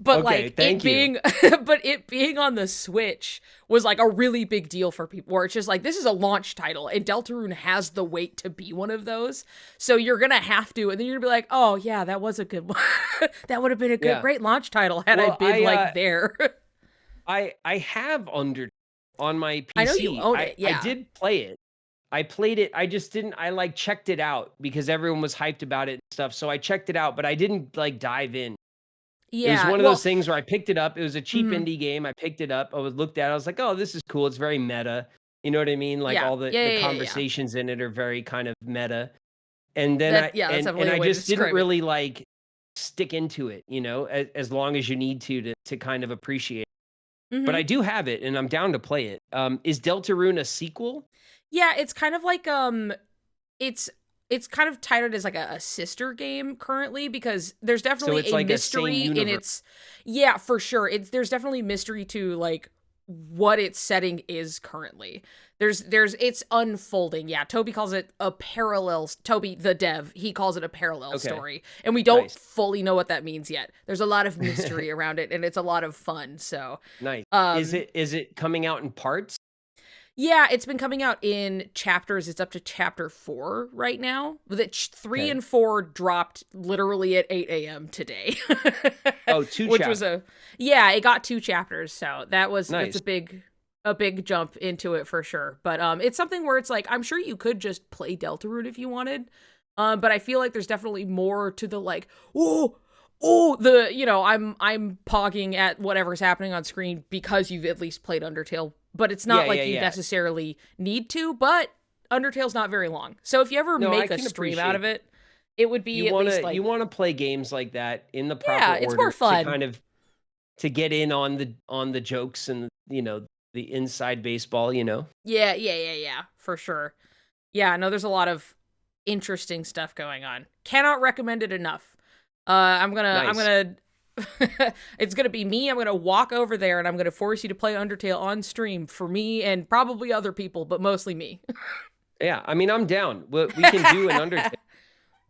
but Okay, thank you. but it being on the Switch was like a really big deal for people, where it's just like, this is a launch title and Deltarune has the weight to be one of those. So you're going to have to, and then you're gonna be like, oh yeah, that was a good one. That would have been a great launch title had I been there. I have Undertale on my PC. I know you own it, yeah. I did play it. I played it. I just didn't. I like checked it out because everyone was hyped about it and stuff. So I checked it out, but I didn't like dive in. Yeah, it was one of those things where I picked it up. It was a cheap indie game. I picked it up. I looked at it. I was like, oh, this is cool. It's very meta. You know what I mean? Like all the conversations in it are very kind of meta. And then I just didn't really like stick into it, as long as you need to kind of appreciate it. But I do have it and I'm down to play it. Is Deltarune a sequel? Yeah, it's kind of like it's kind of titled as like a sister game currently, because there's definitely a mystery in its. Yeah, for sure. There's definitely mystery to like what its setting is currently. It's unfolding. Yeah, Toby calls it a parallel. Toby, the dev, he calls it a parallel story, and we don't fully know what that means yet. There's a lot of mystery around it, and it's a lot of fun. So nice. Is it coming out in parts? Yeah, it's been coming out in chapters. It's up to chapter 4 right now. But 3 and 4 dropped literally at 8 a.m. today. Oh, 2 which chapters. was it got 2 chapters. So that's nice. a big jump into it for sure. But it's something where it's like, I'm sure you could just play Deltarune if you wanted. But I feel like there's definitely more to the like, I'm pogging at whatever's happening on screen because you've at least played Undertale. But it's not you necessarily need to, but Undertale's not very long. So if you ever make a stream out of it, it would be least like... You want to play games like that in the proper order. It's more fun. To kind of to get in on the jokes and, the inside baseball, Yeah, for sure. Yeah, no, there's a lot of interesting stuff going on. Cannot recommend it enough. I'm gonna it's gonna be me. I'm gonna walk over there and I'm gonna force you to play Undertale on stream for me and probably other people, but mostly me. Yeah, I mean, I'm down. We can do an Undertale.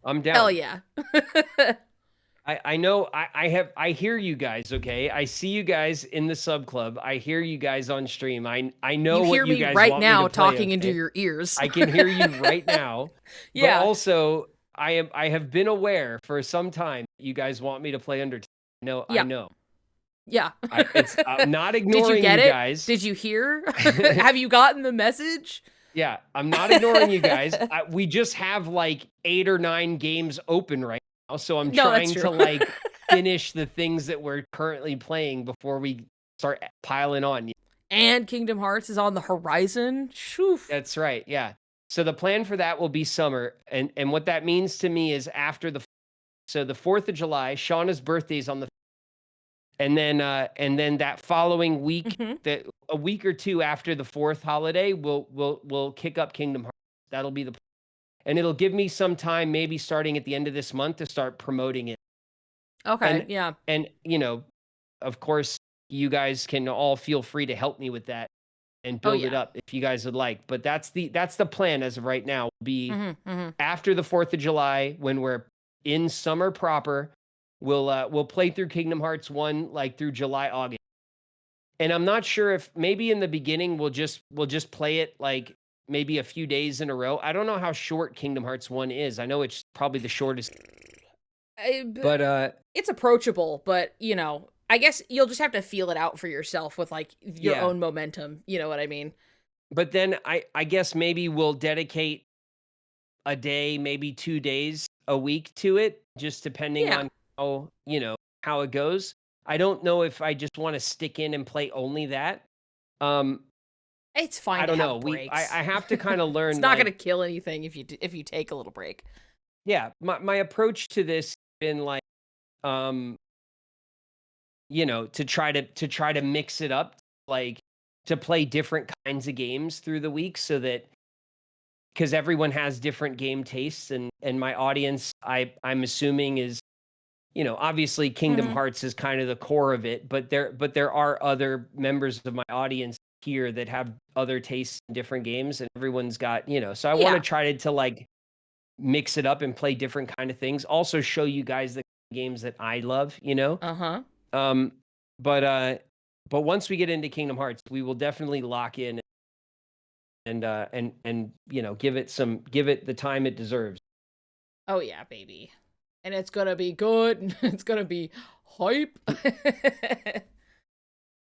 I'm down. Hell yeah. I know. I hear you guys. Okay, I see you guys in the sub club. I hear you guys on stream. I know you what hear you me guys right want now me to play, talking into your ears. I can hear you right now. Yeah. But also, I have been aware for some time that you guys want me to play Undertale. No, yeah. I know. Yeah. I'm not ignoring Did you get you it? guys. Did you hear? Have you gotten the message? Yeah, I'm not ignoring you guys. We just have like 8 or 9 games open right now, so I'm trying to like finish the things that we're currently playing before we start piling on. And Kingdom Hearts is on the horizon. Shoof. That's right. Yeah. So the plan for that will be summer, and what that means to me is after the 4th of July, Shauna's birthday is on the, and then that following week, that a week or 2 after the 4th holiday, we'll kick up Kingdom Hearts. That'll be the plan. And it'll give me some time, maybe starting at the end of this month, to start promoting it. Okay. Yeah. And of course, you guys can all feel free to help me with that and build it up if you guys would like. But that's the plan as of right now. Will be after the 4th of July, when we're in summer proper. we'll play through Kingdom Hearts 1 like through July, August. And I'm not sure if maybe in the beginning we'll just play it like maybe a few days in a row. I don't know how short Kingdom Hearts 1 is. I know it's probably the shortest. But it's approachable, but you know, I guess you'll just have to feel it out for yourself with like your own momentum. You know what I mean? But then I guess maybe we'll dedicate a day, maybe 2 days a week to it, just depending on how, you know, how it goes. I don't know if I just want to stick in and play only that. It's fine. I don't to know. have breaks. I have to kind of learn. It's not going to kill anything if you take a little break. Yeah, my approach to this has been like, you know, to try to mix it up, like to play different kinds of games through the week, so that because everyone has different game tastes, and my audience, I'm assuming is, you know, obviously Kingdom Hearts is kind of the core of it, but there are other members of my audience here that have other tastes in different games, and everyone's got, you know, so I want to try to like mix it up and play different kind of things. Also show you guys the games that I love, you know? But once we get into Kingdom Hearts, we will definitely lock in and you know, give it the time it deserves. Oh yeah, baby. And it's gonna be good. It's gonna be hype.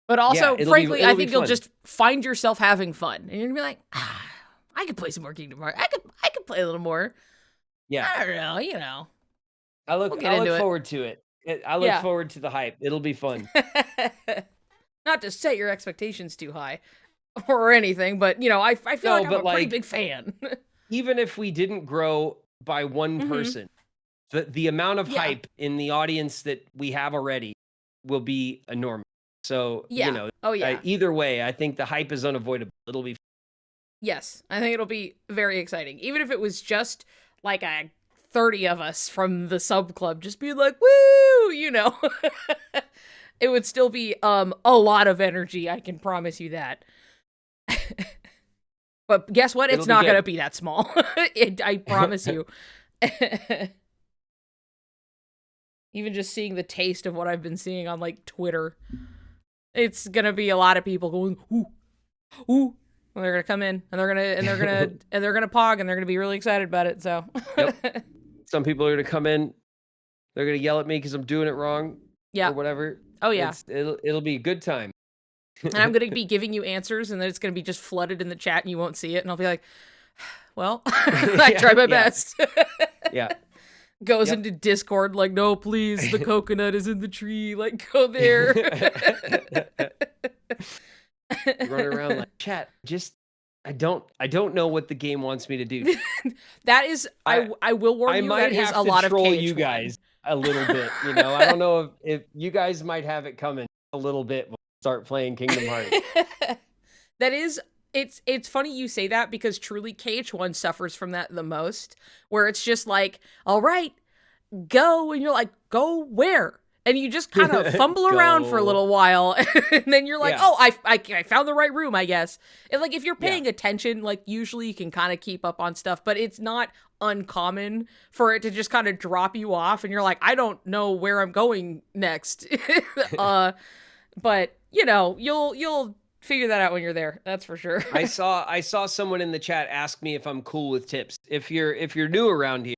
But also, frankly, I think you'll just find yourself having fun, and you're gonna be like, I could play some more Kingdom Hearts. I could play a little more. Yeah, I don't know, you know. I look forward to it. I look forward to the hype. It'll be fun. Not to set your expectations too high or anything, but you know, I feel like I'm a pretty big fan. Even if we didn't grow by one person, the amount of hype in the audience that we have already will be enormous. So, you know, either way, I think the hype is unavoidable. It'll be fun. Yes, I think it'll be very exciting. Even if it was just like 30 of us from the sub club just being like, woo, you know, it would still be a lot of energy. I can promise you that. But guess what? It's not going to be that small. I promise you. Even just seeing the taste of what I've been seeing on like Twitter, it's going to be a lot of people going, ooh, ooh. And they're going to come in and they're going to pog, and they're going to be really excited about it. So some people are going to come in. They're going to yell at me because I'm doing it wrong. Or whatever. Oh yeah. It'll be a good time. And I'm going to be giving you answers, and then it's going to be just flooded in the chat and you won't see it. And I'll be like, well, I tried my best. Goes into Discord like, no, please, the coconut is in the tree. Like, go there. Running around like, chat, just I don't know what the game wants me to do. That is, I will warn you, that is a lot of troll you guys a little bit. You know, I don't know if you guys might have it coming a little bit when we start playing Kingdom Hearts. That is, it's funny you say that, because truly KH1 suffers from that the most, where it's just like, all right, go, and you're like, go where? And you just kind of fumble around for a little while, and then you're like, oh, I found the right room, I guess. And like, if you're paying attention, like usually you can kind of keep up on stuff, but it's not uncommon for it to just kind of drop you off, and you're like, I don't know where I'm going next. But you know, you'll figure that out when you're there. That's for sure. I saw someone in the chat ask me if I'm cool with tips. If you're new around here,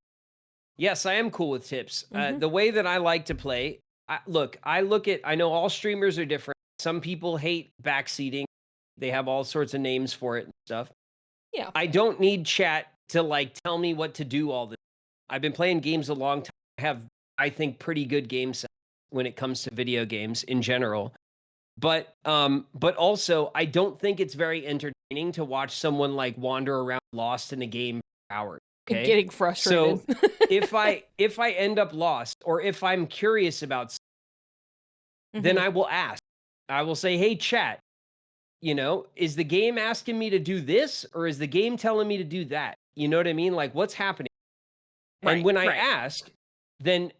yes, I am cool with tips. The way that I like to play. I know all streamers are different. Some people hate backseating. They have all sorts of names for it and stuff. Yeah. I don't need chat to like tell me what to do all the time. I've been playing games a long time. I have, I think, pretty good game sense when it comes to video games in general. But also I don't think it's very entertaining to watch someone like wander around lost in a game for hours. Okay? Getting frustrated. So if I end up lost, or if I'm curious about something, then I will ask. I will say, hey, chat, you know, is the game asking me to do this, or is the game telling me to do that? You know what I mean? Like, what's happening? And when I ask, then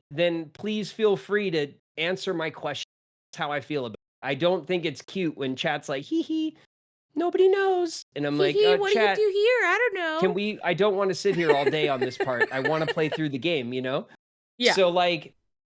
please feel free to answer my question. That's how I feel about it. I don't think it's cute when chat's like, hee hee, nobody knows. And I'm like, oh, what chat, do you do here? I don't know. I don't want to sit here all day on this part. I want to play through the game, you know? Yeah. So like,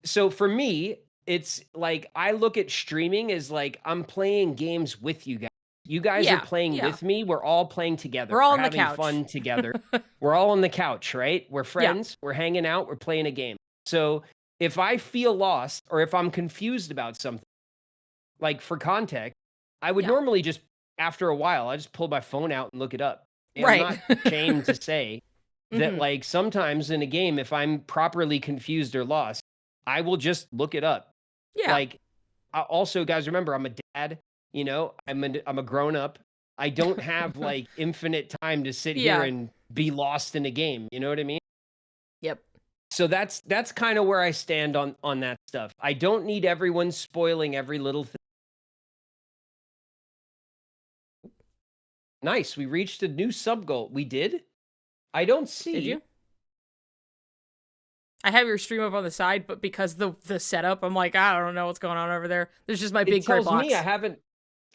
so for me, it's like I look at streaming as like I'm playing games with you guys. You guys are playing with me. We're all playing together. We're all on the having couch. fun together. We're all on the couch, right? We're friends. We're hanging out. We're playing a game. So if I feel lost or if I'm confused about something, like for context, I would normally just, after a while, I just pull my phone out and look it up. And I'm not ashamed to say that like sometimes in a game, if I'm properly confused or lost, I will just look it up. Yeah. Like also, guys, remember, I'm a dad. You know, I'm a grown up. I don't have like infinite time to sit here and be lost in a game. You know what I mean? Yep. So that's kind of where I stand on that stuff. I don't need everyone spoiling every little thing. Nice. We reached a new sub goal. We did? I don't see. Did you? I have your stream up on the side, but because the setup, I'm like, I don't know what's going on over there. There's just my big gray box. It tells me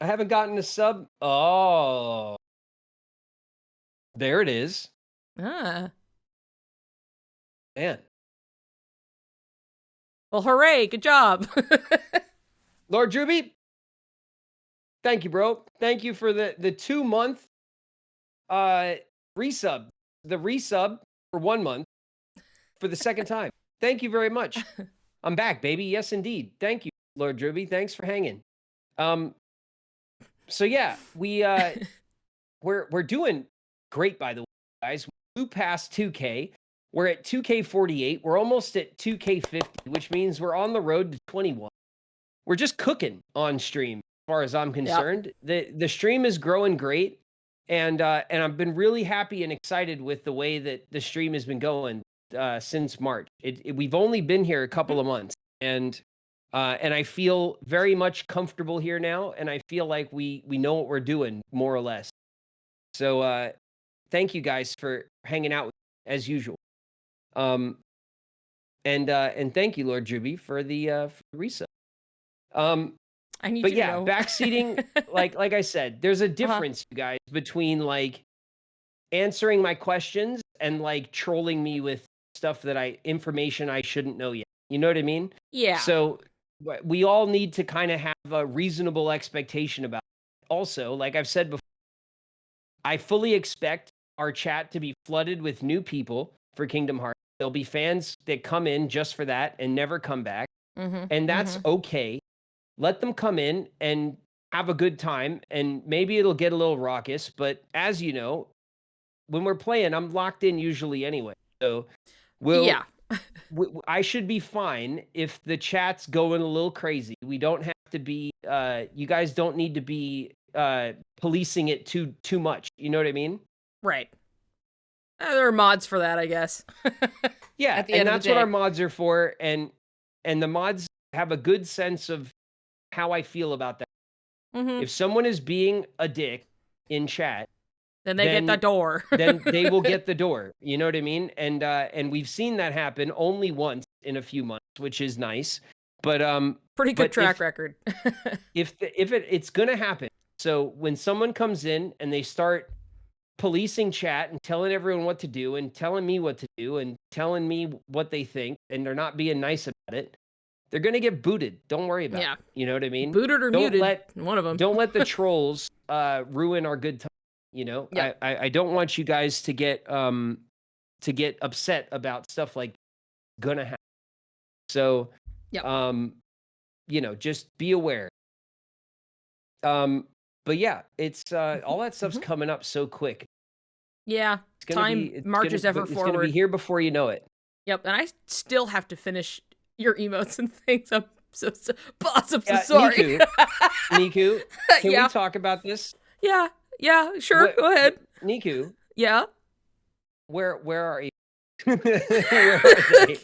I haven't gotten a sub. Oh. There it is. Ah. Man. Well, hooray. Good job. Lord Druby, thank you, bro. Thank you for the 2-month resub. The resub for 1 month for the second time. Thank you very much. I'm back, baby. Yes, indeed. Thank you, Lord Druby. Thanks for hanging. So yeah, we're doing great, by the way, guys. We flew past 2K. We're at 2K48. We're almost at 2K50, which means we're on the road to 21. We're just cooking on stream, as far as I'm concerned. The stream is growing great, and I've been really happy and excited with the way that the stream has been going since March. We've only been here a couple of months, and I feel very much comfortable here now, and I feel like we know what we're doing, more or less. So thank you guys for hanging out with me, as usual. And thank you, Lord Druby, for the resub. I need but to yeah, know. backseating, like I said, there's a difference, you guys, between like answering my questions and like trolling me with stuff information I shouldn't know yet. You know what I mean? Yeah. So we all need to kind of have a reasonable expectation about it. Also, like I've said before, I fully expect our chat to be flooded with new people for Kingdom Hearts. There'll be fans that come in just for that and never come back. And that's okay. Let them come in and have a good time, and maybe it'll get a little raucous. But as you know, when we're playing, I'm locked in usually anyway. So I should be fine if the chat's going a little crazy. We don't have to be, you guys don't need to be policing it too much. You know what I mean? Right. There are mods for that, I guess. Yeah, and that's what our mods are for. And the mods have a good sense of how I feel about that. If someone is being a dick in chat, then they get the door. Then they will get the door. You know what I mean? And we've seen that happen only once in a few months, which is nice. But pretty good track record. It's gonna happen. So when someone comes in and they start policing chat and telling everyone what to do and telling me what to do and telling me what they think, and they're not being nice about it, they're gonna get booted. Don't worry about it. You know what I mean? Booted or muted. One of them. Don't let the trolls ruin our good time. You know, I don't want you guys to get upset about stuff like gonna happen. So, you know, just be aware. But yeah, it's all that stuff's coming up so quick. Yeah, time marches ever forward. It's gonna be here before you know it. Yep, and I still have to finish your emotes and things. I'm so boss. I'm so sorry. Niku, can we talk about this? Yeah, sure. Go ahead. Niku. Yeah. Where are you? Where are they?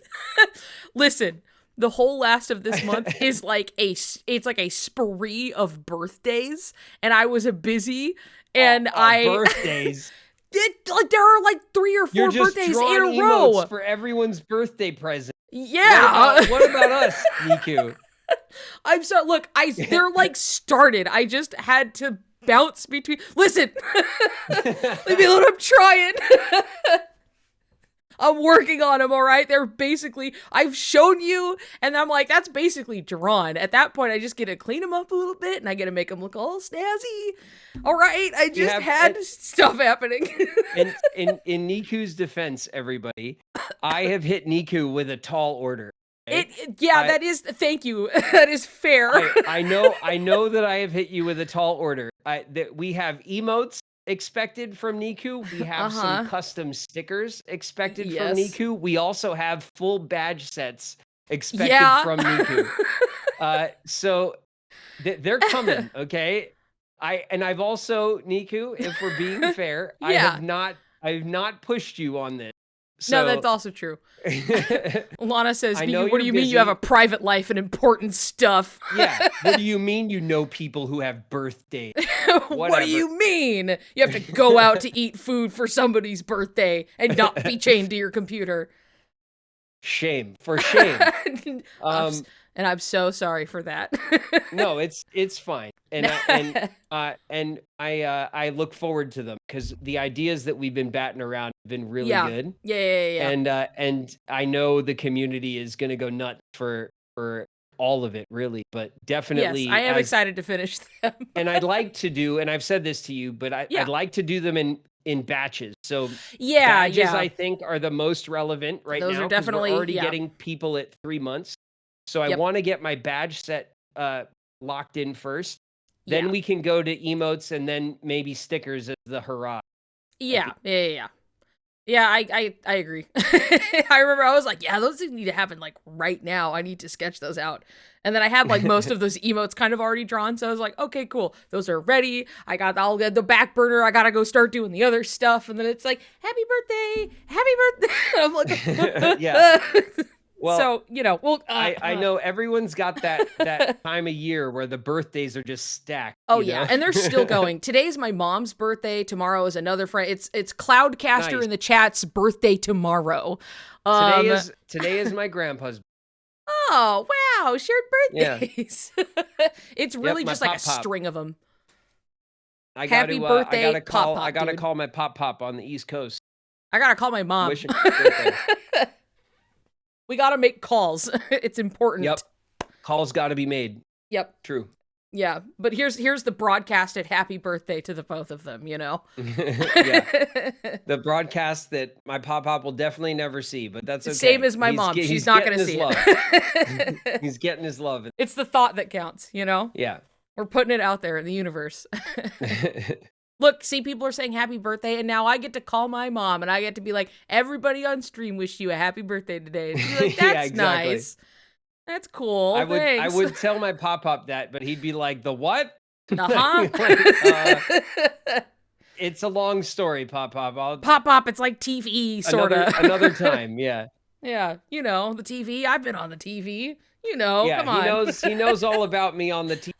Listen, the whole last of this month is like it's like a spree of birthdays, and I was busy, and birthdays. There are like 3 or 4 birthdays in a row for everyone's birthday present. Yeah. What about us, Niku? I'm sorry. Look, they're like started. I just had to bounce between. Listen, leave me alone. I'm trying. I'm working on them, all right? They're basically, I've shown you, and I'm like, that's basically drawn. At that point, I just get to clean them up a little bit, and I get to make them look all snazzy. All right? I just had stuff happening. in Niku's defense, everybody, I have hit Niku with a tall order. Okay? That is, thank you. That is fair. I know that I have hit you with a tall order. That we have emotes expected from Niku. We have some custom stickers expected from Niku. We also have full badge sets expected from Niku. So they're coming, okay? I've also, Niku, if we're being fair, I have not pushed you on this. So, no, that's also true. Lana says, Niku, what do you mean you have a private life and important stuff? Yeah. What do you mean you know people who have birthdays? What do you mean? You have to go out to eat food for somebody's birthday and not be chained to your computer. Shame. For shame. And I'm so sorry for that. No, it's fine. And I look forward to them because the ideas that we've been batting around have been really good. Yeah. And I know the community is gonna go nuts for all of it, really. But definitely, yes, I am excited to finish them. And I'd like to do, and I've said this to you, but I'd like to do them in batches. So badges, I think, are the most relevant right now. Those are definitely we're already getting people at 3 months. So I want to get my badge set locked in first. Then we can go to emotes and then maybe stickers as the hurrah. Yeah, I agree. I remember I was like, those need to happen like right now. I need to sketch those out. And then I had like most of those emotes kind of already drawn. So I was like, okay, cool. Those are ready. I'll get the back burner. I got to go start doing the other stuff. And then it's like, happy birthday. I'm like, yeah. Well, so, I know everyone's got that time of year where the birthdays are just stacked. Oh yeah, and they're still going. Today's my mom's birthday. Tomorrow is another friend. It's Cloudcaster in the chat's birthday tomorrow. Today is my grandpa's. Oh wow, shared birthdays. Yeah. It's really just like a string of them. Happy birthday, I gotta call my pop on the East Coast. I gotta call my mom. Wish him happy birthday. We gotta make calls. It's important. Yep. Calls gotta be made. Yep. True. Yeah. But here's the broadcasted happy birthday to the both of them, Yeah. The broadcast that my pop will definitely never see, but that's okay. Same as my mom. She's not gonna see it. He's getting his love. It's the thought that counts, Yeah. We're putting it out there in the universe. Look, see, people are saying happy birthday, and now I get to call my mom, and I get to be like, everybody on stream wish you a happy birthday today. And she's like, that's nice. That's cool. I would tell my pop that, but he'd be like, the what? It's a long story, Pop. Pop, it's like TV, sort of. Another time, yeah. Yeah, the TV. I've been on the TV. Come on. He knows all about me on the TV.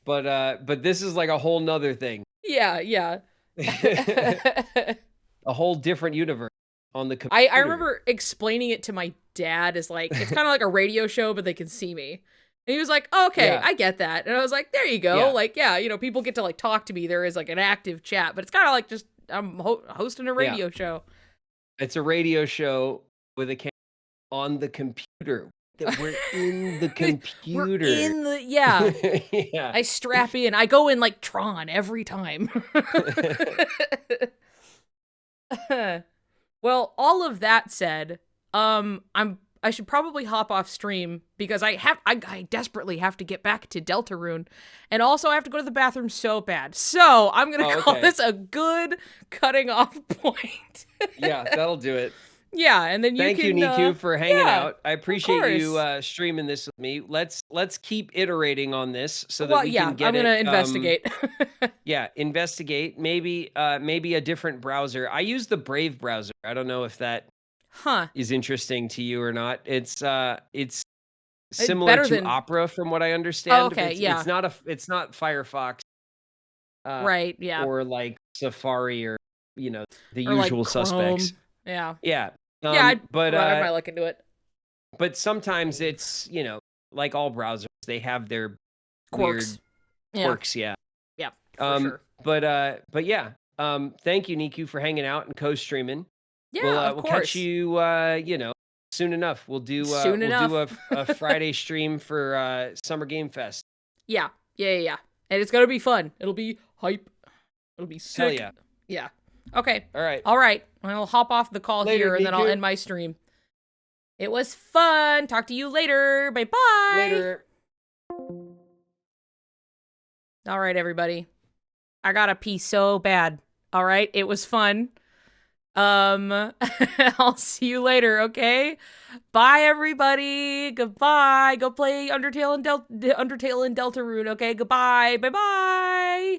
But this is like a whole nother thing. Yeah. A whole different universe on the computer. I remember explaining it to my dad as like, it's kind of like a radio show, but they can see me. And he was like, okay, I get that. And I was like, there you go. Yeah. Like, people get to like talk to me. There is like an active chat, but it's kind of like just I'm hosting a radio show. It's a radio show with a camera on the computer. We're in the computer. We're in the yeah. I strap in. I go in like Tron every time. Well, all of that said, I should probably hop off stream because I desperately have to get back to Deltarune, and also I have to go to the bathroom so bad. So I'm gonna call this a good cutting off point. Yeah, that'll do it. Yeah, and then Thank you, Niku, for hanging out. I appreciate you streaming this with me. Let's keep iterating on this so that we can get I'm gonna investigate. Investigate. Maybe a different browser. I use the Brave browser. I don't know if that is interesting to you or not. It's similar to Opera from what I understand. Oh, okay, It's not Firefox. Right. Yeah. Or like Safari or the or usual like suspects. Yeah. Yeah. I might look into it. But sometimes it's, like all browsers, they have their quirks. Weird quirks, yeah. Yeah, for sure. But yeah. Thank you, Niku, for hanging out and co-streaming. Yeah, we'll catch you, soon enough. We'll do Soon enough. do a Friday stream for Summer Game Fest. Yeah. And it's gonna be fun. It'll be hype. It'll be sick. Hell yeah. Yeah. Okay. All right. I'll hop off the call Later, here and then I'll Miku. end my stream. It was fun. Talk to you later. Bye-bye. Later. All right, everybody. I gotta pee so bad. All right. It was fun. I'll see you later, okay? Bye, everybody. Goodbye. Go play Undertale and Deltarune, okay? Goodbye. Bye-bye.